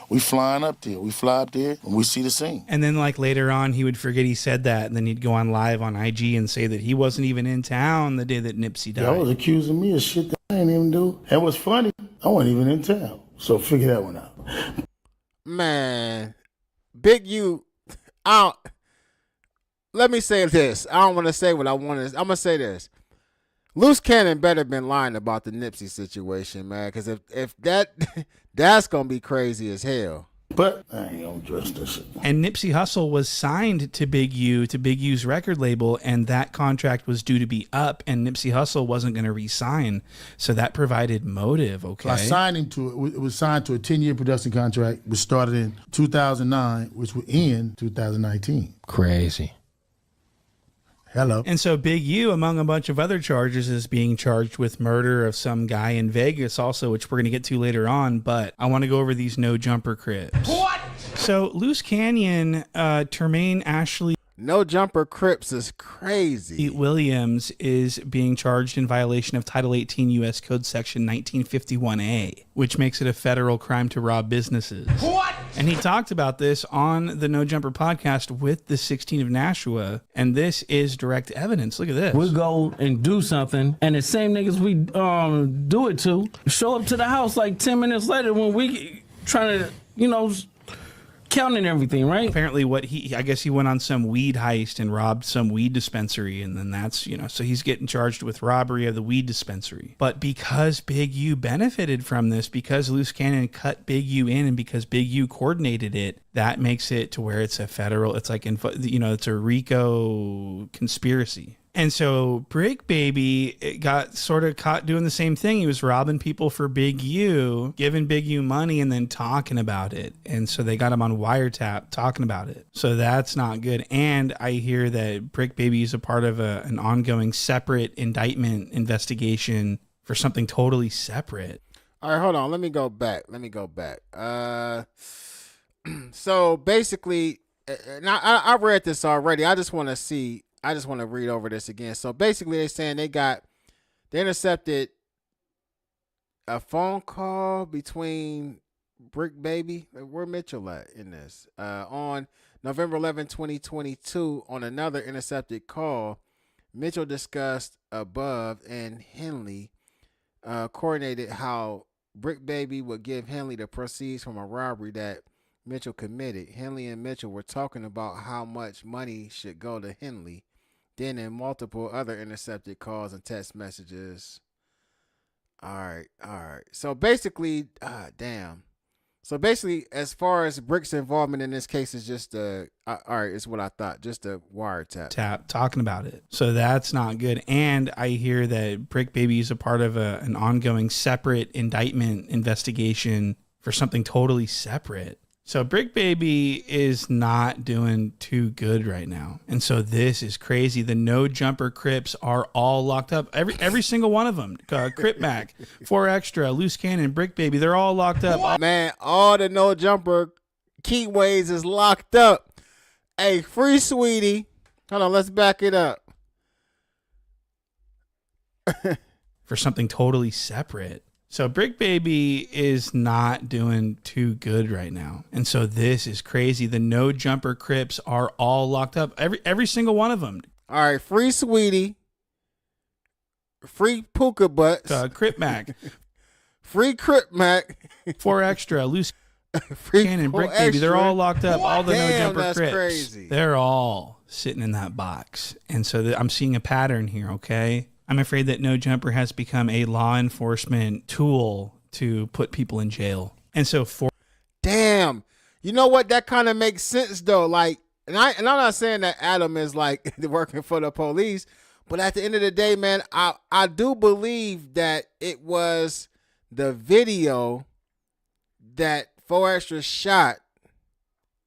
We flying up there. We fly up there and we see the scene. And then like later on, he would forget he said that. And then he'd go on live on IG and say that he wasn't even in town the day that Nipsey died. Y'all was accusing me of shit that I ain't even do. And what's funny, I wasn't even in town. So figure that one out. Man, Big U, let me say this. I don't want to say what I want to. I'm going to say this. Luce Cannon better been lying about the Nipsey situation, man, because if that's going to be crazy as hell. But I ain't gonna trust this shit. And Nipsey Hussle was signed to Big U, to Big U's record label, and that contract was due to be up, and Nipsey Hussle wasn't going to re-sign. So that provided motive, okay? I signed him to it. It was signed to a 10-year production contract, which started in 2009, which would end 2019. Crazy. Hello. And so Big U, among a bunch of other charges, is being charged with murder of some guy in Vegas also, which we're going to get to later on. But I want to go over these no jumper Crips. What? So Luce Canyon, Termaine Ashley. No jumper Crips is crazy. Williams is being charged in violation of Title 18 U.S. Code Section 1951A, which makes it a federal crime to rob businesses. What? And he talked about this on the No Jumper podcast with the 16 of Nashua, and this is direct evidence. Look at this. We go and do something, and the same niggas we do it to show up to the house like 10 minutes later when we trying to, counting everything, right? Apparently I guess he went on some weed heist and robbed some weed dispensary, and then that's, so he's getting charged with robbery of the weed dispensary. But because Big U benefited from this, because Luce Cannon cut Big U in, and because Big U coordinated it, that makes it to where it's a federal, it's like, it's a RICO conspiracy. And so Bricc Baby got sort of caught doing the same thing. He was robbing people for Big U, giving Big U money, and then talking about it. And so they got him on wiretap talking about it. So that's not good. And I hear that Bricc Baby is a part of an ongoing separate indictment investigation for something totally separate. All right, hold on. Let me go back. So basically, now I read this already. I just want to read over this again. So basically, they're saying they intercepted a phone call between Bricc Baby. Where Mitchell at in this? On November 11, 2022, on another intercepted call, Mitchell discussed above, and Henley coordinated how Bricc Baby would give Henley the proceeds from a robbery that Mitchell committed. Henley and Mitchell were talking about how much money should go to Henley. Then in multiple other intercepted calls and text messages. All right. So basically, So basically, as far as Brick's involvement in this case is just it's what I thought, just a wiretap. Talking about it. So that's not good. And I hear that Bricc Baby is a part of an ongoing separate indictment investigation for something totally separate. So Bricc Baby is not doing too good right now. And so this is crazy. The No Jumper Crips are all locked up. Every single one of them. Crip Mac, 4 Extra, Luce Cannon, Bricc Baby, they're all locked up. What? Man, all the No Jumper Keyways is locked up. Hey, free Sweetie. Hold on, let's back it up. For something totally separate. So Bricc Baby is not doing too good right now. And so this is crazy. The No Jumper Crips are all locked up. Every single one of them. All right, free Sweetie. Free Puka Butts. Crip Mac. Free Crip Mac. 4 Extra. Loose Free Cannon. Four Brick Baby. They're Extra. all locked up. All the Damn, No Jumper that's Crips. crazy. They're all sitting in that box. And so I'm seeing a pattern here, okay? I'm afraid that No Jumper has become a law enforcement tool to put people in jail. And so Damn. You know what? That kind of makes sense though. Like, and I'm not saying that Adam is like working for the police, but at the end of the day, man, I do believe that it was the video that 4 Extra shot,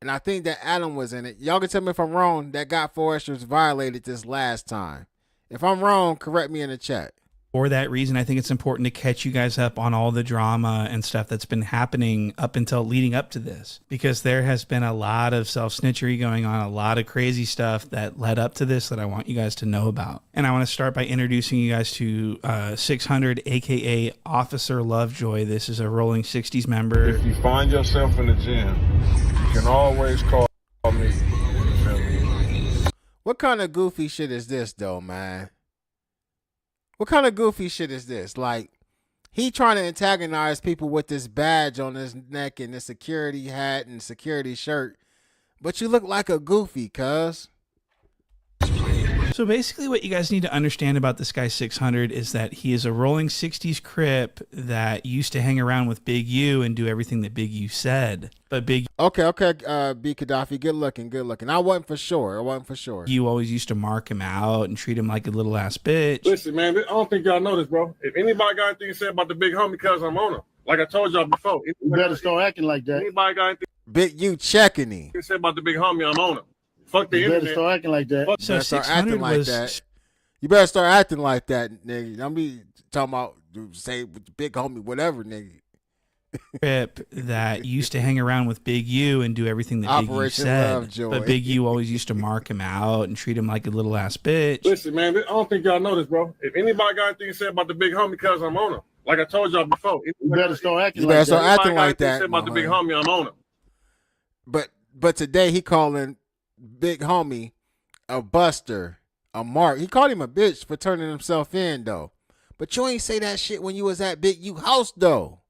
and I think that Adam was in it. Y'all can tell me if I'm wrong, that got 4 Extras violated this last time. If I'm wrong, correct me in the chat. For that reason, I think it's important to catch you guys up on all the drama and stuff that's been happening up until leading up to this, because there has been a lot of self-snitchery going on, a lot of crazy stuff that led up to this that I want you guys to know about. And I want to start by introducing you guys to 600, aka Officer Lovejoy. This is a Rolling 60s member. If you find yourself in the gym, you can always call me. You feel me? What kind of goofy shit is this though, man? What kind of goofy shit is this? Like, he trying to antagonize people with this badge on his neck and this security hat and security shirt, but you look like a goofy, cuz. So basically what you guys need to understand about this guy 600 is that he is a Rolling 60s Crip that used to hang around with Big U and do everything that Big U said. But Big Okay, B. Gaddafi, good looking. I wasn't for sure. U always used to mark him out and treat him like a little ass bitch. Listen, man, I don't think y'all know this, bro. If anybody got anything to say about the big homie, cuz I'm on him. Like I told y'all before. You better start acting like that. Anybody got anything Big U checking him. to say about the big homie, I'm on him. Fuck the You better internet. start acting like that. So Start 600 acting like was that. You better start acting like that, nigga. Don't be talking about say with the big homie, whatever, nigga. Crip that used to hang around with Big U and do everything that Big U Operation said. Lovejoy. But Big U always used to mark him out and treat him like a little ass bitch. Listen, man, I don't think y'all know this, bro. If anybody got anything to say about the big homie, cuz I'm on him. Like I told y'all before. You better start acting You like better start that. acting like that. Say about the big homie, I'm on him. But today he calling big homie a buster, a mark. He called him a bitch for turning himself in though. But you ain't say that shit when you was at Big U house though,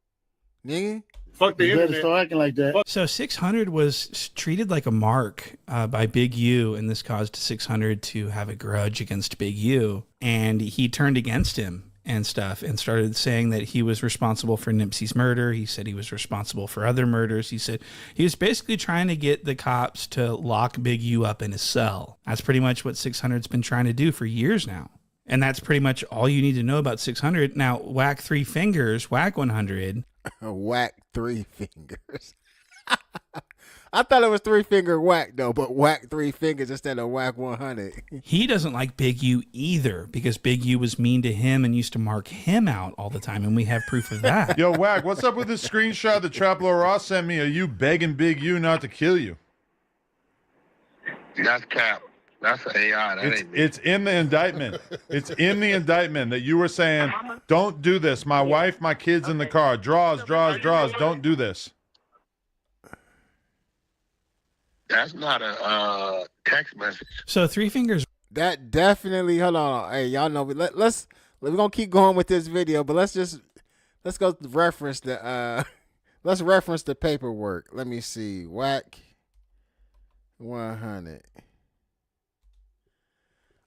nigga. Fuck the You better internet. start acting like that. So 600 was treated like a mark by Big U, and this caused 600 to have a grudge against Big U, and he turned against him and stuff and started saying that he was responsible for Nipsey's murder. He said he was responsible for other murders. He said he was basically trying to get the cops to lock Big U up in his cell. That's pretty much what 600's been trying to do for years now. And that's pretty much all you need to know about 600. Now, Whack 3 Fingers, Whack 100. Whack 3 fingers. I thought it was 3 finger whack though, but Whack 3 fingers instead of Whack 100. He doesn't like Big U either because Big U was mean to him and used to mark him out all the time, and we have proof of that. Yo, Whack, what's up with this screenshot that Traplo Ross sent me of you begging Big U not to kill you? That's cap. That's an AI. That ain't me. It's in the indictment. It's in the indictment that you were saying, don't do this. My wife, my kids in the car. Draws. Don't do this. That's not a text message. So 3 Fingers. That definitely. Hold on. Hey, y'all know. We're gonna keep going with this video, but let's go reference the let's reference the paperwork. Let me see. Whack 100.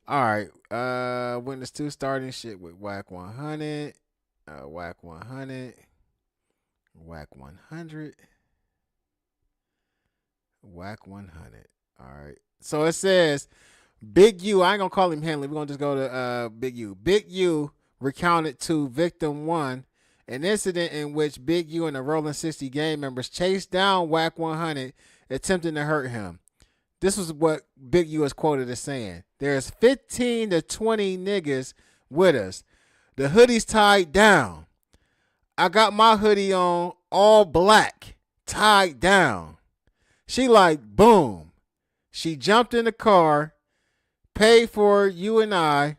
All right. Witness 2 starting shit with Whack 100. Whack 100. Whack 100. Whack 100. All right. So it says Big U. I ain't gonna call him Henley. We're gonna just go to Big U. Big U recounted to victim 1 an incident in which Big U and the Rolling 60 gang members chased down Whack 100, attempting to hurt him. This was what Big U is quoted as saying. There's 15 to 20 niggas with us. The hoodie's tied down. I got my hoodie on all black, tied down. She like, boom. She jumped in the car, paid for you and I,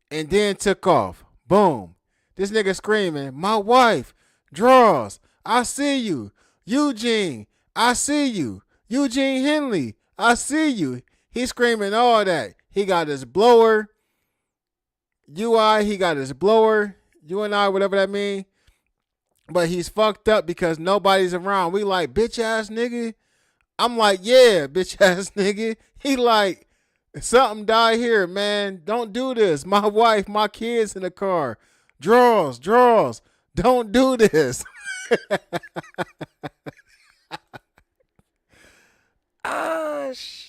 and then took off. Boom. This nigga screaming, my wife, Draws, I see you. Eugene, I see you. Eugene Henley, I see you. He screaming all that. he got his blower. UI, he got his blower. UNI, whatever that mean. But he's fucked up because nobody's around. We like, bitch ass nigga. I'm like, yeah, bitch ass nigga. He like, something died here, man. Don't do this. My wife, my kids in the car. Draws. Don't do this. Oh, shit.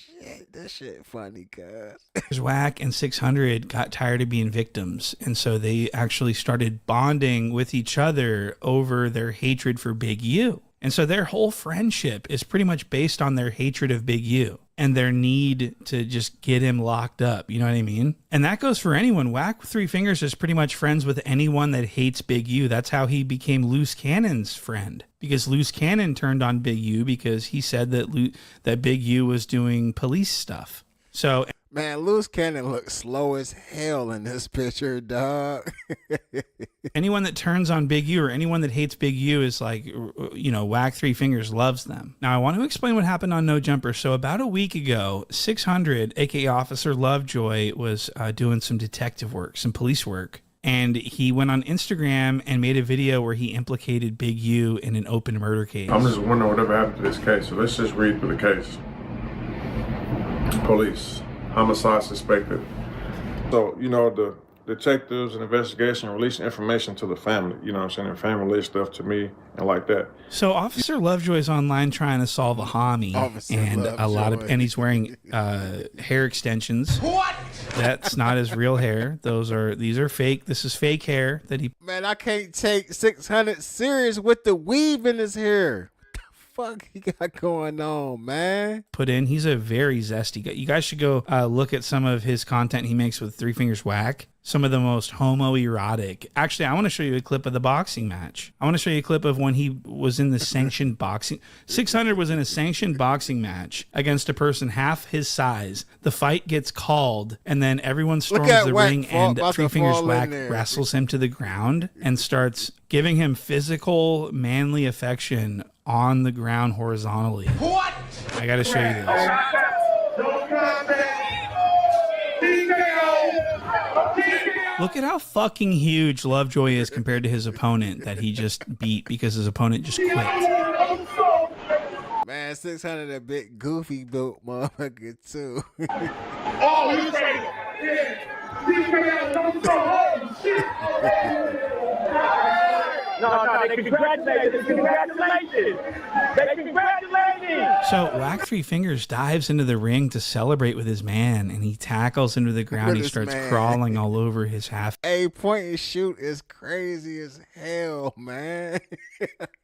That shit funny, cuz. Wack and 600 got tired of being victims, and so they actually started bonding with each other over their hatred for Big U. And so their whole friendship is pretty much based on their hatred of Big U and their need to just get him locked up. You know what I mean? And that goes for anyone. Wack with Three Fingers is pretty much friends with anyone that hates Big U. That's how he became Luce Cannon's friend, because Luce Cannon turned on Big U because he said that Big U was doing police stuff. So, man, Luce Cannon looks slow as hell in this picture, dog. anyone that turns on Big U or anyone that hates Big U is like, you know, Wack Three Fingers loves them. Now, I want to explain what happened on No Jumper. So about a week ago, 600, aka Officer Lovejoy, was doing some detective work, some police work. And he went on Instagram and made a video where he implicated Big U in an open murder case. I'm just wondering whatever happened to this case. So let's just read through the case. Police, homicide suspected. So, you know, the detectives and investigation releasing information to the family. You know what I'm saying? The family released stuff to me and like that. So Officer Lovejoy's online trying to solve a homie, and he's wearing hair extensions. What? That's not his real hair. These are fake. This is fake hair that he. Man, I can't take 600 serious with the weave in his hair. Fuck he got going on, man? Put in. He's a very zesty guy. You guys should go look at some of his content he makes with Three Fingers Wack. Some of the most homoerotic. Actually, I want to show you a clip of the boxing match. I want to show you a clip of when he was in the sanctioned boxing. 600 was in a sanctioned boxing match against a person half his size. The fight gets called, and then everyone storms the ring, and Three Fingers Wack wrestles him to the ground and starts giving him physical, manly affection on the ground horizontally. What? I got to show you this. Look at how fucking huge Lovejoy is compared to his opponent that he just beat because his opponent just quit. Man, 600 a bit goofy built motherfucker too. Oh, he's saying No, they congratulated. They congratulated. So Wack Three Fingers dives into the ring to celebrate with his man, and he tackles into the ground. He starts crawling all over his half. A point and shoot is crazy as hell, man.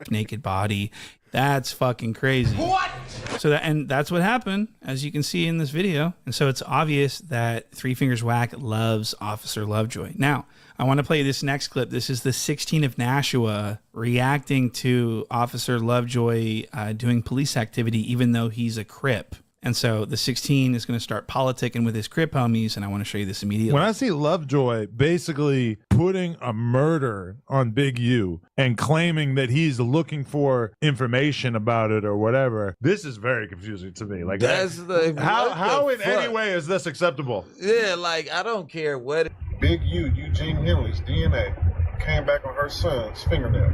Naked body. That's fucking crazy. What? So that's what happened, as you can see in this video. And so it's obvious that Three Fingers Wack loves Officer Lovejoy. Now, I want to play this next clip. This is the 16 of Nashua reacting to Officer Lovejoy doing police activity, even though he's a Crip. And so the 16 is going to start politicking with his Crip homies, and I want to show you this immediately. When I see Lovejoy basically putting a murder on Big U and claiming that he's looking for information about it or whatever, this is very confusing to me. Like, how in any way is this acceptable? Yeah, like, I don't care what. Big U, Eugene Henley's DNA came back on her son's fingernails.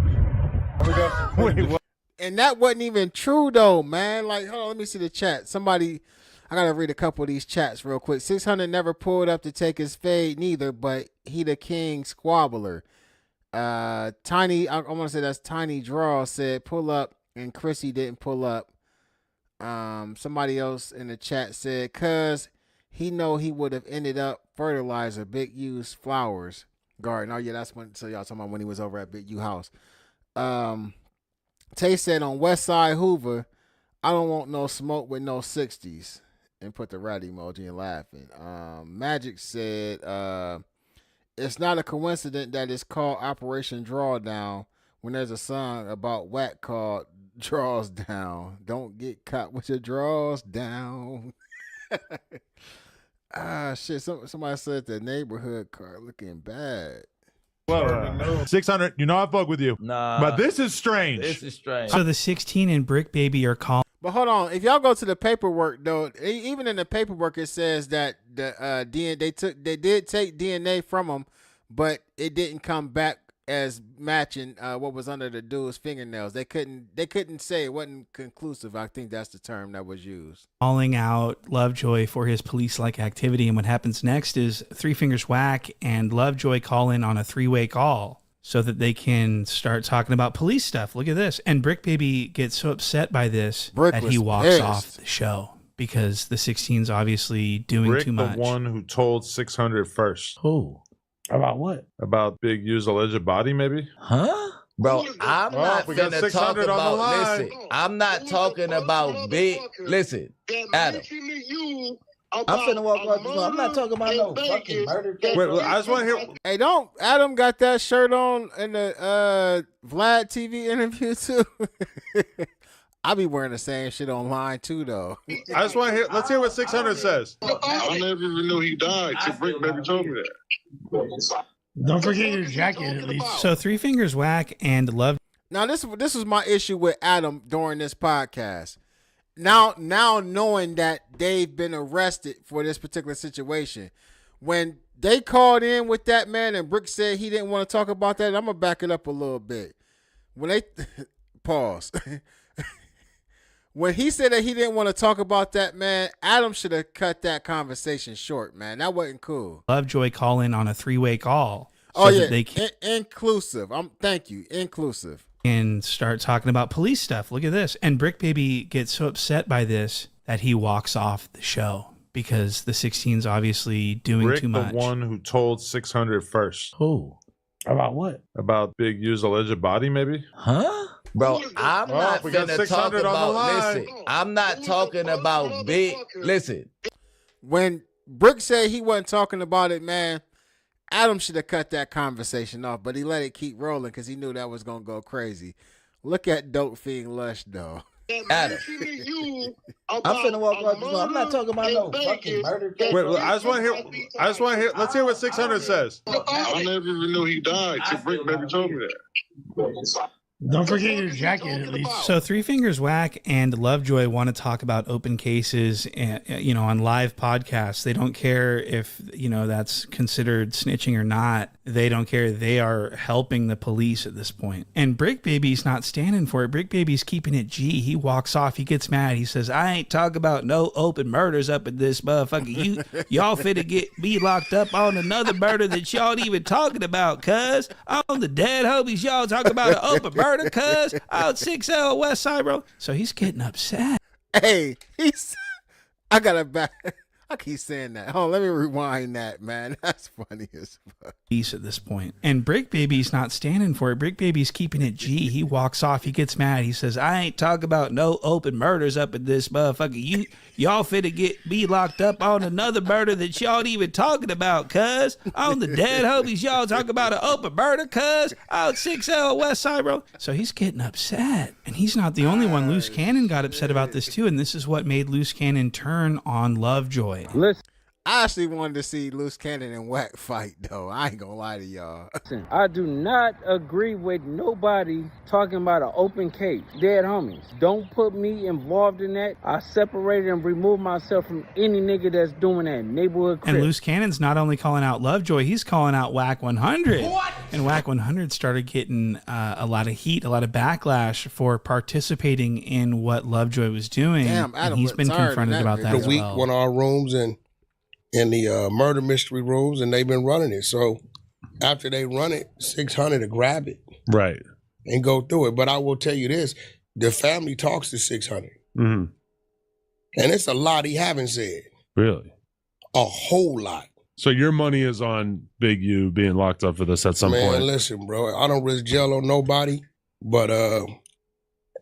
Wait, what? And that wasn't even true though, man. Like, hold on, let me see the chat. Somebody, I gotta read a couple of these chats real quick. 600 never pulled up to take his fade neither, but he the king squabbler. Tiny, I want to say that's Tiny Draw said pull up, and Chrissy didn't pull up. Somebody else in the chat said cause he know he would have ended up fertilizer, Big U's flowers garden. Oh yeah, that's when. So y'all talking about when he was over at Big U house. Tay said on West Side Hoover, I don't want no smoke with no 60s, and put the rat emoji and laughing. Magic said it's not a coincidence that it's called Operation Drawdown when there's a song about Wack called Draws Down. Don't get caught with your draws down. Shit. Somebody said the neighborhood car looking bad. Well, 600, you know I fuck with you. Nah. But this is strange. This is strange. So the 16 and Bricc Baby are calling. But hold on, if y'all go to the paperwork though, even in the paperwork it says that the DNA they did take DNA from him, but it didn't come back as matching what was under the dude's fingernails. They couldn't say, it wasn't conclusive. I think that's the term that was used. Calling out Lovejoy for his police-like activity, and what happens next is Three Fingers Whack and Lovejoy call in on a three-way call so that they can start talking about police stuff. Look at this. And Bricc Baby gets so upset by this that he walks pissed off the show because the 16's obviously doing Bricc, too much. the one who told 600 first. Who? About what? About Big U's alleged body, maybe? Huh? Bro, I'm not we got finna talk 600 on the about, line. listen, I'm not talking about big, listen, Adam. I'm finna walk out the door. I'm not talking about no fucking murder case. Wait, I just want to hear. Hey, don't Adam got that shirt on in the Vlad TV interview too? I be wearing the same shit online too, though. I just want to hear. Let's hear what 600 says. I never even knew he died till Bricc Baby told me that. Don't forget your jacket at least. So Three Fingers Whack and Love. Now this was my issue with Adam during this podcast. Now knowing that they've been arrested for this particular situation, when they called in with that man and Bricc said he didn't want to talk about that, I'm gonna back it up a little bit. When they pause. When he said that he didn't want to talk about that, man, Adam should have cut that conversation short, man. That wasn't cool. Lovejoy call in on a three-way call. Oh yeah, that they can, inclusive. Thank you, inclusive. And start talking about police stuff. Look at this. And Bricc Baby gets so upset by this that he walks off the show because the 16's obviously doing Bricc, too much. the one who told 600 first. Who? About what? About Big U's alleged body, maybe? Huh? Bro, I'm not we got finna talk 600 on the about, line. listen, I'm not talking about big, listen. When Bricc said he wasn't talking about it, man, Adam should have cut that conversation off, but he let it keep rolling because he knew that was going to go crazy. Look at Dope Fiend Lush, though. Adam. I'm finna walk out the door. I'm not talking about no fucking murder case. Wait, I just want to hear. Let's hear what 600 says. I never even knew he died till Bricc Baby told me that. Don't forget your jacket at least. So Three Fingers Whack and Lovejoy want to talk about open cases, on live podcasts. They don't care if, that's considered snitching or not. They don't care. They are helping the police at this point. And Bricc Baby's not standing for it. Bricc Baby's keeping it G. He walks off. He gets mad. He says, I ain't talking about no open murders up in this motherfucker. Y'all finna get me locked up on another murder that y'all ain't even talking about, cuz. On the dead homies, y'all talking about an open murder, cuz. Out 6L West Side Road. So he's getting upset. Hey, I got to back. I keep saying that. Oh, let me rewind that, man. That's funny as fuck. At this point. And Bricc Baby's not standing for it. Bricc Baby's keeping it G. He walks off. He gets mad. He says, I ain't talking about no open murders up in this motherfucker. Y'all finna get me locked up on another murder that y'all ain't even talking about, cuz. On the dead homies, y'all talking about an open murder, cuz. Out 6L West Side Road. So he's getting upset. And he's not the only one. Luce Cannon got upset about this too. And this is what made Luce Cannon turn on Lovejoy. Listen, I actually wanted to see Luce Cannon and Whack fight, though. I ain't gonna lie to y'all. I do not agree with nobody talking about an open case. Dead homies. Don't put me involved in that. I separated and removed myself from any nigga that's doing that. Neighborhood crib. And Luce Cannon's not only calling out Lovejoy, he's calling out Whack 100. What? And Whack 100 started getting a lot of heat, a lot of backlash for participating in what Lovejoy was doing. Damn, Adam and he's been confronted about that the as week well. went our rooms and in the murder mystery rooms, and they've been running it. So after they run it, 600 to grab it, right, and go through it. But I will tell you this: the family talks to 600, mm-hmm. and it's a lot he haven't said. Really, a whole lot. So your money is on Big U being locked up for this at some point. Man, listen, bro, I don't risk jail on nobody, but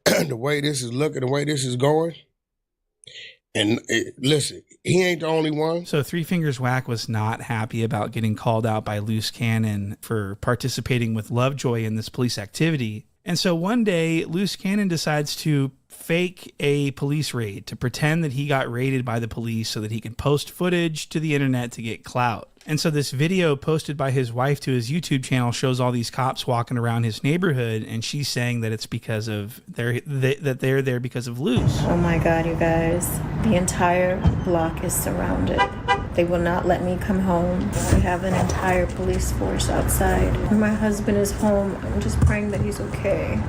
the way this is looking, the way this is going. And listen, he ain't the only one. So Three Fingers Whack was not happy about getting called out by Luce Cannon for participating with Lovejoy in this police activity. And so one day, Luce Cannon decides to fake a police raid, to pretend that he got raided by the police so that he could post footage to the internet to get clout. And so this video posted by his wife to his YouTube channel shows all these cops walking around his neighborhood, and she's saying that it's because of that they're there because of Luce. Oh my God, you guys. The entire block is surrounded. They will not let me come home. We have an entire police force outside. When my husband is home, I'm just praying that he's okay.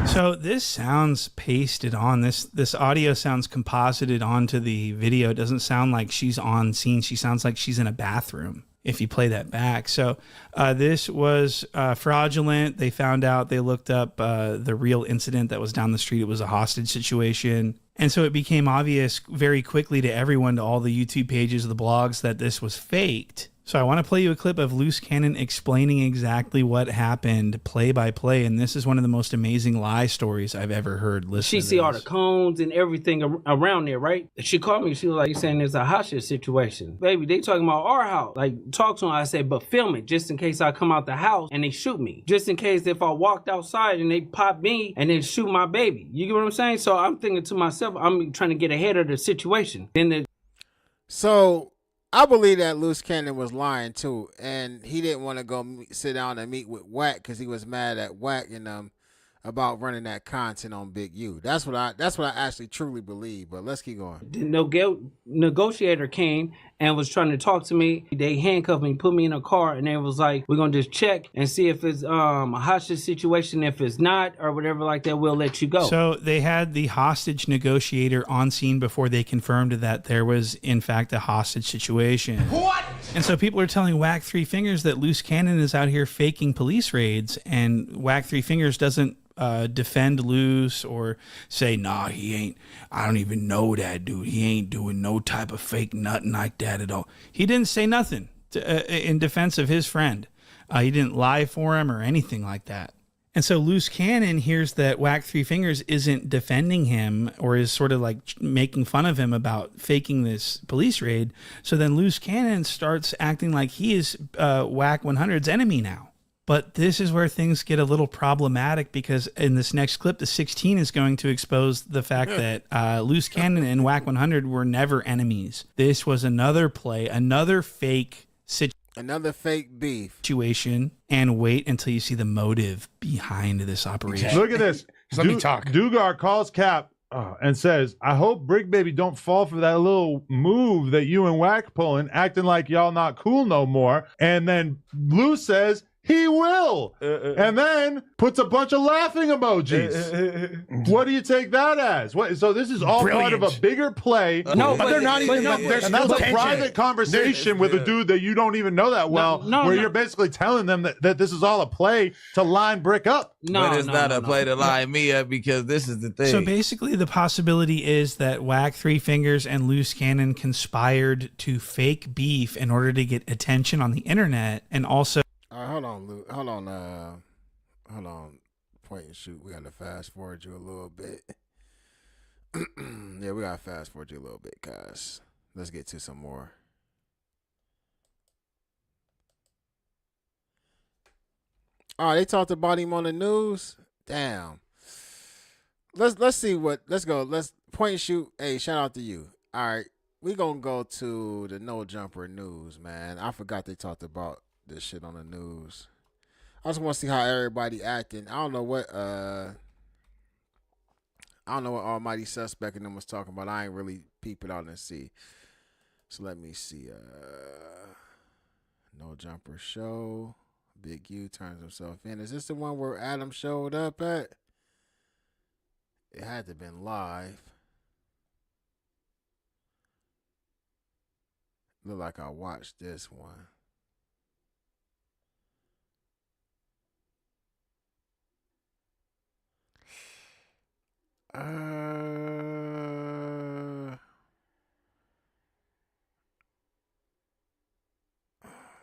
So this sounds pasted on. This audio sounds composited onto the video. It doesn't sound like she's on scene. She sounds like she's in a bathroom if you play that back. So this was fraudulent. They found out, they looked up the real incident that was down the street. It was a hostage situation. And so it became obvious very quickly to everyone, to all the YouTube pages, the blogs, that this was faked. So I want to play you a clip of Luce Cannon explaining exactly what happened play by play. And this is one of the most amazing lie stories I've ever heard. Listen She to see this. all the cones and everything around there, right? She called me. She was like, saying there's a hostage situation. Baby, they talking about our house. Like, talk to them. I said, but film it just in case I come out the house and they shoot me. Just in case if I walked outside and they pop me and then shoot my baby. You get what I'm saying? So I'm thinking to myself, I'm trying to get ahead of the situation. So I believe that Luce Cannon was lying too, and he didn't want to go sit down and meet with Wack because he was mad at Wack and about running that content on Big U. That's what I actually truly believe. But let's keep going. The negotiator came and was trying to talk to me. They handcuffed me, put me in a car, and they was like, we're going to just check and see if it's a hostage situation. If it's not or whatever like that, we'll let you go. So they had the hostage negotiator on scene before they confirmed that there was, in fact, a hostage situation. What? And so people are telling Wack Three Fingers that Luce Cannon is out here faking police raids, and Wack Three Fingers doesn't defend Luce or say, nah, he ain't, I don't even know that dude. He ain't doing no type of fake nothing like that at all. He didn't say nothing in defense of his friend. He didn't lie for him or anything like that. And so Luce Cannon hears that Wack Three Fingers isn't defending him or is sort of like making fun of him about faking this police raid. So then Luce Cannon starts acting like he is Wack 100's enemy now. But this is where things get a little problematic, because in this next clip, the 16 is going to expose the fact that Luce Cannon and Wack 100 were never enemies. This was another play, another fake beef situation, and wait until you see the motive behind this operation. Look at this. Let me talk. Dugar calls Cap and says, I hope Bricc Baby don't fall for that little move that you and Wack pulling, acting like y'all not cool no more. And then Luce says, he will. And then puts a bunch of laughing emojis. What do you take that as? So this is all part of a bigger play. No, but they're not even. And that's a private conversation with a dude that you don't even know that well, where you're basically telling them that this is all a play to line Bricc up. But it's not a play to line me up, because this is the thing. So basically the possibility is that Wack Three Fingers and Luce Cannon conspired to fake beef in order to get attention on the internet, and also... hold on, Luke. Hold on. Point and shoot. We got to fast forward you a little bit. Yeah, we got to fast forward you a little bit, guys. Let's get to some more. Oh, they talked about him on the news? Damn. Let's see what... Let's go. Let's point and shoot. Hey, shout out to you. All right. We going to go to the No Jumper news, man. I forgot they talked about this shit on the news. I just want to see how everybody acting. I don't know what Almighty Suspect and them was talking about. I ain't really peep it out and see. So let me see. No Jumper show. Big U turns himself in. Is this the one where Adam showed up at? It had to have been live. Look like I watched this one.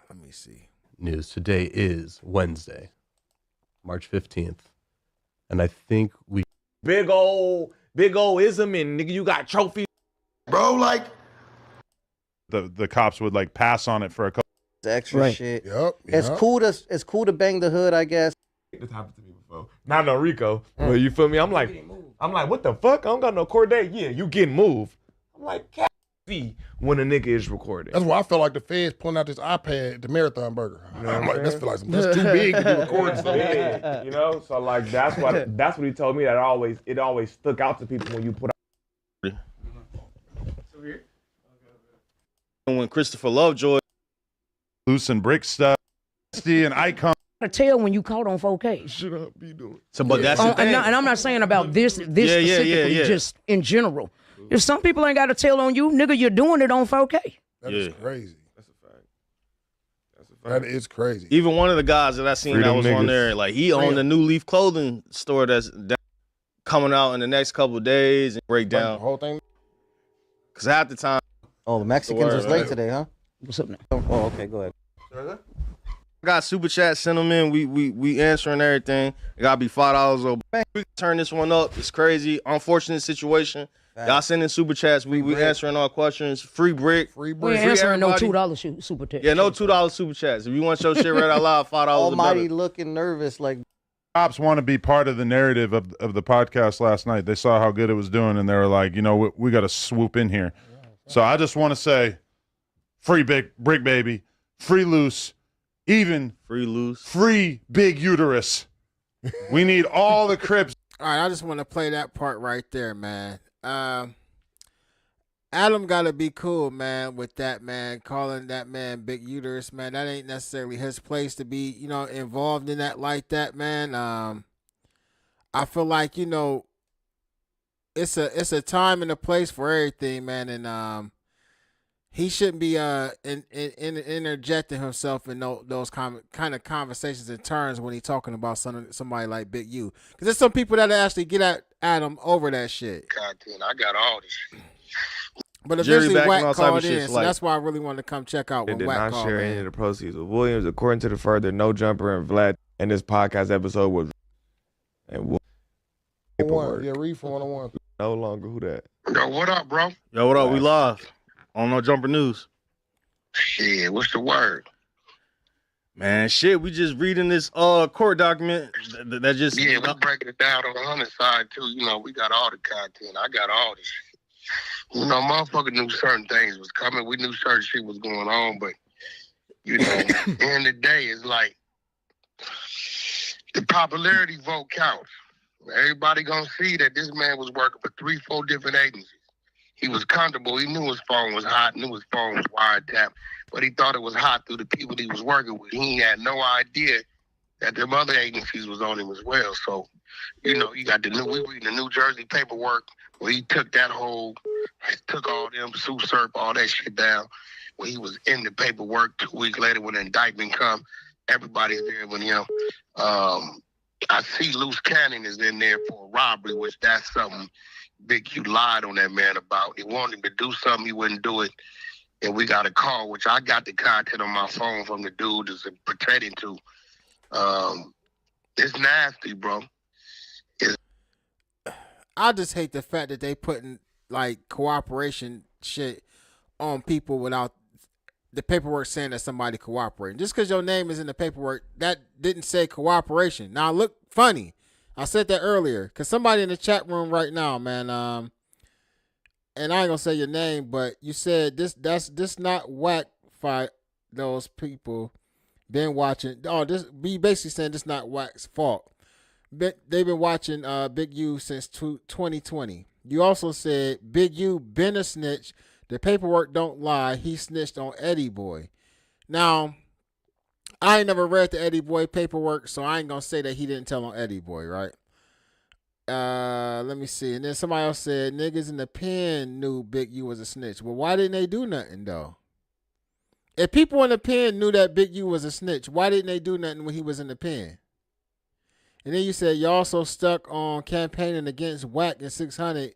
Let me see. News today is Wednesday, March 15th. And I think we... Big ol' ism, and nigga, you got trophies. Bro, like... The cops would like pass on it for a couple... Extra shit. Yep. It's cool to bang the hood, I guess. This happened to me before. Not no Rico. But you feel me? I'm like, I'm like, what the fuck? I don't got no court date. Yeah, you getting moved. I'm like, cat when a nigga is recording. That's why I felt like the feds pulling out this iPad, the Marathon Burger. You know I'm what like, I'm that's saying? that's too big to be recording It's something. big, you know? So like that's what he told me that it always stuck out to people when you put out. When Christopher Lovejoy, Luce and Bricc stuff, and Icon. To tell when you caught on 4K. Should I be doing? So, but that's the thing. And I'm not saying about this specifically, just in general. If some people ain't got to tell on you, nigga, you're doing it on 4K. That is crazy. That's a fact. That is crazy. Even one of the guys that I seen Freedom that was on niggas. there, like he owned a new Leaf clothing store that's coming out in the next couple of days and break down the whole thing. Cause half the time. Oh, the Mexicans was late today, huh? What's up now? Oh, okay, go ahead. I got super chat, send them in. We answering everything. It gotta be $5 or bang. We can turn this one up. It's crazy. Unfortunate situation. Y'all sending super chats. We answering all questions. Free Bricc. Free We ain't answering no $2 super chat. Yeah, no $2 super chats. If you want your shit right out loud, $5 Almighty or better. looking nervous, like Cops want to be part of the narrative of the podcast last night. They saw how good it was doing, and they were like, you know, we got to swoop in here. So I just want to say, free Bricc baby, free Luce, even free Luce, free Big Uterus. We need all the Crips. All right, I just want to play that part right there, man. Adam got to be cool, man, with that, man, calling that man Big Uterus, man. That ain't necessarily his place to be, you know, involved in that like that, man. I feel like, you know, it's a time and a place for everything, man, and he shouldn't be interjecting himself in those kind of conversations and terms when he's talking about somebody like Big U. Because there's some people that actually get at Adam over that shit. Content. I got all this shit. But Jerry eventually back and all Wack type of called shit, in, so like- that's why I really wanted to come check out They when did Wack not called share in. any of the proceeds with Williams. According to the further, No Jumper and Vlad in this podcast episode was and paperwork. Yeah, read from 101. No longer who that. Yo, what up, bro? Yo, what up? We live on No Jumper News. Shit, what's the word? Man, shit, we just reading this court document that just Yeah, we breaking it down on the hunting side too. You know, we got all the content. I got all this shit. You know, motherfucker knew certain things was coming. We knew certain shit was going on, but you know, at the end of the day, it's like the popularity vote counts. Everybody gonna see that this man was working for 3-4 different agencies. He was comfortable. He knew his phone was hot, knew his phone was wiretapped, but he thought it was hot through the people he was working with. He had no idea that them other agencies was on him as well. So, you know, you got we reading the New Jersey paperwork where he took took all them SUSERP, all that shit down. When he was in the paperwork 2 weeks later when the indictment come, everybody's there with him. I see Luce Cannon is in there for a robbery, which that's something Big Q lied on that man about. He wanted him to do something, he wouldn't do it. And we got a call, which I got the content on my phone from the dude that's pretending to. It's nasty, bro. I just hate the fact that they putting like cooperation shit on people without the paperwork saying that somebody cooperating. Just because your name is in the paperwork, that didn't say cooperation. Now look funny. I said that earlier because somebody in the chat room right now, man. And I ain't gonna say your name, but you said this not whack fight those people been watching. Oh, this be basically saying this not Wack's fault. But they've been watching Big U since 2020. You also said Big U been a snitch. The paperwork don't lie. He snitched on Eddie Boy. Now, I ain't never read the Eddie Boy paperwork, so I ain't gonna say that he didn't tell on Eddie Boy, right? Let me see. And then somebody else said niggas in the pen knew Big U was a snitch. Well, why didn't they do nothing though? If people in the pen knew that Big U was a snitch, why didn't they do nothing when he was in the pen? And then you said you also stuck on campaigning against Wack and 600,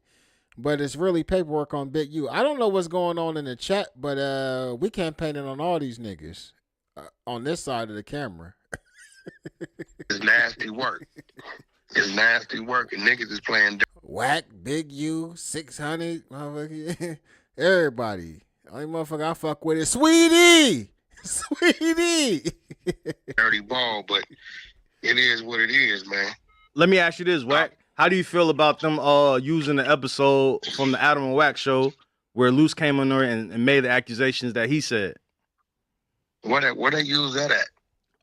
but it's really paperwork on Big U. I don't know what's going on in the chat, but we campaigning on all these niggas on this side of the camera. It's nasty work. It's nasty work, and niggas is playing. Wack, Big U, 600, motherfucker, everybody. Only motherfucker I fuck with is Sweetie. Sweetie. Dirty ball, but it is what it is, man. Let me ask you this, Wack. how do you feel about them using the episode from the Adam and Wack show where Luce came on there and made the accusations that he said? Where they use that at?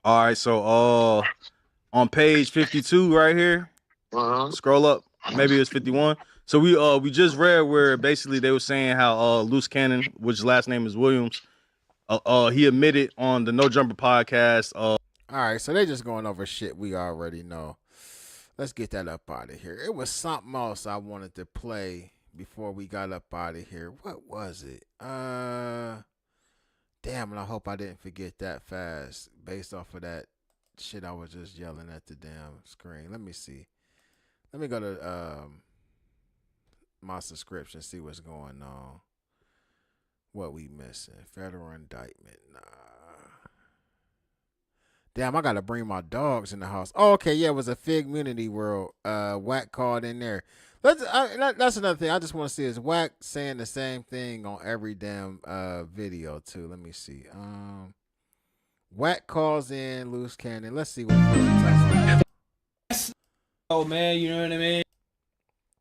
All right, so on page 52 right here, scroll up, maybe it's 51. So we just read where basically they were saying how Luce Cannon, which last name is Williams, he admitted on the No Jumper podcast. All right, so they just going over shit we already know. Let's get that up out of here. It was something else I wanted to play before we got up out of here. What was it? Damn, and I hope I didn't forget that fast based off of that shit I was just yelling at the damn screen. Let me see. Let me go to my subscription, see what's going on. What we missing? Federal indictment. Nah. Damn, I gotta bring my dogs in the house. Oh, okay, yeah, it was a Fig Community World. Wack called in there. That's another thing I just want to see is Wack saying the same thing on every damn video too. Let me see. Wack calls in Luce Cannon. Let's see what Oh man, you know what I mean?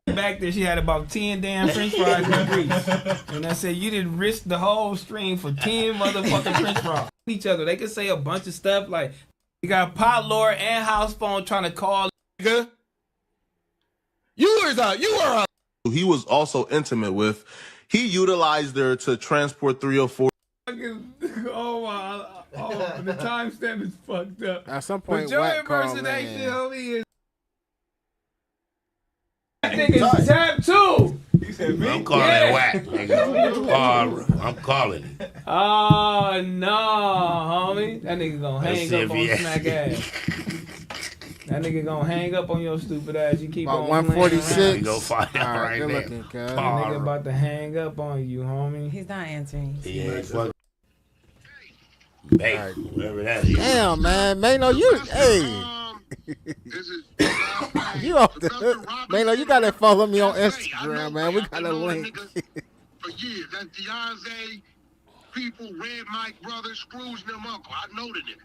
Back there, she had about 10 damn French fries in grease. And I said, you didn't risk the whole stream for 10 motherfucking French fries. Each other, they could say a bunch of stuff like, you got pot lord and house phone trying to call. Nigga. You are. He was also intimate with. He utilized her to transport 304. Oh, the timestamp is fucked up. At some point, but your Wack called impersonation, in. homie, is. That nigga's tab too. He said, I'm calling it Wack, nigga. I'm calling it. Oh, no, homie. That nigga gonna hang up on smack ass. That nigga gonna hang up on your stupid ass. You keep about on 146. We go find out right good now. looking, cuz. That nigga about to hang up on you, homie. He's not answering. Yeah, fuck. Hey, whoever that is. Damn, man. Mano, you, hey. You off the hook. Mano, you gotta follow me on Instagram, man. We got a link. For years, that's Beyonce, people, Red Mike Brothers, Scrooge, and them uncle. I know the nigga.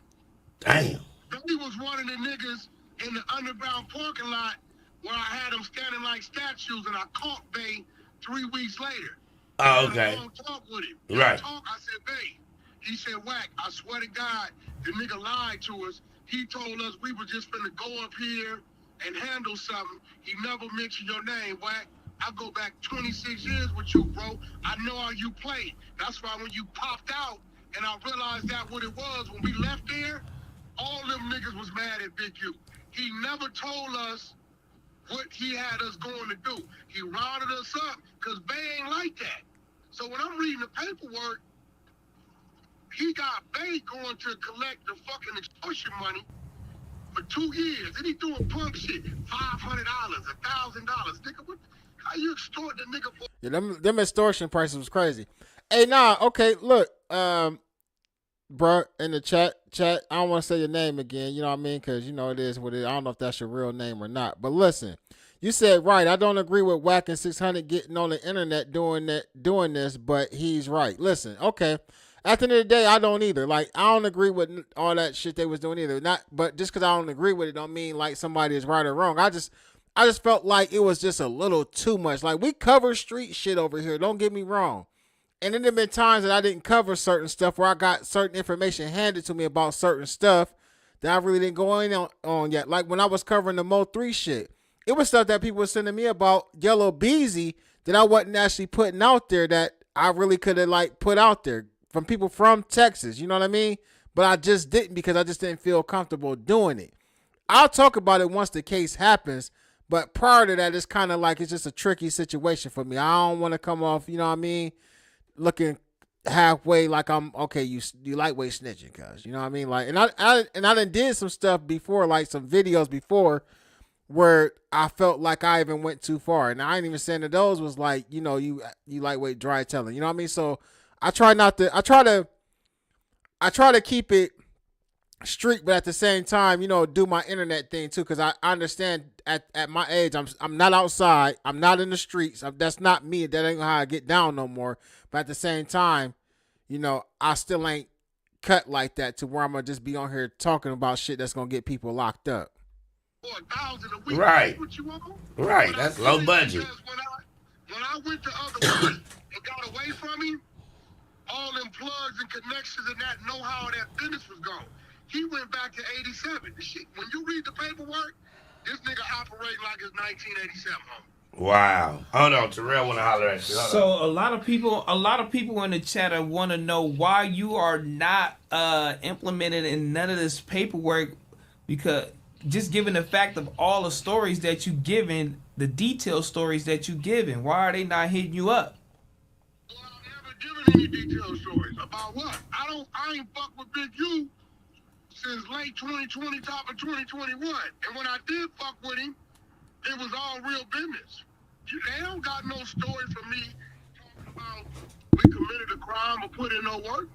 Damn. He was one of the niggas in the underground parking lot where I had them standing like statues, and I caught Bay 3 weeks later. Oh, okay. I talk with him. Right. I said, Bay. He said, Wack, I swear to God, the nigga lied to us. He told us we were just finna go up here and handle something. He never mentioned your name, Wack. I go back 26 years with you, bro. I know how you played. That's why when you popped out and I realized that what it was, when we left there, all them niggas was mad at Big U. He never told us what he had us going to do. He rounded us up because Bay ain't like that. So when I'm reading the paperwork, he got Bay going to collect the fucking extortion money for 2 years. And he doing punk shit. $500, $1,000. Nigga, what? How you extort the nigga for? Yeah, them extortion prices was crazy. Hey, nah, okay, look, bro, in the chat, I don't want to say your name again, you know what I mean? Because, you know, it is what it is. I don't know if that's your real name or not. But listen, you said, right, I don't agree with Wack and 600 getting on the internet doing this, but he's right. Listen, okay. At the end of the day, I don't either. Like, I don't agree with all that shit they was doing either. But just because I don't agree with it don't mean, like, somebody is right or wrong. I just felt like it was just a little too much. Like, we cover street shit over here. Don't get me wrong. And then there have been times that I didn't cover certain stuff where I got certain information handed to me about certain stuff that I really didn't go in on yet. Like when I was covering the Mo 3 shit. It was stuff that people were sending me about Yellow Beezy that I wasn't actually putting out there that I really could have like put out there from people from Texas. You know what I mean? But I just didn't because I just didn't feel comfortable doing it. I'll talk about it once the case happens. But prior to that, it's kind of like it's just a tricky situation for me. I don't want to come off, you know what I mean, looking halfway like I'm okay. You lightweight snitching, cuz you know what I mean. Like, and I done did some stuff before, like some videos before, where I felt like I even went too far, and I ain't even saying that those was like you lightweight dry telling. You know what I mean. So I try to keep it street, but at the same time, do my internet thing too, because I understand at my age, I'm not outside, I'm not in the streets. That's not me. That ain't how I get down no more. But at the same time, I still ain't cut like that to where I'm gonna just be on here talking about shit that's gonna get people locked up. For 1,000 a week. Right. That's what you want? Right. That's low budget. When I went the other way and got away from him, all them plugs and connections and that know-how of that business was gone. He went back to 87. The shit, when you read the paperwork, this nigga operating like it's 1987, homie. Wow. Hold on, Terrell want to holler at you. Hold on. So a lot of people in the chat want to know why you are not implemented in none of this paperwork, because just given the fact of all the stories that you given, the detailed stories that you given, why are they not hitting you up? Well, I've never given any detailed stories about what. I ain't fucked with Big U since late 2020, top of 2021. And when I did fuck with him, it was all real business. They don't got no story for me talking about we committed a crime or put in no work.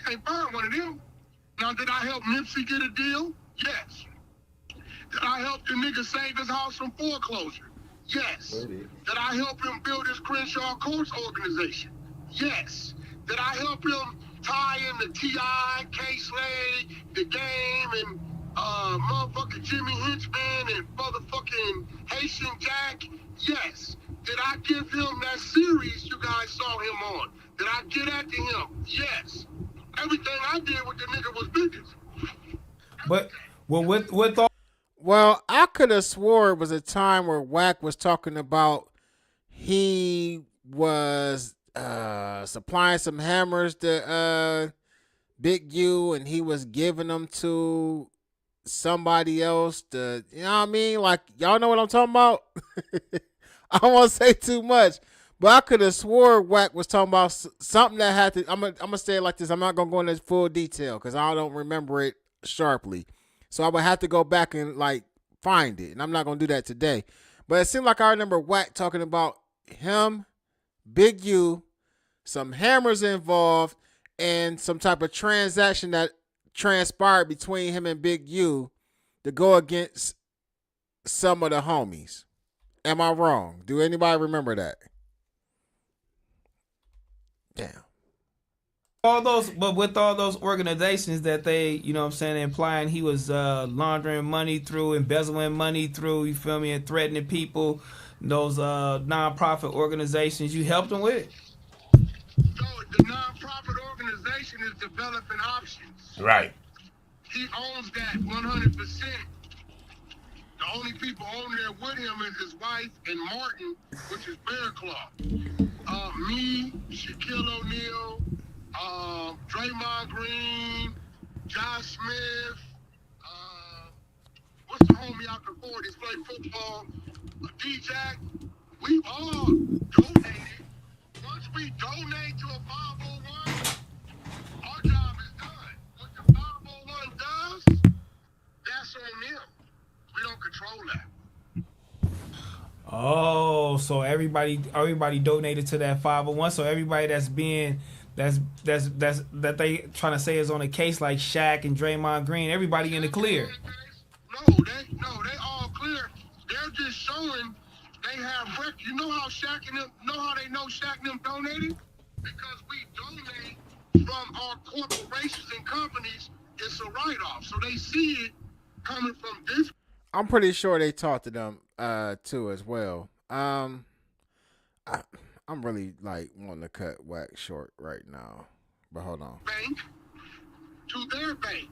Can't find one of them. Now, did I help Nipsey get a deal? Yes. Did I help the nigga save his house from foreclosure? Yes. Did I help him build his Crenshaw Courts organization? Yes. Did I help him tie in the T.I., K-Slade, The Game, and motherfucking Jimmy Hinchman and motherfucking Haitian Jack? Yes. Did I give him that series you guys saw him on? Did I get at to him? Yes. Everything I did with the nigga was business. But well, with all. Well, I could have swore it was a time where Wack was talking about he was supplying some hammers to Big U, and he was giving them to somebody else to, you know what I mean? Like, y'all know what I'm talking about? I don't want to say too much, but I could have swore Wack was talking about something that had to, I'm gonna say it like this. I'm not going to go into full detail because I don't remember it sharply. So I would have to go back and like find it, and I'm not going to do that today. But it seemed like I remember Wack talking about him, Big U, some hammers involved, and some type of transaction that transpired between him and Big U to go against some of the homies. Am I wrong? Do anybody remember that? Damn. With all those organizations that they, you know what I'm saying, implying he was laundering money through, embezzling money through, you feel me, and threatening people, those non-profit organizations, you helped him with? So the non-profit organization is developing options. Right. He owns that 100%. The only people on there with him is his wife and Martin, which is Bear Claw. Me, Shaquille O'Neal, Draymond Green, Josh Smith, what's the homie out the 40s, play football, D-Jack. We all donated. Once we donate to a 501, our job is done. What the 501 does, that's on them. We don't control that. Oh, so everybody donated to that 501. So everybody that's that they trying to say is on a case like Shaq and Draymond Green, everybody in the clear. No, they all clear. They're just showing they have record. You know how Shaq and them know how they know Shaq and them donated? Because we donate from our corporations and companies. It's a write-off, so they see it coming from this. I'm pretty sure they talked to them too as well. I'm really like wanting to cut Wack short right now, but hold on. Bank to their bank,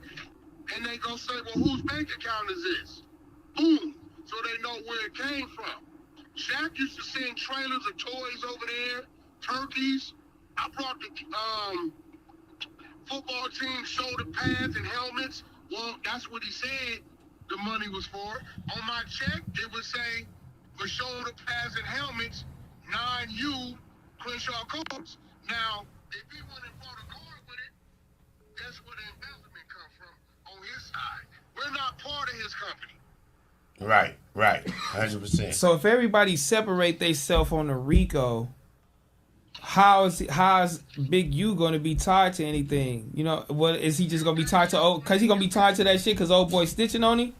and they gonna say, well, whose bank account is this? Boom, so they know where it came from. Shaq used to send trailers of toys over there, turkeys. I brought the football team shoulder pads and helmets. Well, that's what he said the money was for. On my check, it would say for shoulder pads and helmets, 9U Crenshaw Courts. Now, if he went and bought a car with it, that's where the investment comes from on his side. We're not part of his company. Right, 100%. So if everybody separate themselves on the RICO, how is Big U going to be tied to anything? You know, what is he just going to be tied to? Because he going to be tied to that shit because old boy snitching on him?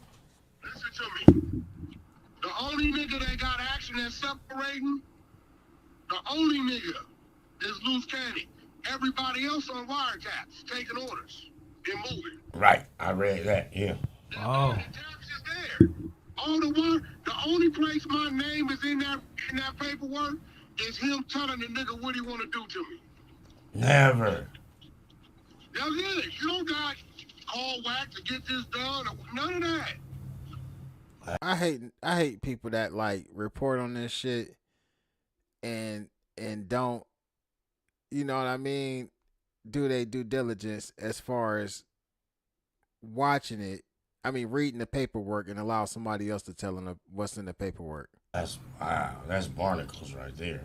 Listen to me. The only nigga that got action that's separating, the only nigga is Luce Cannon. Everybody else on wiretaps, taking orders and moving. Right, I read that, yeah. Oh. The taps is there. The only place my name is in that paperwork is him telling the nigga what he want to do to me. Never. That's it. You don't got call whack to get this done. None of that. I hate people that like report on this shit and don't, you know what I mean, do they due diligence as far as watching it. I mean, reading the paperwork and allow somebody else to tell them what's in the paperwork. That's wow. That's barnacles right there.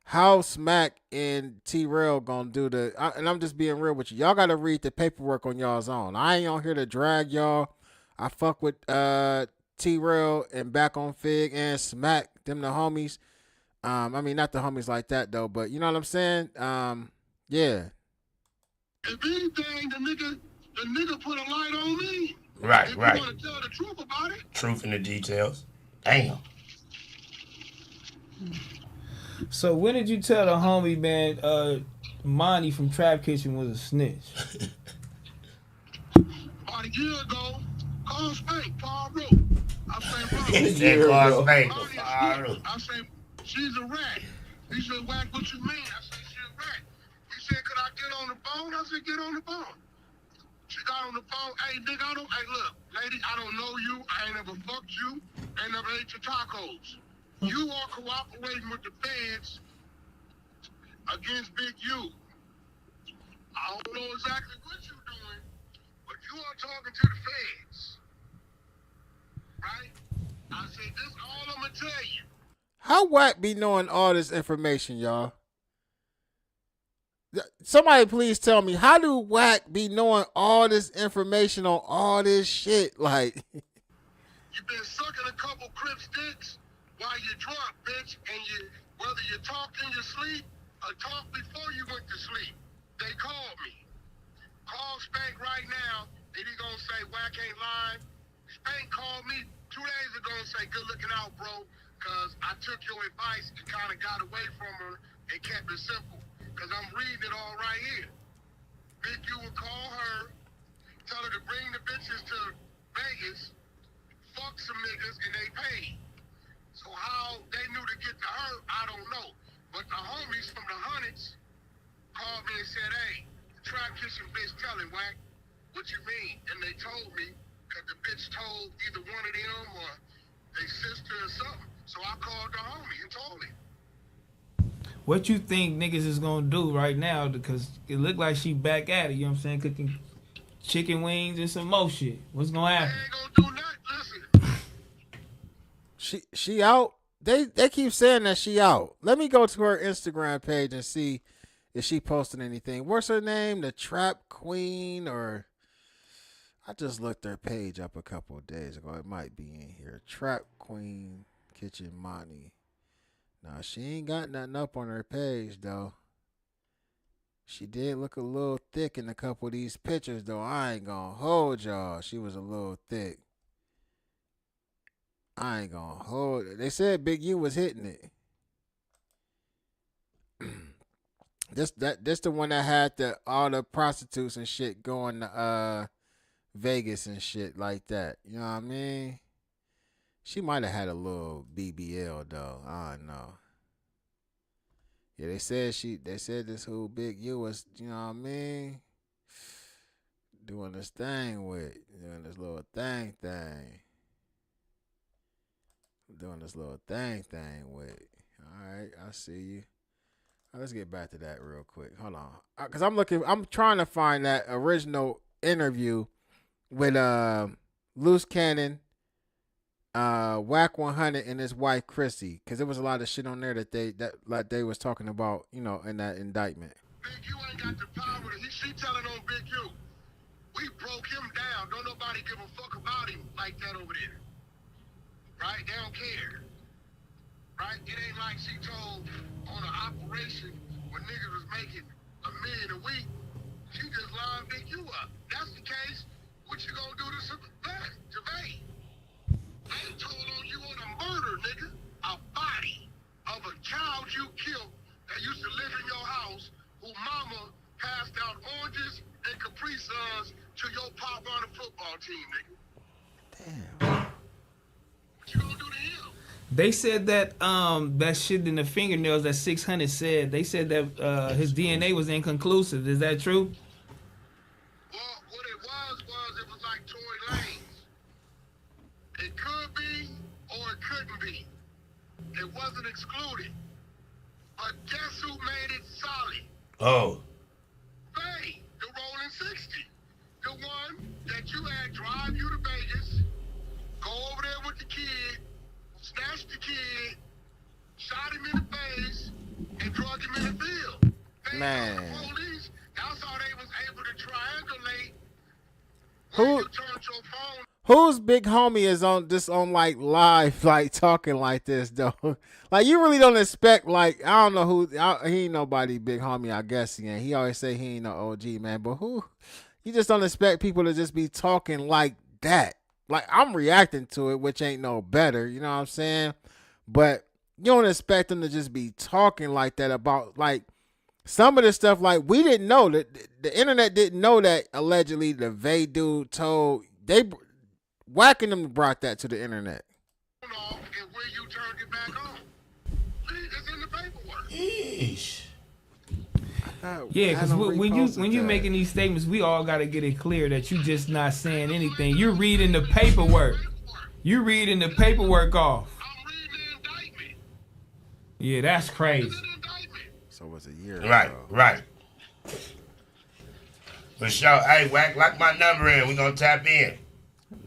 How Smack and T-Rail gonna do and I'm just being real with you. Y'all gotta read the paperwork on y'all's own. I ain't on here to drag y'all. I fuck with T-Rail and Back on Fig and Smack, them the homies. I mean, not the homies like that though, but you know what I'm saying? Yeah. If anything, the nigga put a light on me. Right. If you want to tell the truth about it. Truth in the details. Damn. So when did you tell the homie, man, Monty from Trap Kitchen was a snitch? About a year ago, call Spank, Paul Rowe. I say, bro. He said call Spank, Paul Rowe. I say, she's a rat. He said, Whack, what you mean? I said, she's a rat. He said, could I get on the phone? I said, get on the phone. She got on the phone. Hey, nigga, look, lady, I don't know you. I ain't never fucked you. Ain't never ate your tacos. You are cooperating with the feds against Big U. I don't know exactly what you're doing, but you are talking to the feds. Right? I said, this is all I'm going to tell you. How Whack be knowing all this information, y'all? Somebody please tell me, how do Whack be knowing all this information on all this shit? Like, you've been sucking a couple Crip sticks while you're drunk, bitch, and whether you talk in your sleep or talk before you went to sleep, they called me. Call Spank right now, and he gonna say, Whack ain't lying. Spank called me 2 days ago and say, good looking out, bro, because I took your advice and kind of got away from her and kept it simple. Because I'm reading it all right here. Big U would call her, tell her to bring the bitches to Vegas, fuck some niggas, and they paid. So how they knew to get to her, I don't know. But the homies from the Hundreds called me and said, hey, the Trap Kitchen bitch telling Whack, what you mean? And they told me, because the bitch told either one of them or their sister or something. So I called the homie and told him. What you think niggas is gonna do right now? Because it looked like she back at it, you know what I'm saying? Cooking chicken wings and some more shit. What's gonna happen? They ain't gonna do nothing. Listen. She out? They keep saying that she out. Let me go to her Instagram page and see if she posted anything. What's her name? The Trap Queen, or I just looked her page up a couple of days ago. It might be in here. Trap Queen Kitchen Monty. Nah, she ain't got nothing up on her page, though. She did look a little thick in a couple of these pictures, though. I ain't gonna hold y'all. She was a little thick. I ain't gonna hold it. They said Big U was hitting it. This the one that had all the prostitutes and shit going to Vegas and shit like that. You know what I mean? She might have had a little BBL though. I don't know. Yeah, they said this whole Big U was, you know what I mean, doing this thing with, doing this little thing. Doing this little thing with. All right, I see you. Let's get back to that real quick. Hold on. Because I'm trying to find that original interview with Luce Cannon, Whack 100 and his wife Chrissy, because there was a lot of shit on there that they was talking about, you know, in that indictment. Big U ain't got the power. She telling on Big U. We broke him down. Don't nobody give a fuck about him like that over there. Right? They don't care. Right? It ain't like she told on an operation when niggas was making $1 million a week. She just lined Big U up. That's the case. What you gonna do to Gervais? I ain't told on you on a murder, nigga. A body of a child you killed that used to live in your house, who mama passed out oranges and Capri Suns to your Pop Warner football team, nigga. Damn. What They said that that shit in the fingernails that 600 said. They said that his DNA was inconclusive. Is that true? Well, what it was like Tory Lanez. It could be or it couldn't be. It wasn't excluded. But guess who made it solid? Oh. They, the Rolling 60. The one that you had drive you to Vegas, go over there with the kid, snatch the kid, shot him in the face, and drug him in the field. They Man. The police, that's how they was able to triangulate. Who's big homie is on like live, like talking like this though? Like you really don't expect, like, I don't know who, he ain't nobody big homie, I guess he ain't. He always say he ain't no OG, man, but who, you just don't expect people to just be talking like that. Like, I'm reacting to it, which ain't no better, you know what I'm saying? But you don't expect them to just be talking like that about, like, some of the stuff, like, we didn't know that the internet didn't know that allegedly the Vay dude told, they whacking them brought that to the internet. Yeesh. Yeah, because when you making these statements, we all got to get it clear that you just not saying anything. You're reading the paperwork. You're reading the paperwork off. Yeah, that's crazy. So it was a year Right, ago. right. For sure. Hey, Wack, lock my number in. We're going to tap in.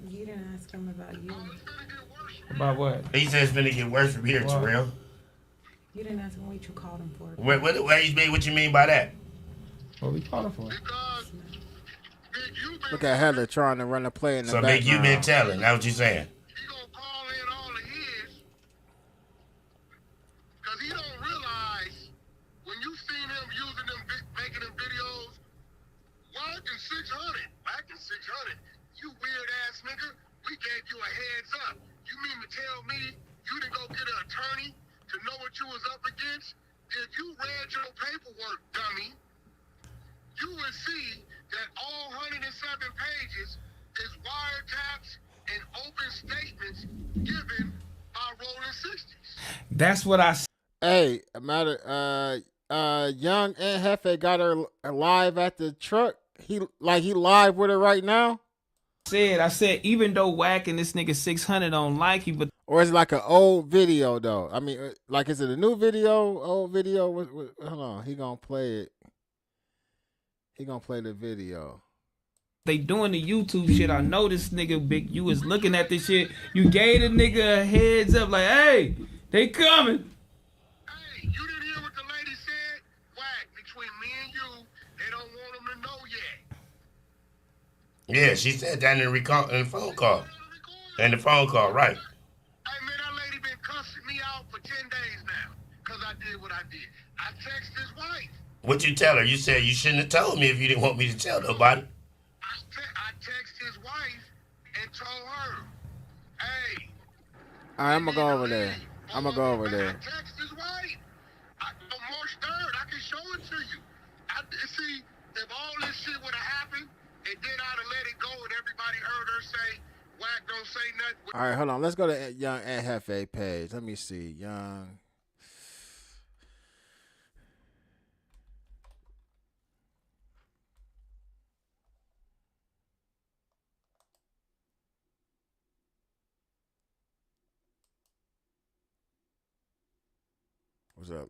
You didn't ask him about you. About what? He said it's going to get worse from here, What? Terrell. You didn't ask him what you called him for. What you mean by that? What we called him for? Look at Heather trying to run a play in the background. So, Big, you been telling. That's what you saying. Because he don't realize when you seen him using them, making them videos, whacking 600, you weird ass nigga, we gave you a heads up. You mean to tell me you didn't go get an attorney to know what you was up against? If you read your paperwork, dummy, you would see that all 107 pages is wiretaps and open statements given by Rolling 60s. That's what I said. Hey, a matter, Young and Hefe got her live at the truck. He live with her right now. I said, even though whacking this nigga 600 don't like you, but or is it like an old video though? I mean, like, is it a new video, old video? Hold on, he gonna play it. He gonna play the video. They doing the YouTube shit. I know this nigga Big. You was looking at this shit. You gave the nigga a heads up, like, hey, they coming. Hey, you didn't hear what the lady said? Whack, between me and you, they don't want them to know yet. Yeah, she said that in the phone call. In the phone call, right. Hey, man, that lady been cussing me out for 10 days now because I did what I did. I texted his wife. What you tell her? You said you shouldn't have told me if you didn't want me to tell nobody. I texted his wife and told her, hey. All right, I'm gonna go over there. I texted his wife. On March 3rd, I can show it to you. See, if all this shit would have happened, and then I'd have let it go and everybody heard her say, Whack don't say nothing. All right, hold on. Let's go to Young and Hefe page. Let me see. Young.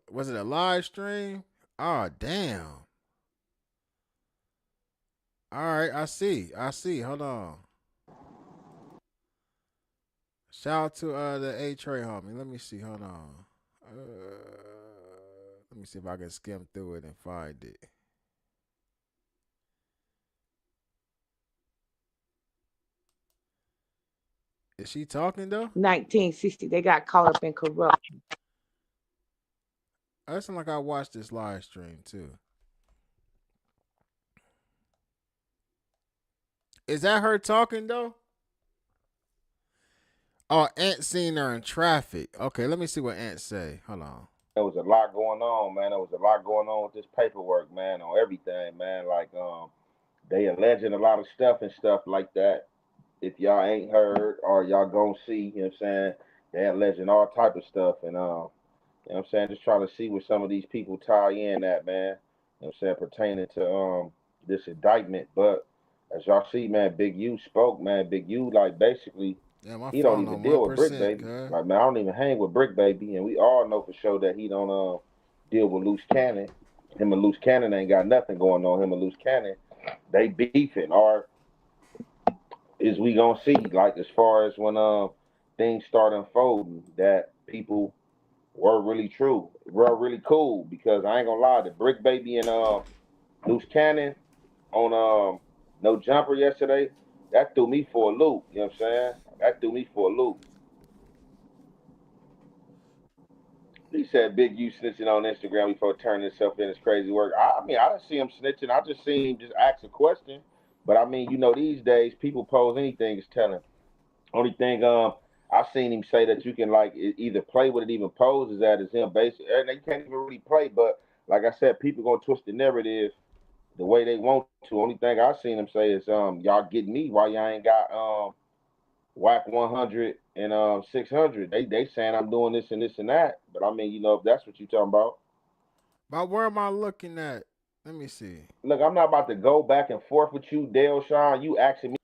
Was it a live stream? Oh, damn. All right, I see. Hold on. Shout out to the A Trey homie. Let me see. Hold on. Let me see if I can skim through it and find it. Is she talking though? 1960. They got caught up in corruption. It sounds like I watched this live stream too. Is that her talking though? Oh, Aunt seen her in traffic. Okay, let me see what Aunt say. Hold on. There was a lot going on, man. There was a lot going on with this paperwork, man, on everything, man. Like, they alleging a lot of stuff and stuff like that. If y'all ain't heard or y'all gonna see, you know what I'm saying? they alleging all type of stuff, and you know what I'm saying, just trying to see where some of these people tie in at, man. You know what I'm saying, pertaining to this indictment. But as y'all see, man, Big U spoke, man. Big U, like, basically, he don't even deal with Bricc Baby. Like, man, I don't even hang with Bricc Baby, and we all know for sure that he don't deal with Luce Cannon. Him and Luce Cannon ain't got nothing going on. Him and Luce Cannon, they beefing, or is we gonna see, like, as far as when things start unfolding, that people were really true, were really cool, because I ain't gonna lie, the Bricc Baby and Luce Cannon on No Jumper yesterday, that threw me for a loop. You know what I'm saying? That threw me for a loop. He said Big U snitching on Instagram before turning himself in his crazy work. I mean, I didn't see him snitching. I just seen him just ask a question. But I mean, you know, these days people pose anything is telling. Only thing I seen him say that you can, like, either play what it even poses at is him basically. And you can't even really play, but like I said, people gonna twist the narrative the way they want to. Only thing I seen him say is y'all get me while y'all ain't got whack 100 and 600. They saying I'm doing this and this and that. But I mean, you know, if that's what you talking about. But where am I looking at? Let me see. Look, I'm not about to go back and forth with you, Dale Sean. You asking me.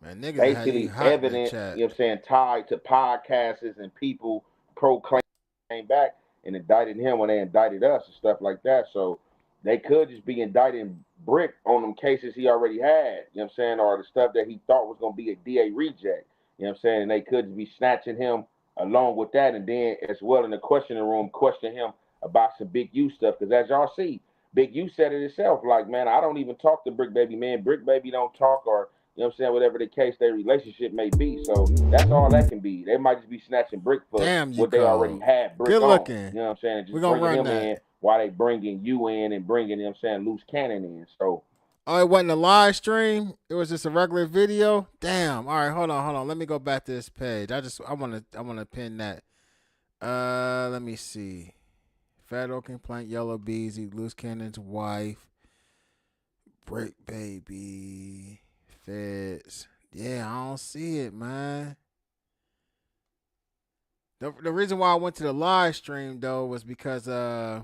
Man, niggas basically evidence, you know what I'm saying, tied to podcasts and people proclaiming came back and indicted him when they indicted us and stuff like that. So they could just be indicting Bricc on them cases he already had, you know what I'm saying, or the stuff that he thought was going to be a DA reject, you know what I'm saying, and they could just be snatching him along with that, and then as well in the questioning room, question him about some Big U stuff, because as y'all see, Big U said it himself, like, man, I don't even talk to Bricc Baby, man. Bricc Baby don't talk, or you know what I'm saying, whatever the case their relationship may be. So that's all that can be. They might just be snatching Bricc for what they already had Bricc on. You know what I'm saying? And just bringing him in while they bringing you in and bringing, you know what I'm saying, Luce Cannon in. So. Oh, it wasn't a live stream? It was just a regular video? Damn. All right, hold on. Let me go back to this page. I wanna pin that. Let me see. Federal complaint, Yellow Beezy, Luce Cannon's wife, Bricc Baby, Feds. Yeah, I don't see it, man. The reason why I went to the live stream though was because I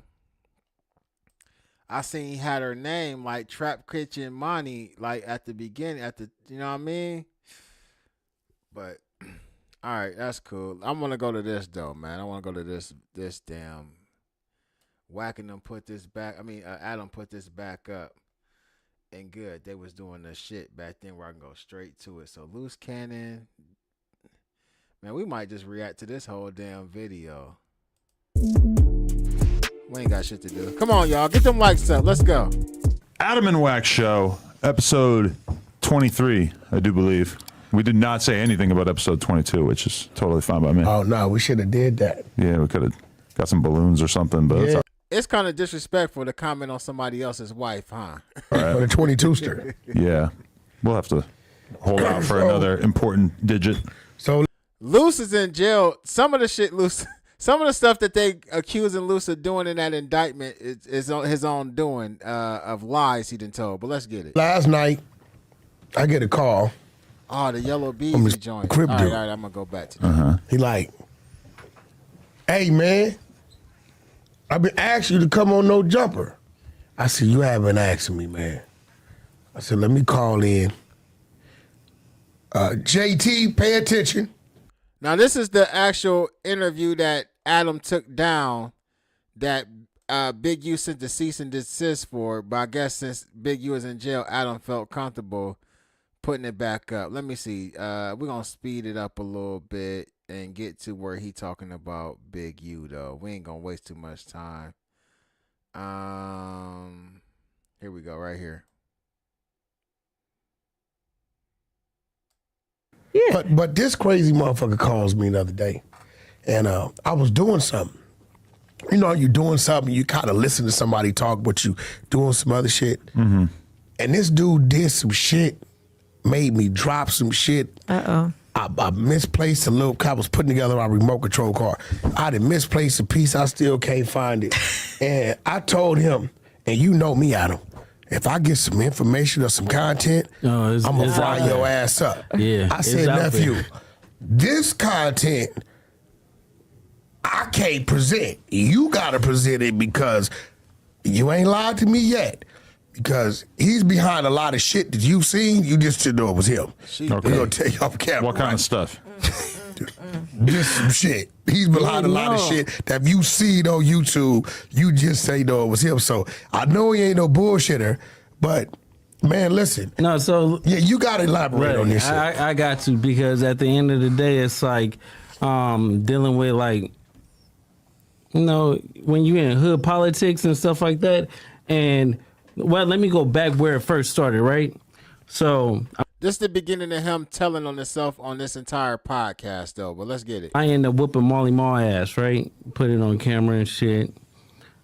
seen he had her name like Trap Kitchen Money like at the beginning, you know what I mean? But all right, that's cool. I'm gonna go to this though, man. I want to go to this damn whacking them put this back. I mean, Adam put this back up. And good, they was doing the shit back then where I can go straight to it. So Luce Cannon, man, we might just react to this whole damn video. We ain't got shit to do. Come on, y'all, get them likes up. Let's go. Adam and Wax Show, episode 23, I do believe. We did not say anything about episode 22, which is totally fine by me. Oh no, we should have did that. Yeah, we could have got some balloons or something, but it's all It's kind of disrespectful to comment on somebody else's wife, huh? right. For the 22ster. Yeah. We'll have to hold out for another important digit. So Luce is in jail. Some of the stuff that they accusing Luce of doing in that indictment is his own doing of lies he done told. But let's get it. Last night, I get a call. Oh, the Yellow Beezy joint. All right, I'm going to go back to that. He like, hey, man, I've been asking you to come on No Jumper. I said, you haven't asked me, man. I said, let me call in. JT, pay attention. Now, this is the actual interview that Adam took down that Big U sent the cease and desist for. But I guess since Big U is in jail, Adam felt comfortable putting it back up. Let me see. We're going to speed it up a little bit and get to where he talking about Big U, though. We ain't going to waste too much time. Here we go, right here. Yeah. But this crazy motherfucker calls me the other day, and I was doing something. You know, you're doing something, you kind of listen to somebody talk, but you doing some other shit. Mm-hmm. And this dude did some shit, made me drop some shit. Uh-oh. I misplaced a little, I was putting together my remote control car. I had misplaced a piece, I still can't find it. And I told him, and you know me, Adam, if I get some information or some content, I'm gonna fry your ass up. Yeah, I said, nephew, this content I can't present. You got to present it because you ain't lied to me yet. Because he's behind a lot of shit that you've seen. You just didn't know it was him. Okay. We're going to tell you off camera. What kind of stuff? Just some shit. He's behind a lot of shit that if you see on YouTube, you just say no, it was him. So I know he ain't no bullshitter, but man, listen. No, so yeah, you got to elaborate on this shit. I got to, because at the end of the day, it's like dealing with like, you know, when you in hood politics and stuff like that. And well, let me go back where it first started, right? So this is the beginning of him telling on himself on this entire podcast, though. But let's get it. I ended up whooping Molly Ma ass, right? Put it on camera and shit.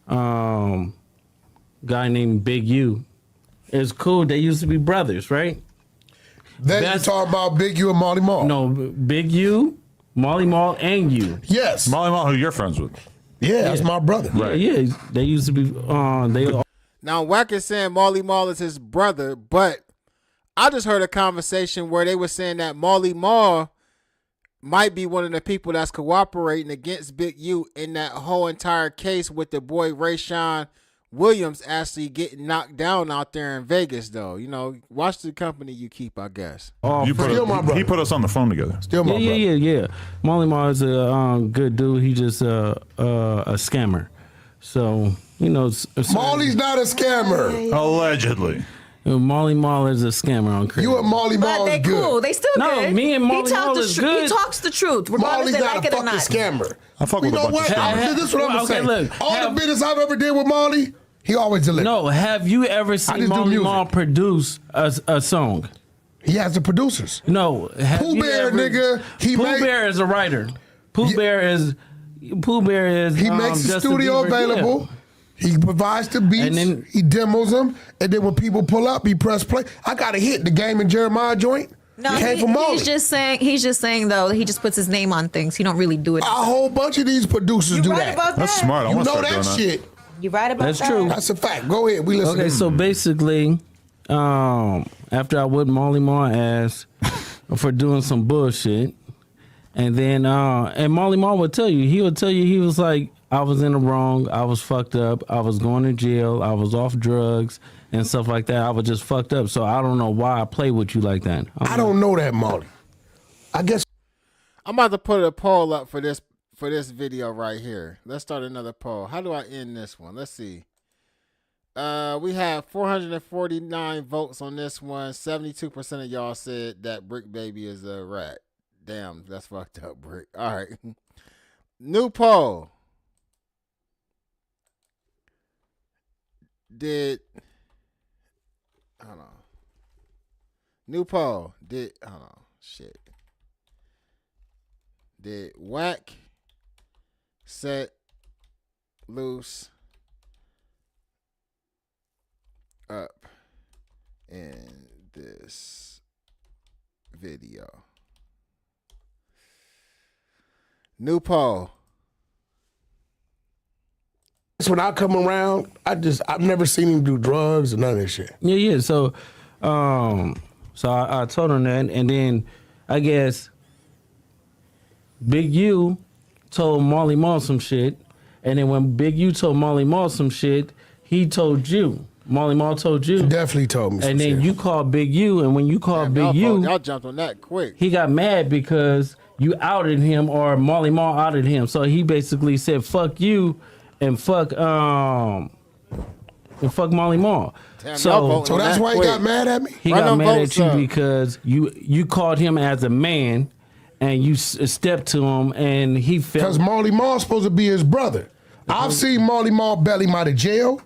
Guy named Big U. It's cool. They used to be brothers, right? Then you talk about Big U and Molly Ma. No, Big U, Molly Ma, and you. Yes. Molly Ma, who you're friends with. Yeah, that's my brother. Right. Yeah, they used to be. They. Now, Wack is saying Molly Ma is his brother, but I just heard a conversation where they were saying that Molly Ma might be one of the people that's cooperating against Big U in that whole entire case with the boy Rayshawn Williams actually getting knocked down out there in Vegas, though. You know, watch the company you keep, I guess. He put us on the phone together. Still my brother. Yeah. Molly Ma is a good dude. He just a scammer. So, you know. Molly's not a scammer. Allegedly. Molly Ma is a scammer on crazy. You and Molly Ma But they is good. cool. They still No, good. me and Molly he talks Ma the is tr- good. He talks the truth, regardless Molly's they not like a it or fucking not. scammer. I fuck You with a know bunch what? of This is what I'm Okay, saying. look, All the business I've ever did with Molly, he always delivered. No, have you ever seen just do Molly Ma music. produce a song? He has the producers. No. Have Pooh you Bear, ever, nigga, Pooh Bear is a writer. Pooh Bear is. He makes the Justin studio Bieber. available. Yeah. He provides the beats. And then- he demos them. And then when people pull up, he press play. I got a hit. The Game and Jeremiah joint. No, came from Molly. he's just saying though, he just puts his name on things. He don't really do it. A whole bunch of these producers do right that. about That's that. smart. I You want to know start that doing shit. You right about That's that. true. That's a fact. Go ahead. We listen. Okay, so basically, after I whipped Molly Ma ass for doing some bullshit, and then and Molly Ma would tell you, he was like, I was in the wrong, I was fucked up, I was going to jail, I was off drugs and stuff like that. I was just fucked up, so I don't know why I play with you like that. I don't know that, Molly. I guess I'm about to put a poll up for this video right here. Let's start another poll. How do I end this one? Let's see. We have 449 votes on this one. 72% of y'all said that Bricc Baby is a rat. Damn, that's fucked up, Bricc. All right. New poll. Hold on. New poll. Hold on. Shit. Did Wack set Luce up in this video? New poll. when I come around, I've never seen him do drugs or none of that shit. Yeah. So, I told him that, and then I guess Big U told Molly Ma some shit, and then when Big U told Molly Ma some shit, he told you. Molly Ma told you. He definitely told me. And then you called Big U, and when you called Big U, y'all jumped on that quick. he got mad because you outed him, or Molly Ma outed him. So he basically said, "Fuck you," and fuck Molly Ma. Damn, so that's why he got mad at me. He got mad at you because you called him as a man, and you stepped to him, and he felt because Molly Ma's supposed to be his brother. I've seen Molly Ma bail him out of jail,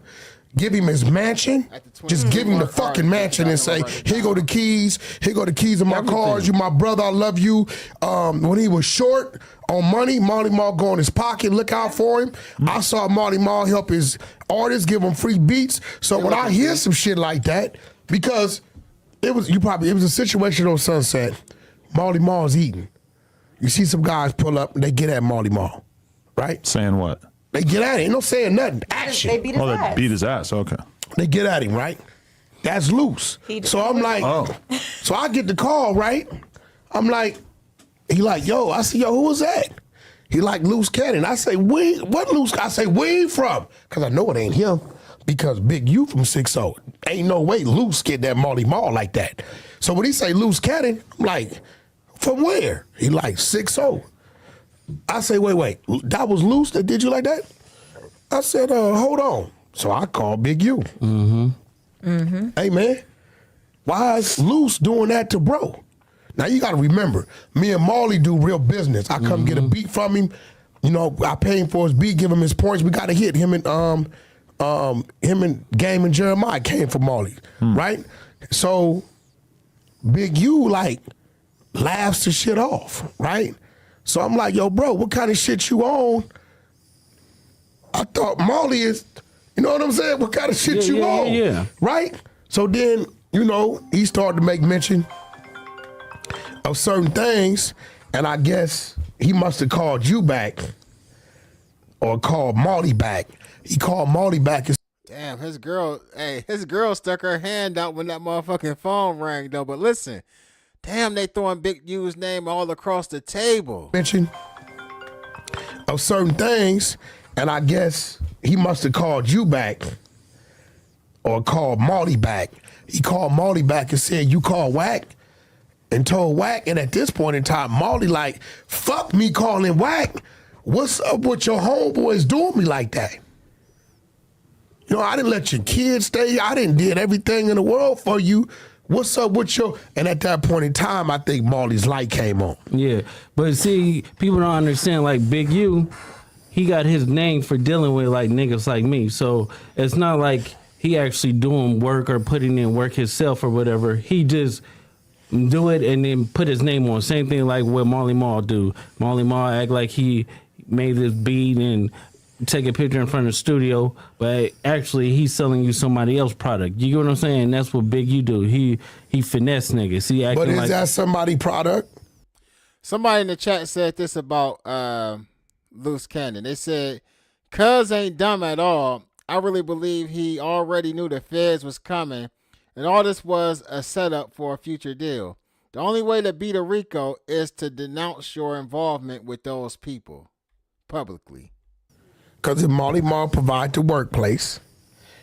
give him his mansion, just give him the fucking mansion and say, here go the keys of my cars, you my brother, I love you. When he was short on money, Molly Ma go in his pocket, look out for him. I saw Molly Ma help his artists, give him free beats. So when I hear some shit like that, because it was a situation on Sunset, Molly Ma's eating. You see some guys pull up and they get at Molly Ma, right? Saying what? They get at him. Ain't no saying nothing. Action. They beat his ass. They beat his ass. Okay. They get at him, right? That's Luce. So I'm like, so I get the call, right? I'm like, he like, yo, I said, yo, who was that? He like Luce Cannon. I say, what Luce? I say, where he from? Because I know it ain't him. Because Big U from 6-0. Ain't no way Luce get that Molly Mall like that. So when he say Luce Cannon, I'm like, from where? He like 6-0. I say, wait, that was Luce that did you like that? I said, hold on. So I called Big U. Hey, man, why is Luce doing that to bro? Now, you got to remember, me and Molly do real business. I come get a beat from him. You know, I pay him for his beat, give him his points. We got to hit him and Game and Jeremiah came from Molly, right? So Big U, like, laughs the shit off, right? So I'm like, yo, bro, what kind of shit you on? I thought Molly is, you know what I'm saying? What kind of shit you on? Yeah. Right? So then, you know, he started to make mention of certain things, and I guess he must have called you back or called Molly back. He called Molly back and damn, his girl stuck her hand out when that motherfucking phone rang though. But listen, damn, they throwing Big U's name all across the table. Mention of certain things, and I guess he must have called you back or called Molly back. He called Molly back and said, you called Wack? And told Wack, and at this point in time, Molly like, fuck me calling Wack. What's up with your homeboys doing me like that? You know, I didn't let your kids stay. I didn't did everything in the world for you. What's up with your... And at that point in time, I think Molly's light came on. Yeah, but see, people don't understand, like Big U, he got his name for dealing with like niggas like me. So it's not like he actually doing work or putting in work himself or whatever. He just... do it and then put his name on. Same thing like what Molly Mall do. Molly Mall act like he made this beat and take a picture in front of the studio, but actually he's selling you somebody else's product. You get what I'm saying? That's what Big U do. He finesse niggas. He acting but is like that somebody product? Somebody in the chat said this about Luce Cannon. They said, "Cuz ain't dumb at all. I really believe he already knew the feds was coming. And all this was a setup for a future deal. The only way to beat a RICO is to denounce your involvement with those people publicly." Because if Molly Mall provide the workplace,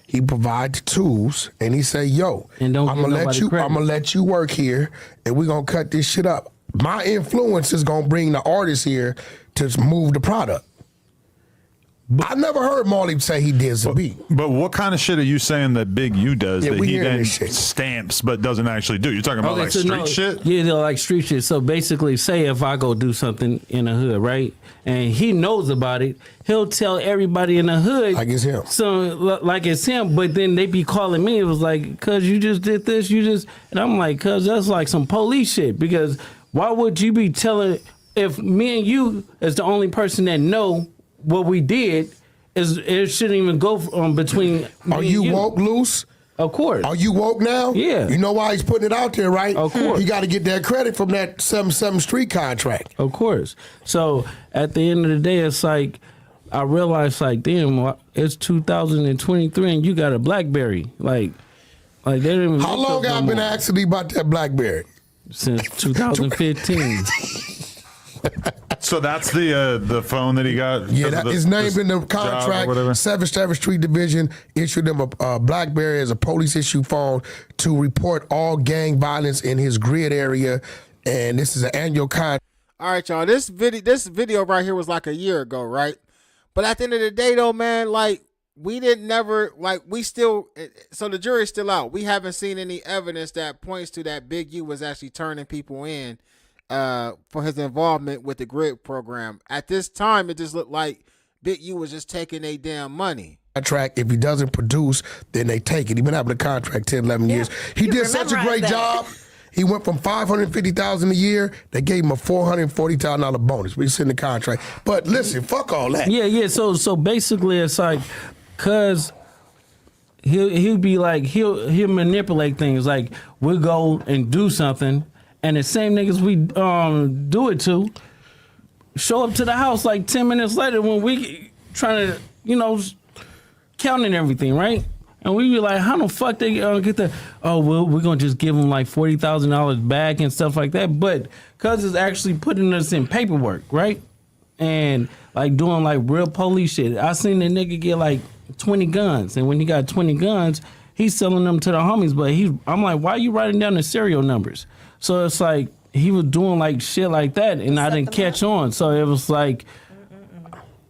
he provide the tools, and he say, yo, I'm gonna let you work here, and we're gonna cut this shit up. My influence is gonna bring the artists here to move the product. I never heard Molly say he did the beat. But what kind of shit are you saying that Big U does that he then shit. stamps but doesn't actually do? You're talking about street shit? Yeah, they're like street shit. So basically, say if I go do something in the hood, right, and he knows about it, he'll tell everybody in the hood. Like it's him. So, like it's him, but then they be calling me. It was like, cuz you just did this, and I'm like, cuz that's like some police shit. Because why would you be telling, if me and you is the only person that know what we did, it shouldn't even go between. Are you woke, Luce? Of course. Are you woke now? Yeah. You know why he's putting it out there, right? Of course. He got to get that credit from that 7-7 street contract. Of course. So at the end of the day, it's like, I realized, like, damn, it's 2023 and you got a BlackBerry. Like they didn't even. How long have I been asking you about that BlackBerry? Since 2015. So that's the phone that he got? Yeah, his name in the contract. 7th Street Division issued him a BlackBerry as a police issue phone to report all gang violence in his grid area, and this is an annual contract. All right, y'all. This video right here was like a year ago, right? But at the end of the day, though, man, like we still. So the jury's still out. We haven't seen any evidence that points to that Big U was actually turning people in for his involvement with the grid program. At this time, it just looked like Big U was just taking their damn money. Contract, if he doesn't produce, then they take it. He's been having a contract 10, 11 years. He did such a great job. He went from $550,000 a year. They gave him a $440,000 bonus. We sent the contract. But listen, fuck all that. Yeah. So basically, it's like, cause he'll be like he'll manipulate things. Like we'll go and do something. And the same niggas we do it to show up to the house like 10 minutes later when we trying to, counting everything, right? And we be like, how the fuck they get that? Oh, well, we're going to just give them like $40,000 back and stuff like that. But cuz it's actually putting us in paperwork, right? and like doing like real police shit. I seen the nigga get like 20 guns, and when he got 20 guns, he's selling them to the homies. But I'm like, why are you writing down the serial numbers? So it's like he was doing like shit like that, and I didn't catch on. So it was like,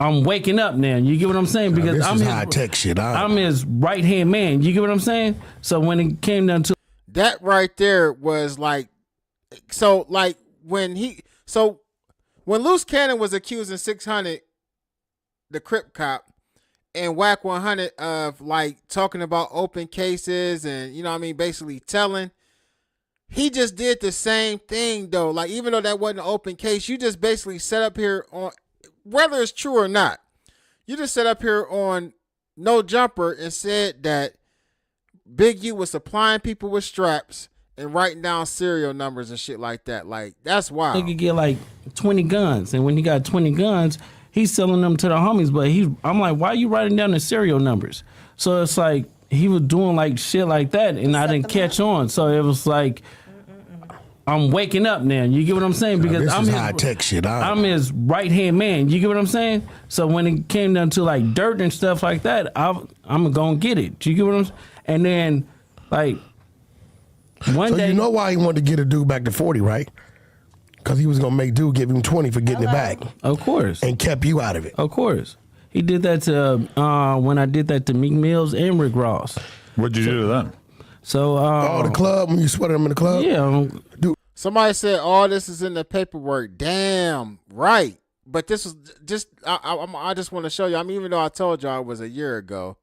I'm waking up now. You get what I'm saying? Because I'm his high-tech shit. I'm his right hand man. You get what I'm saying? So when it came down to that right there was like, so like when Luce Cannon was accusing 600, the Crip cop, and Whack 100 of like talking about open cases and, you know what I mean, basically telling. He just did the same thing though. Like, even though that wasn't an open case, you just basically set up here on, whether it's true or not, you just set up here on No Jumper and said that Big U was supplying people with straps and writing down serial numbers and shit like that. Like, that's wild. nigga get like 20 guns, and when he got 20 guns, he's selling them to the homies. But I'm like, why are you writing down the serial numbers? So it's like he was doing like shit like that, and I didn't catch on. So it was like, I'm waking up now. You get what I'm saying? Because I'm his high-tech shit. I'm his right hand man. You get what I'm saying? So when it came down to like dirt and stuff like that, I'm gonna get it. You get what I'm saying? And then like one day, you know why he wanted to get a dude back to 40, right? Because he was gonna make dude give him 20 for getting it back. Of course. And kept you out of it. Of course. He did that to when I did that to Meek Mills and Rick Ross. What'd you do to them? So the club, when you sweated them in the club? Yeah. Dude. Somebody said all this is in the paperwork. Damn right. But this was just I just want to show you. I mean, even though I told y'all it was a year ago,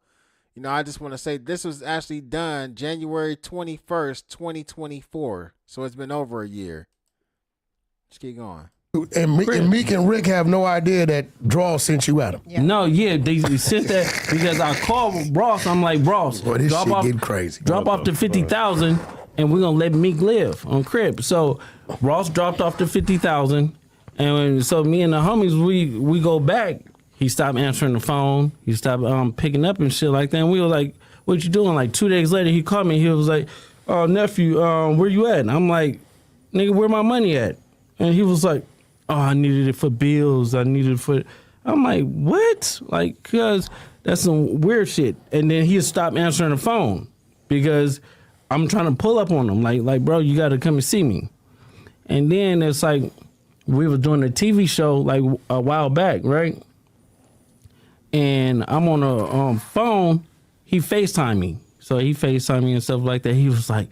you know, I just want to say this was actually done January 21st, 2024. So it's been over a year. Just keep going. And Meek and Rick have no idea that Draw sent you at him. Yeah. No, yeah, they sent that because I called Ross. I'm like, Ross, Boy, this shit getting crazy. Drop off the 50,000, and we're gonna let Meek live on Crib. So Ross dropped off the 50,000, and so me and the homies we go back. He stopped answering the phone. He stopped picking up and shit like that. And we were like, "What you doing?" Like 2 days later, he called me. He was like, "Oh, nephew, where you at?" And I'm like, "Nigga, where my money at?" And he was like, "Oh, I needed it for bills. I needed it for." I'm like, "What?" Like, cause that's some weird shit. And then he stopped answering the phone because I'm trying to pull up on him. Like, bro, you got to come and see me. And then it's like we were doing a TV show like a while back, right? And I'm on a phone. He FaceTimed me. So he FaceTimed me and stuff like that. He was like,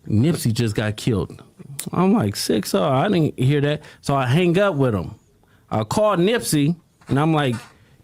Nipsey just got killed. I'm like, 6-0. I didn't hear that. So I hang up with him. I called Nipsey, and I'm like,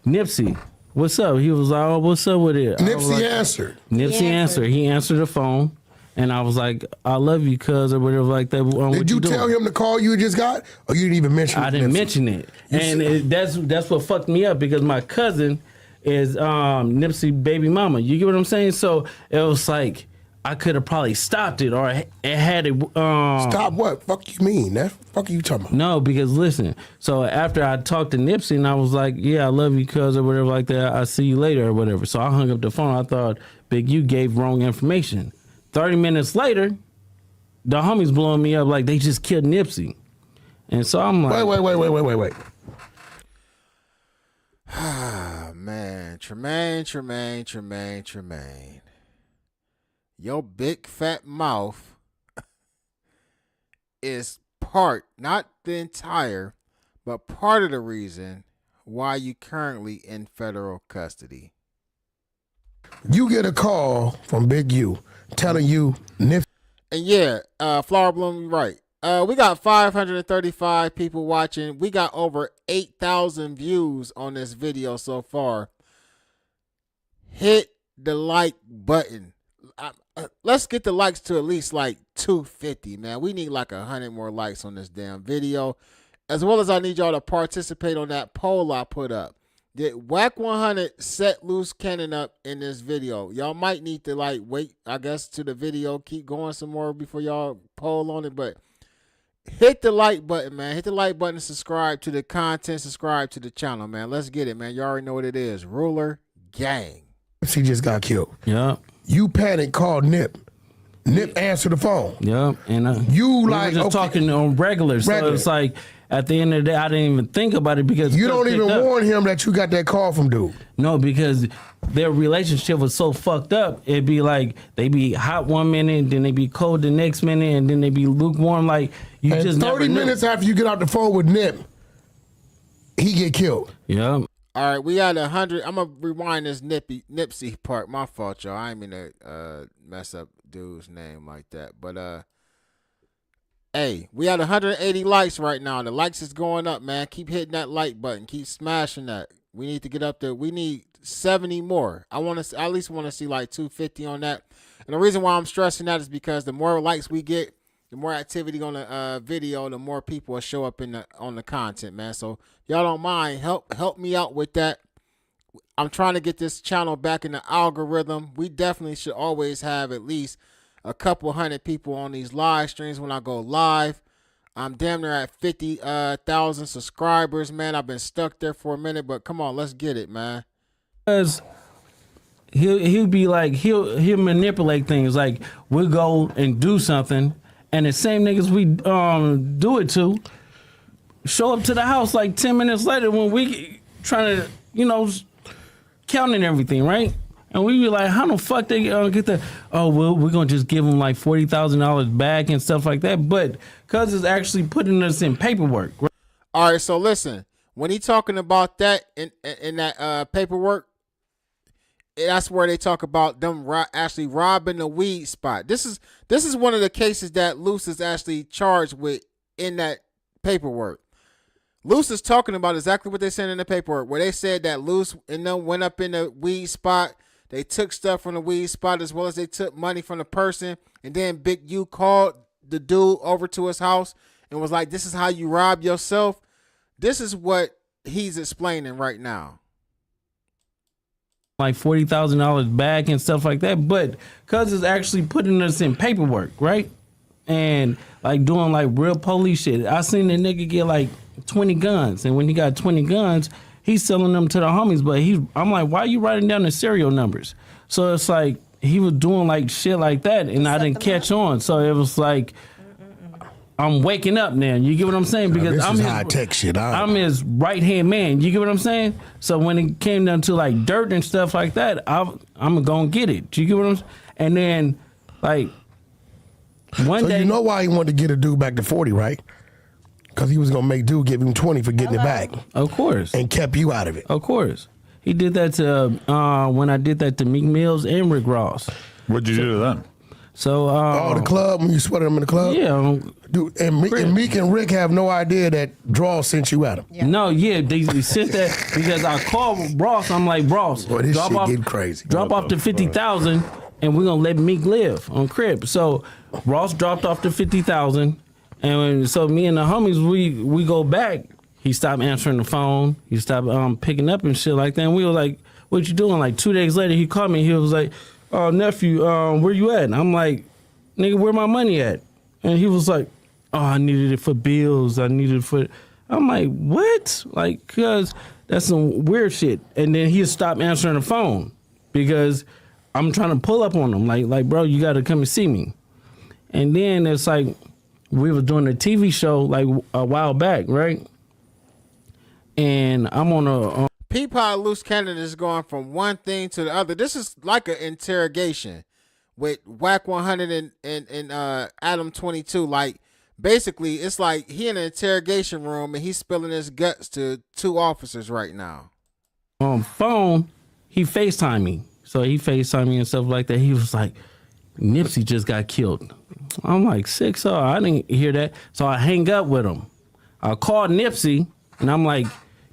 Nipsey, what's up? He was like, oh, what's up with it? Nipsey answered. Nipsey answered. He answered the phone. And I was like, I love you, cuz, or whatever like that. Did you tell him the call you just got? Or you didn't even mention it? I didn't mention it. And that's what fucked me up because my cousin is Nipsey baby mama. You get what I'm saying? So it was like, I could have probably stopped it or it had it. Stop what? Fuck you mean? That fuck are you talking about? No, because listen. So after I talked to Nipsey and I was like, yeah, I love you, cuz, or whatever like that. I'll see you later or whatever. So I hung up the phone. I thought Big U gave wrong information. 30 minutes later, the homies blowing me up like they just killed Nipsey. And so I'm like, wait. Ah, man. Tremaine. Your big fat mouth is part, not the entire, but part of the reason why you currently in federal custody. You get a call from Big U telling you Nipsey. And yeah, Flower Bloom, you're right. We got 535 people watching. We got over 8,000 views on this video so far. Hit the like button. Let's get the likes to at least like 250, man. We need like 100 more likes on this damn video. As well as I need y'all to participate on that poll I put up. Did Whack 100 set Luce Cannon up in this video? Y'all might need to like wait, I guess, to the video, keep going some more before y'all poll on it. But hit the like button, man. Hit the like button, subscribe to the content, subscribe to the channel, man. Let's get it, man. You already know what it is. Ruler Gang. He just got killed. Yeah. You panic, called Nip. Nip answered the phone. Yeah. And you we like were just talking on regular. So it's like at the end of the day, I didn't even think about it because You don't even warn him that you got that call from dude. No, because their relationship was so fucked up. It'd be like they be hot one minute, then they be cold the next minute, and then they be lukewarm. Like you and just 30 never minutes after you get out the phone with Nip, he get killed. Yeah. All right, we had 100. I'm gonna rewind this Nipsey part. My fault, y'all. I ain't mean to mess up dude's name like that. But hey, we had 180 likes right now. The likes is going up, man. Keep hitting that like button. Keep smashing that. We need to get up there. We need 70 more. I at least want to see like 250 on that. And the reason why I'm stressing that is because the more likes we get, the more activity on the video, the more people will show up on the content, man. So y'all don't mind, help me out with that. I'm trying to get this channel back in the algorithm. We definitely should always have at least a couple hundred people on these live streams when I go live. I'm damn near at 50,000 subscribers, man. I've been stuck there for a minute, but come on, let's get it, man. Because he'll be like he'll manipulate things. Like we'll go and do something, and the same niggas we do it to show up to the house like 10 minutes later when we trying to counting everything, right? And we be like, how the fuck they get that? Oh, well, we're going to just give them like $40,000 back and stuff like that. But because it's actually putting us in paperwork. Right? All right, so listen. When he talking about that in that paperwork, that's where they talk about them actually robbing the weed spot. This is one of the cases that Luce is actually charged with in that paperwork. Luce is talking about exactly what they said in the paperwork, where they said that Luce and them went up in the weed spot. They took stuff from the weed spot as well as they took money from the person. And then Big U called the dude over to his house and was like, this is how you rob yourself. This is what he's explaining right now. Like $40,000 back and stuff like that. But because it's actually putting us in paperwork, right? And like doing like real police shit. I seen the nigga get like 20 guns. And when he got 20 guns, he's selling them to the homies, but I'm like, why are you writing down the serial numbers? So it's like he was doing like shit like that, and I didn't catch on. So it was like I'm waking up now. You get what I'm saying? Because this is high-tech shit. I'm his right hand man. You get what I'm saying? So when it came down to like dirt and stuff like that, I'm gonna get it. You get what I'm saying? And then like one day, you know why he wanted to get a dude back to 40, right? Because he was going to make dude give him 20 for getting it back. Of course. And kept you out of it. Of course. He did that to, when I did that to Meek Mills and Rick Ross. What'd you do to them? So, the club, when you sweated them in the club? Yeah. Dude, and Meek and Rick have no idea that Draw sent you at him. Yeah. No, yeah, they sent that because I called Ross. I'm like, Ross, boy, this shit getting crazy. Drop off the 50,000 and we're going to let Meek live on crib. So Ross dropped off the 50,000. And so me and the homies, we go back. He stopped answering the phone. He stopped picking up and shit like that. And we were like, what you doing? Like 2 days later, he called me. He was like, oh, nephew, where you at? And I'm like, nigga, where my money at? And he was like, oh, I needed it for bills. I needed it for... I'm like, what? Like, because that's some weird shit. And then he stopped answering the phone because I'm trying to pull up on him. Like, bro, you got to come and see me. And then it's like... we were doing a TV show like a while back, right? And I'm on a... Peapod Luce Cannon is going from one thing to the other. This is like an interrogation with Whack 100 and Adam 22. Like, basically, it's like he in an interrogation room and he's spilling his guts to two officers right now. On phone, he FaceTimed me. So he FaceTimed me and stuff like that. He was like, Nipsey just got killed. I'm like, 6-0. I didn't hear that. So I hang up with him. I called Nipsey, and I'm like,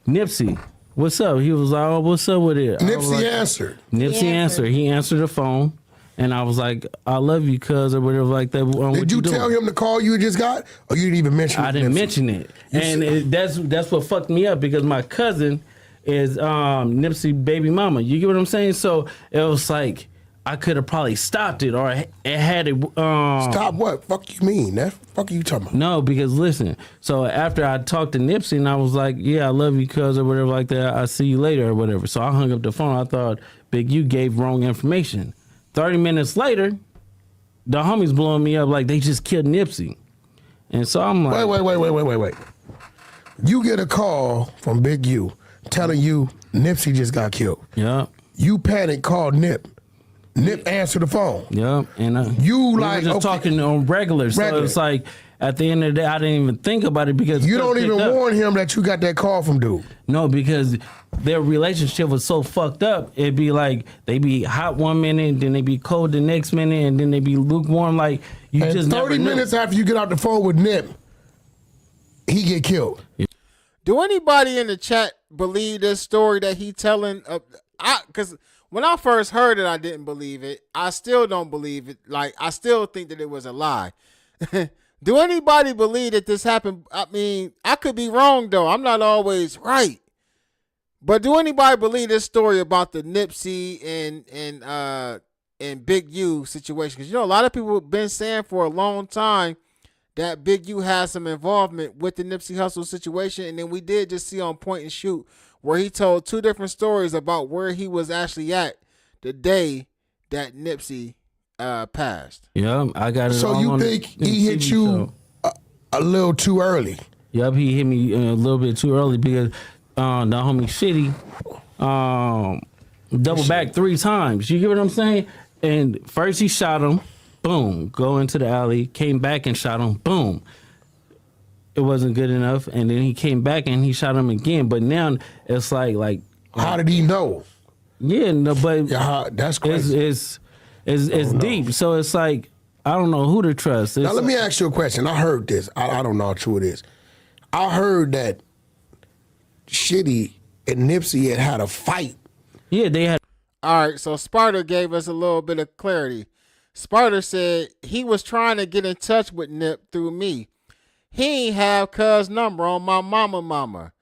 Nipsey, what's up? He was like, oh, what's up with it? Nipsey answered. Nipsey answered. He answered the phone, and I was like, I love you, cuz, or whatever like that. Did you tell him the call you just got, or you didn't even mention it? I didn't mention it. And that's what fucked me up, because my cousin is Nipsey baby mama. You get what I'm saying? So it was like, I could have probably stopped it, or it had it. Stop what? Fuck you mean? That fuck are you talking about? No, because listen. So after I talked to Nipsey, and I was like, "Yeah, I love you, cuz," or whatever like that. I see you later, or whatever. So I hung up the phone. I thought Big U gave wrong information. 30 minutes later, the homies blowing me up like they just killed Nipsey, and so I'm like, wait. You get a call from Big U telling you Nipsey just got killed. Yeah. You panic, call Nip. Nip answer the phone. Yeah, and you we like were just talking on regular. So it's like at the end of the day, I didn't even think about it because you don't even warn him that you got that call from dude. No, because their relationship was so fucked up. It'd be like they be hot one minute, then they be cold the next minute, and then they be lukewarm. Like you and just 30 never minutes after you get out the phone with Nip, he get killed. Do anybody in the chat believe this story that he telling? Because when I first heard it, I didn't believe it. I still don't believe it. Like, I still think that it was a lie. Do anybody believe that this happened? I mean, I could be wrong, though. I'm not always right. But do anybody believe this story about the Nipsey and Big U situation? Because, you know, a lot of people have been saying for a long time that Big U has some involvement with the Nipsey Hussle situation. And then we did just see on Point and Shoot where he told two different stories about where he was actually at the day that Nipsey passed. Yeah, I got it. So you think he hit you a little too early? Yep, he hit me a little bit too early because the homie Shitty double back 3 times. You get what I'm saying? And first he shot him, boom, go into the alley, came back and shot him, boom. It wasn't good enough, and then he came back and he shot him again. But now it's like how did he know? Yeah, no, but that's crazy. It's deep. So it's like I don't know who to trust. Now let me ask you a question. I heard this. I don't know how true it is. I heard that Shitty and Nipsey had a fight. Yeah, they had. All right, so Sparta gave us a little bit of clarity. Sparta said he was trying to get in touch with Nip through me. He ain't have cuz number on my mama.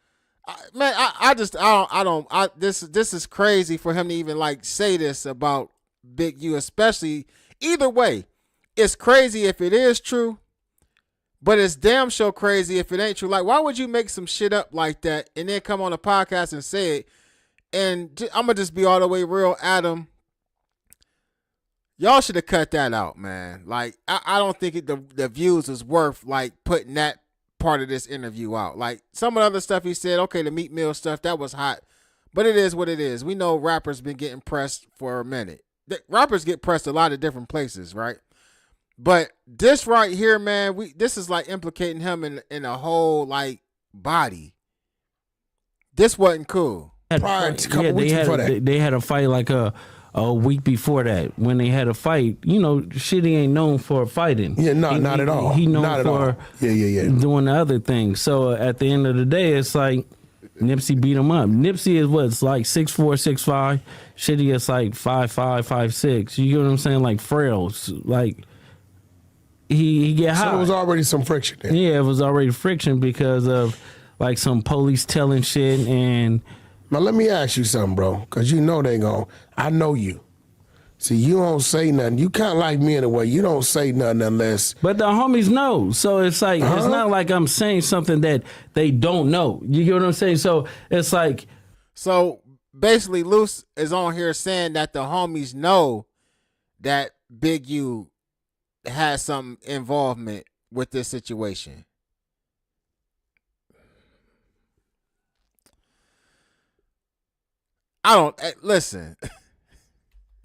This is crazy for him to even like say this about Big U, especially either way. It's crazy if it is true, but it's damn sure crazy if it ain't true. Like, why would you make some shit up like that and then come on a podcast and say it? And I'm gonna just be all the way real, Adam. Y'all should have cut that out, man. Like, I don't think the views is worth, like, putting that part of this interview out. Like, some of the other stuff he said, okay, the Meat Mill stuff, that was hot. But it is what it is. We know rappers been getting pressed for a minute. Rappers get pressed a lot of different places, right? But this right here, man, this is, like, implicating him in a whole, like, body. This wasn't cool. Prior to a couple weeks before that. They had a fight like a week before that. When they had a fight, you know, Shitty ain't known for fighting. Yeah, not at all. He known not for doing the other things. So at the end of the day, it's like Nipsey beat him up. Nipsey is what's like 6'4", 6'5". Shitty is like 5'5", 5'6". You get what I'm saying? Like frails. Like he get high. So there was already some friction there. Yeah, it was already friction because of like some police telling shit and. Now, let me ask you something, bro, because you know they gon'. I know you. See, you don't say nothing. You kind of like me in a way. You don't say nothing unless... But the homies know. So it's like, it's not like I'm saying something that they don't know. You get what I'm saying? So it's like... So basically, Luce is on here saying that the homies know that Big U has some involvement with this situation. I don't listen.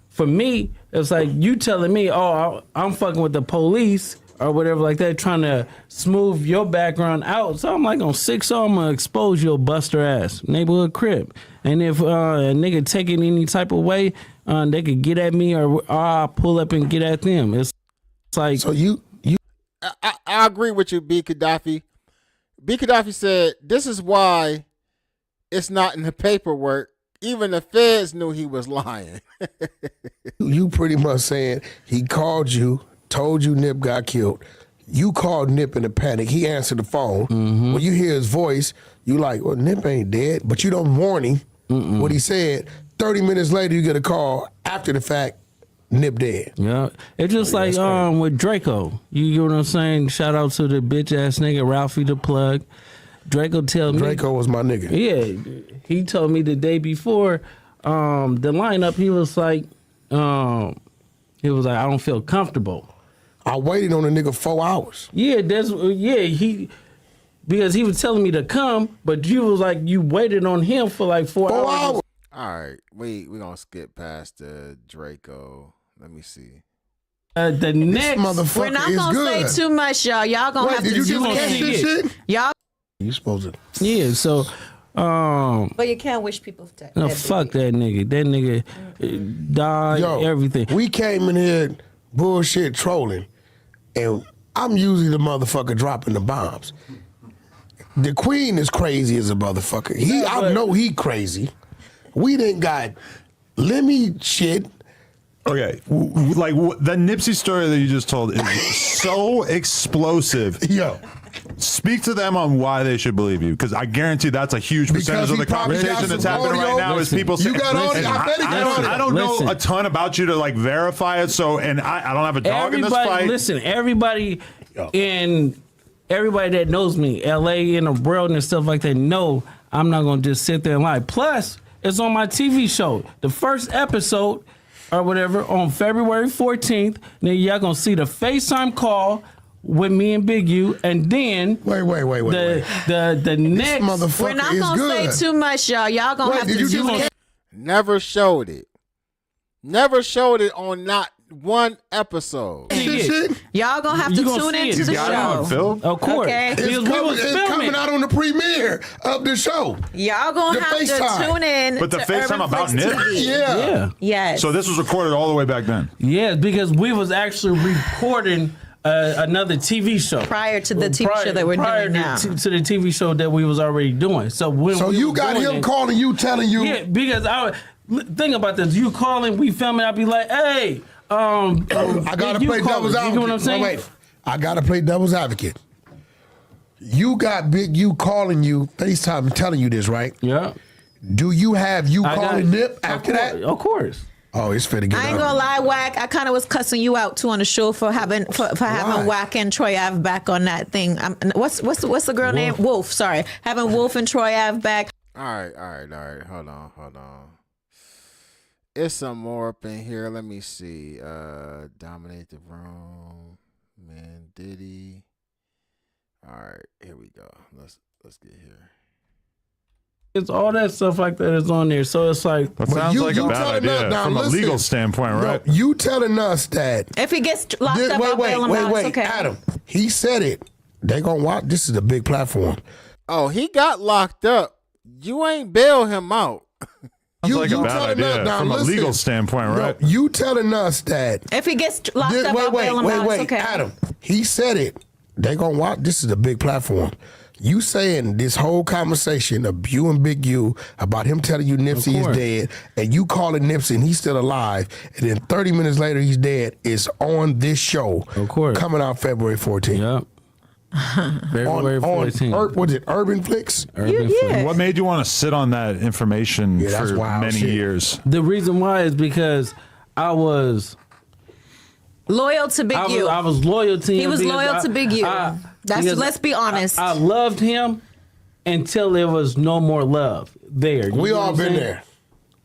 For me, it's like you telling me, oh, I'm fucking with the police or whatever like that, trying to smooth your background out. So I'm like on 6-0, I'm gonna expose your buster ass neighborhood crib. And if a nigga take it any type of way, they could get at me or I'll pull up and get at them. It's like so you. I agree with you, B. Gaddafi. B. Gaddafi said this is why it's not in the paperwork. Even the feds knew he was lying. You pretty much saying he called you, told you Nip got killed. You called Nip in a panic. He answered the phone. Mm-hmm. When you hear his voice, you like, well, Nip ain't dead. But you don't warn him what he said. 30 minutes later, you get a call after the fact, Nip dead. Yeah. It's just like with Draco. You get what I'm saying? Shout out to the bitch ass nigga, Ralphie the plug. Draco was my nigga. Yeah, he told me the day before the lineup. He was like, I don't feel comfortable. I waited on the nigga 4 hours. Yeah, because he was telling me to come, but you was like you waited on him for like 4 hours. All right, we gonna skip past the Draco. Let me see. The next motherfucker We're not is gonna good. say too much, y'all. Y'all gonna have to did you tune catch in. this shit? Y'all, You supposed to? Yeah, so but you can't wish people dead. no, fuck that nigga. That nigga died. Everything. We came in here bullshit trolling, and I'm usually the motherfucker dropping the bombs. The queen is crazy as a motherfucker. I know he crazy. We didn't got Lemmy shit. Okay, the Nipsey story that you just told is so explosive. Yo. Speak to them on why they should believe you, because I guarantee that's a huge percentage of the conversation that's happening right now. Is people saying, I don't know a ton about you to like verify it, so and I don't have a dog in this fight. Listen, everybody that knows me, LA and the world and stuff like that, know I'm not gonna just sit there and lie. Plus, it's on my TV show. The first episode or whatever on February 14th. Then y'all gonna see the FaceTime call with me and Big U, and then wait. The next motherfucker We're not gonna say too much, y'all. Y'all gonna have to tune in. Never showed it. Never showed it on not one episode. Y'all gonna have to tune into the show. Of course. Okay. It's coming out on the premiere of the show. Y'all gonna have to tune in. But the to FaceTime Urban about Flex Nip? TV. Yeah. Yes. So this was recorded all the way back then. Yeah, because we was actually recording another TV show prior to the TV show that we're doing now. To the TV show that we was already doing. So when So we you was got doing him calling you, telling you. Yeah, because think about this. You calling, we filming. I'll be like, hey, I gotta play devil's advocate. You know what I'm saying? Wait, I gotta play devil's advocate. You got Big U calling you, FaceTime, telling you this, right? Yeah. Do you have calling Nip after that? Of course. Oh, it's finna get I ain't ugly. gonna lie, Wack. I kind of was cussing you out too on the show for having Wack and Troy Ave back on that thing. What's the girl name? Wolf. Sorry, having Wolf and Troy Ave back. All right. Hold on. It's some more up in here. Let me see. Dominate the room. Man, Diddy. All right, here we go. Let's get here. It's all that stuff like that is on there. So it's like that sounds like a bad idea from a legal standpoint, right? No, you telling us that if he gets locked up, I'll bail him out. It's okay. Adam, he said it. They gonna watch. This is a big platform. Oh, he got locked up. You ain't bail him out. Sounds like a bad idea from a legal standpoint, right? No, you telling us that if he gets locked up, I'll bail him out. It's okay. Adam, he said it. They gonna watch. This is a big platform. You saying this whole conversation of you and Big U about him telling you Nipsey is dead, and you calling Nipsey and he's still alive, and then 30 minutes later he's dead, is on this show. Of course. Coming out February 14th. Yep. February 14th. Was it Urban Flicks? What made you want to sit on that information that's for wild many shit. years? The reason why is because I was loyal to Big U. I was loyal to him. He was loyal to Big U. Let's be honest. I loved him until there was no more love there. We all been there.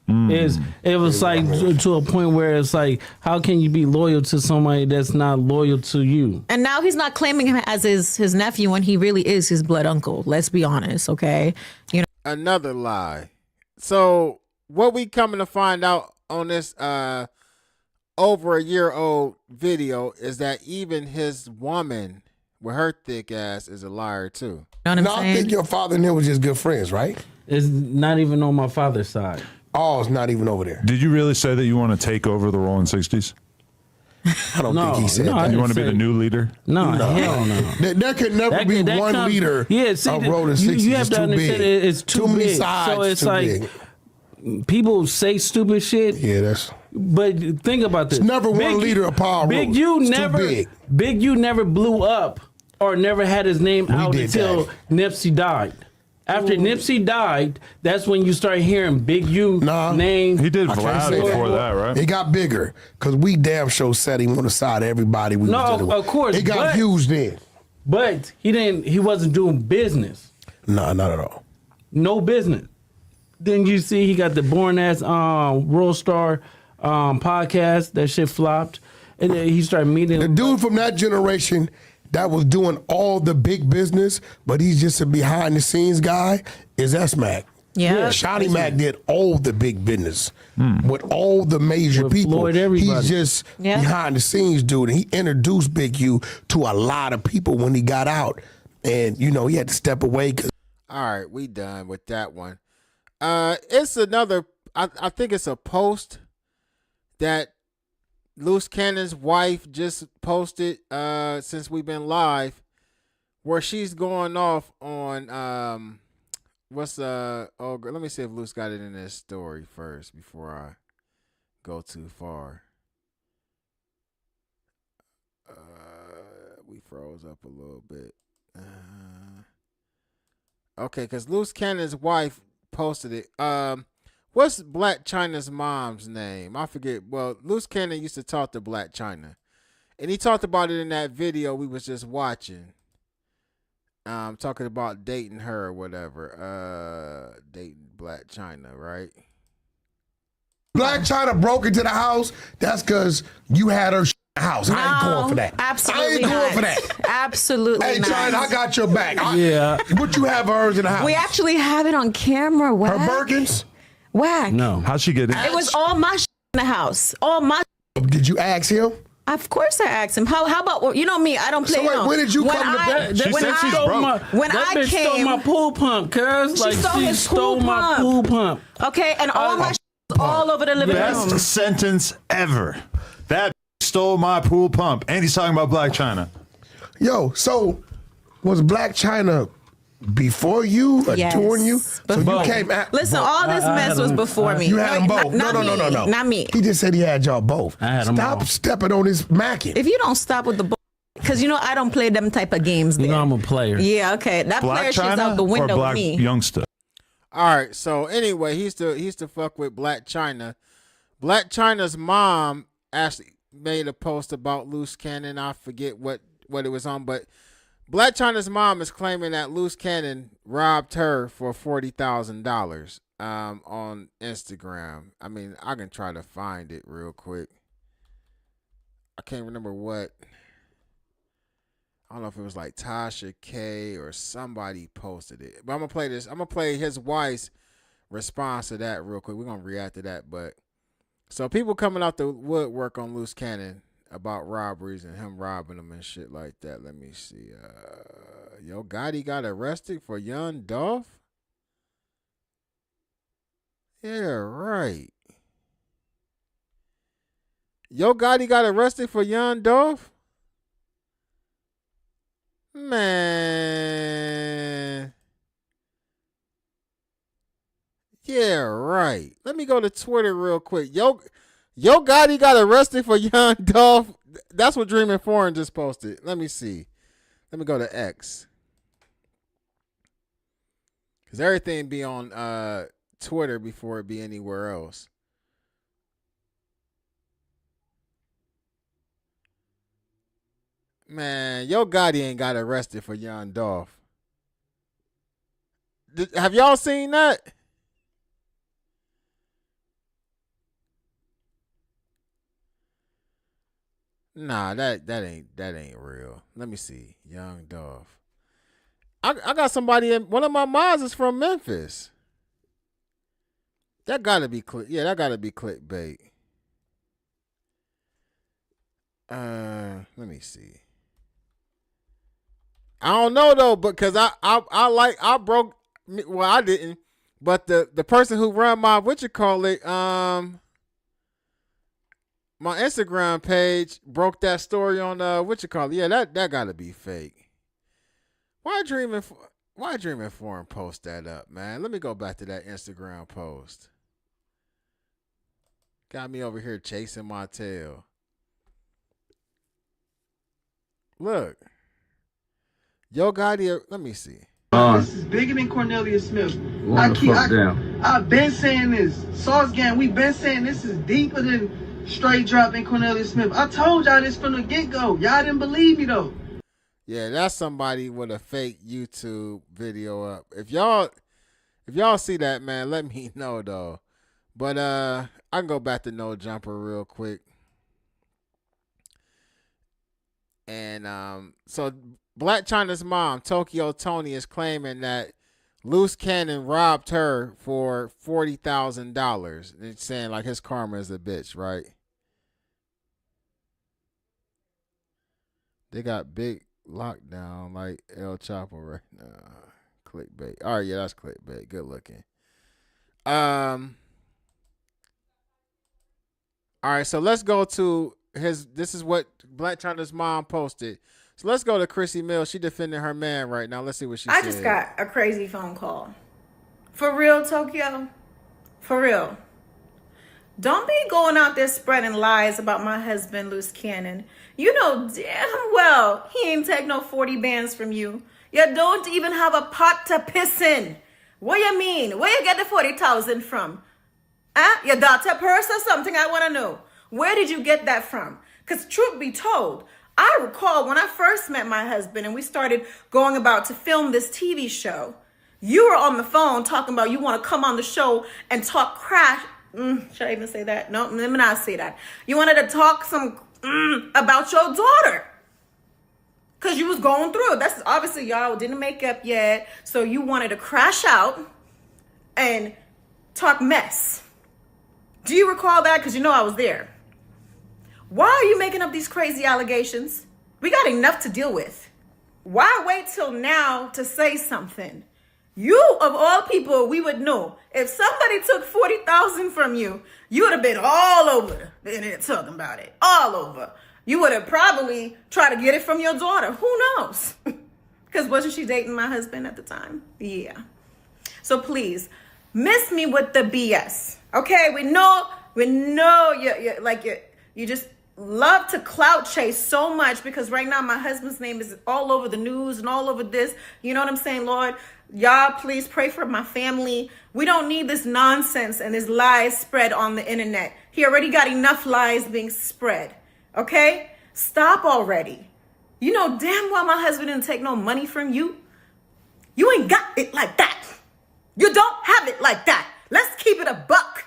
It was like to a point where it's like, how can you be loyal to somebody that's not loyal to you? And now he's not claiming him as his nephew when he really is his blood uncle. Let's be honest, okay? You know, another lie. So what we coming to find out on this over a year old video is that even his woman with her thick ass is a liar too. You know what I'm I saying? think your father and him was just good friends, right? It's not even on my father's side. Oh, it's not even over there. Did you really say that you want to take over the Rolling 60s? I don't think he said that. You want to be the new leader? No, hell no. There could never be one leader of Rolling 60s. You have to understand it's too many big. sides. So it's too like big. People say stupid shit. Yeah, that's. But think about this. It's never one leader of Power Big Road. U It's never. too big. Big U never blew up or never had his name out did until Nipsey died. After Nipsey died, that's when you start hearing Big U name. He did I can't Vlad say before that. that, right? It got bigger because we damn sure set him on the side of everybody. We was dealing with. Of course. It got huge then. But he didn't. He wasn't doing business. No, not at all. No business. Then you see he got the boring ass World Star podcast. That shit flopped, and then he started meeting the dude from that generation. that was doing all the big business, but he's just a behind the scenes guy, is S-Mac. Yeah. Shotty Mac did all the big business with all the major people. Floyd, everybody. He's just behind the scenes dude. And he introduced Big U to a lot of people when he got out. And, you know, he had to step away. All right, we done with that one. It's another, I think it's a post that Luce Cannon's wife just posted since we've been live, where she's going off on let me see if Luce got it in this story first before I go too far. We froze up a little bit. Okay, because Luce Cannon's wife posted it. What's Black China's mom's name? I forget. Well, Luce Cannon used to talk to Black China, and he talked about it in that video we was just watching. Talking about dating her or whatever. Dating Black China, right? Black China broke into the house. That's because you had her in the house. I ain't going for that. Absolutely I ain't going for that. Absolutely Hey, not. China, I got your back. Yeah. What you have of hers in the house? We actually have it on camera. Whack. Her Birkins? Whack. No. How'd she get in? It was all my in the house. All my. Did you ask him? Of course I asked him. How about, you know me, I don't play. So wait, when did you come to That bitch stole my pool pump, cuz. She stole my pool pump. Okay, and all my all over the living room. Best sentence ever. That stole my pool pump. And he's talking about Black China. Yo, so was Black China before you or during you? So you came at. Listen, all this mess was before me. You had them both. Not No. Not me. He just said he had y'all both. Stop stepping on his macking. If you don't stop with the because you know I don't play them type of games there. You know I'm a player. Yeah, okay. That Black player shit's China out the window or Black with me. Youngster? All right. So anyway, he's to fuck with Black China. Black China's mom actually made a post about Luce Cannon. I forget what it was on, but Black China's mom is claiming that Luce Cannon robbed her for $40,000 on Instagram. I mean, I can try to find it real quick. I can't remember what. I don't know if it was like Tasha K or somebody posted it. But I'm going to play this. I'm going to play his wife's response to that real quick. We're going to react to that. But so people coming out the woodwork on Luce Cannon about robberies and him robbing them and shit like that. Let me see. Yo Gotti got arrested for Young Dolph? Yeah, right. Yo Gotti got arrested for Young Dolph? Man. Yeah, right. Let me go to Twitter real quick. Yo Gotti got arrested for Young Dolph. That's what Dreaming Foreign just posted. Let me see. Let me go to X. Because everything be on Twitter before it be anywhere else. Man, Yo Gotti ain't got arrested for Young Dolph. Have y'all seen that? Nah, that ain't real. Let me see. Young Dolph. I got somebody in one of my mods is from Memphis. That gotta be that gotta be clickbait. Let me see. I don't know though, because I broke. Well, I didn't, but the person who run my my Instagram page broke that story on Yeah, that gotta be fake. Why Dreaming Foreign post that up, man? Let me go back to that Instagram post. Got me over here chasing my tail. Look. Yo Gotti, let me see. This is bigger than Cornelius Smith. I've been saying this. Sauce Gang, we been saying this is deeper than straight dropping Cornelius Smith. I told y'all this from the get-go. Y'all didn't believe me though. Yeah, that's somebody with a fake YouTube video up. If y'all see that, man, let me know though. But I can go back to No Jumper real quick. And so Black China's mom, Tokyo Tony, is claiming that Luce Cannon robbed her for $40,000. It's saying like his karma is a bitch, right? They got big lockdown like El Chapo right now. Clickbait. All right, yeah, that's clickbait. Good looking. All right, so let's go to his. This is what Black China's mom posted. So let's go to Chrissy Mills. She defending her man right now. Let's see what she said. I just got a crazy phone call. For real, Tokyo? For real. Don't be going out there spreading lies about my husband, Luce Cannon. You know damn well he ain't take no 40 bands from you. You don't even have a pot to piss in. What you mean? Where you get the 40,000 from? Huh? Your daughter purse or something? I want to know. Where did you get that from? Because truth be told, I recall when I first met my husband and we started going about to film this TV show, you were on the phone talking about you want to come on the show and talk crash. Should I even say that? No, let me not say that. You wanted to talk some about your daughter. Because you was going through. That's obviously y'all didn't make up yet. So you wanted to crash out and talk mess. Do you recall that? Because you know I was there. Why are you making up these crazy allegations? We got enough to deal with. Why wait till now to say something? You, of all people, we would know. If somebody took 40,000 from you, you would have been all over the internet talking about it. All over. You would have probably tried to get it from your daughter. Who knows? Because wasn't she dating my husband at the time? Yeah. So please, miss me with the BS. Okay? We know you just love to clout chase so much because right now my husband's name is all over the news and all over this. You know what I'm saying, Lord? Y'all, please pray for my family. We don't need this nonsense and this lies spread on the internet. He already got enough lies being spread. Okay? Stop already. You know damn well my husband didn't take no money from you. You ain't got it like that. You don't have it like that. Let's keep it a buck.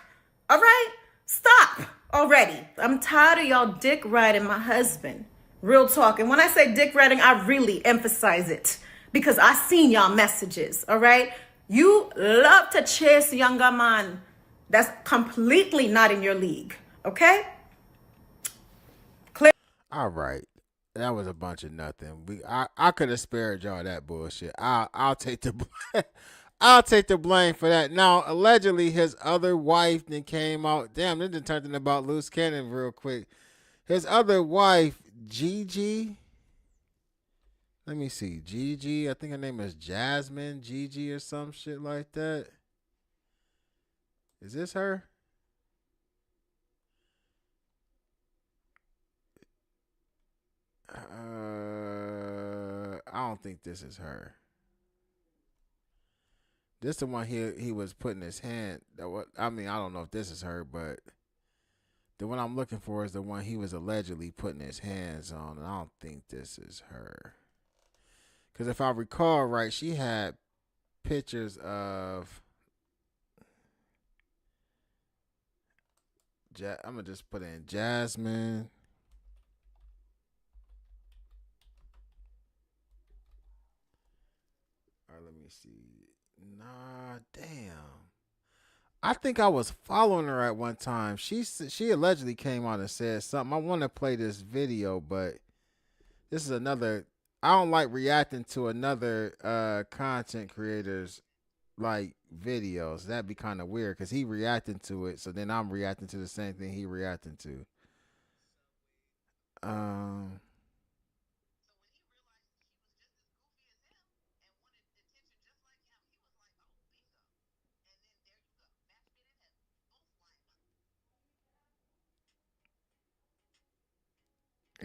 All right? Stop already. I'm tired of y'all dick riding my husband. Real talk. And when I say dick riding, I really emphasize it. Because I seen y'all messages, all right? You love to chase a younger man that's completely not in your league, okay? Clear. All right. That was a bunch of nothing. I could have spared y'all that bullshit. I'll take the I'll take the blame for that. Now, allegedly, his other wife then came out. Damn, this done turned into about Luce Cannon real quick. His other wife, Gigi. Let me see. Gigi. I think her name is Jasmine Gigi or some shit like that. Is this her? I don't think this is her. This the one he was putting his hand. I mean, I don't know if this is her, but the one I'm looking for is the one he was allegedly putting his hands on, and I don't think this is her. Because if I recall right, she had pictures of. I'm gonna just put in Jasmine. All right, let me see. Nah, damn. I think I was following her at one time. She allegedly came out and said something. I want to play this video, but this is another. I don't like reacting to another content creator's like videos. That'd be kind of weird because he reacting to it, so then I'm reacting to the same thing he reacting to.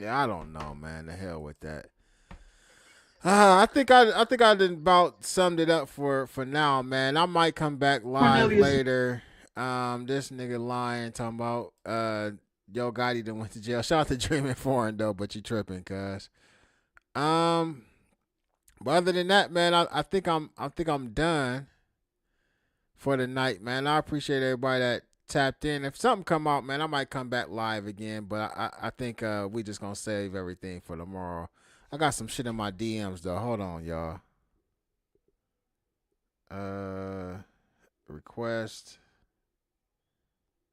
Yeah, I don't know, man. The hell with that. I think I did about summed it up for now, man. I might come back live later. This nigga lying, talking about Yo Gotti done went to jail. Shout out to Dreaming Foreign though, but you tripping, cuz. But other than that, man, I think I'm done for the night, man. I appreciate everybody tapped in. If something come out, man, I might come back live again. But I think we just gonna save everything for tomorrow. I got some shit in my DMs though. Hold on, y'all. Request.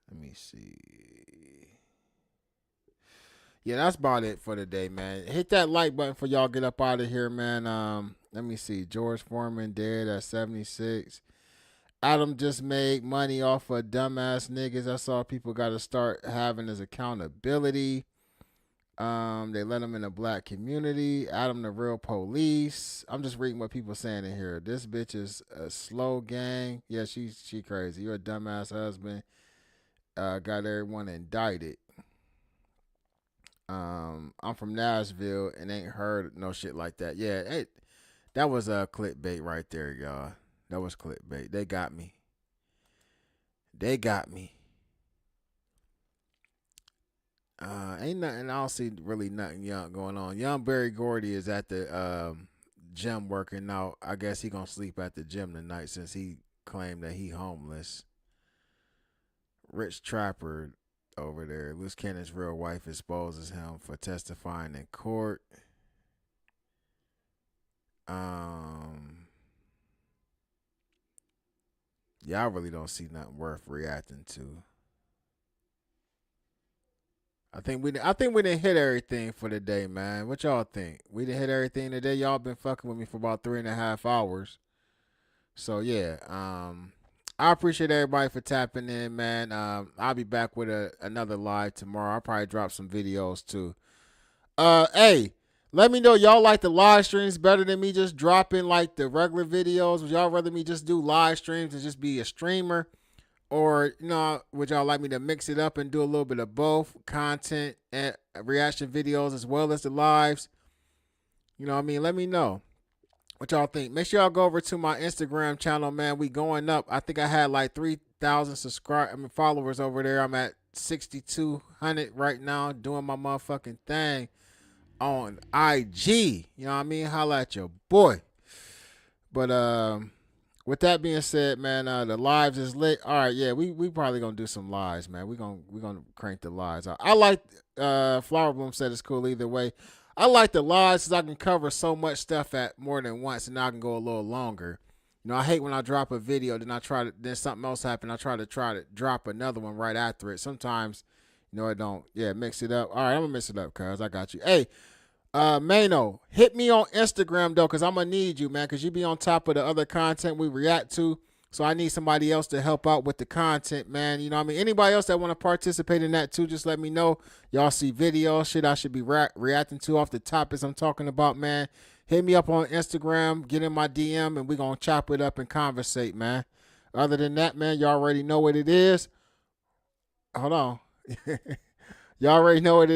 Let me see. Yeah, that's about it for today, man. Hit that like button for y'all get up out of here, man. Let me see. George Foreman dead at 76. Adam just made money off of dumbass niggas. That's all people got to start having is accountability. They let him in the black community. Adam the real police. I'm just reading what people saying in here. This bitch is a slow gang. Yeah, she crazy. You're a dumbass husband. Got everyone indicted. I'm from Nashville and ain't heard no shit like that. Yeah, that was a clickbait right there, y'all. That was clickbait. They got me. Ain't nothing. I don't see really nothing young going on. Young Barry Gordy is at the gym working out. I guess he gonna sleep at the gym tonight since he claimed that he homeless. Rich Trapper over there. Luce Cannon's real wife exposes him for testifying in court. Yeah, I really don't see nothing worth reacting to. I think we didn't hit everything for the day, man. What y'all think? We didn't hit everything today. Y'all been fucking with me for about 3.5 hours. So yeah, I appreciate everybody for tapping in, man. I'll be back with another live tomorrow. I'll probably drop some videos too. Hey, let me know y'all like the live streams better than me just dropping like the regular videos. Would y'all rather me just do live streams and just be a streamer? Or, would y'all like me to mix it up and do a little bit of both content and reaction videos as well as the lives? You know what I mean? Let me know what y'all think. Make sure y'all go over to my Instagram channel, man. We going up. I think I had like 3,000 followers over there. I'm at 6,200 right now doing my motherfucking thing on IG. You know what I mean? Holla at your boy. But, with that being said, man, the lives is lit. All right, yeah, we probably gonna do some lives, man. We gonna crank the lives out. I like Flower Bloom said it's cool either way. I like the lives because I can cover so much stuff at more than once, and now I can go a little longer. I hate when I drop a video, then something else happen. I try to drop another one right after it. Sometimes, it don't. Yeah, mix it up. All right, I'm gonna mix it up, cuz I got you. Hey. Mano, hit me on Instagram though, cause I'm gonna need you, man, cause you be on top of the other content we react to. So I need somebody else to help out with the content, man. You know what I mean? Anybody else that want to participate in that too, just let me know. Y'all see videos, shit I should be reacting to off the topics I'm talking about, man. Hit me up on Instagram, get in my DM, and we gonna chop it up and conversate, man. Other than that, man, y'all already know what it is. Hold on. Y'all already know what it is.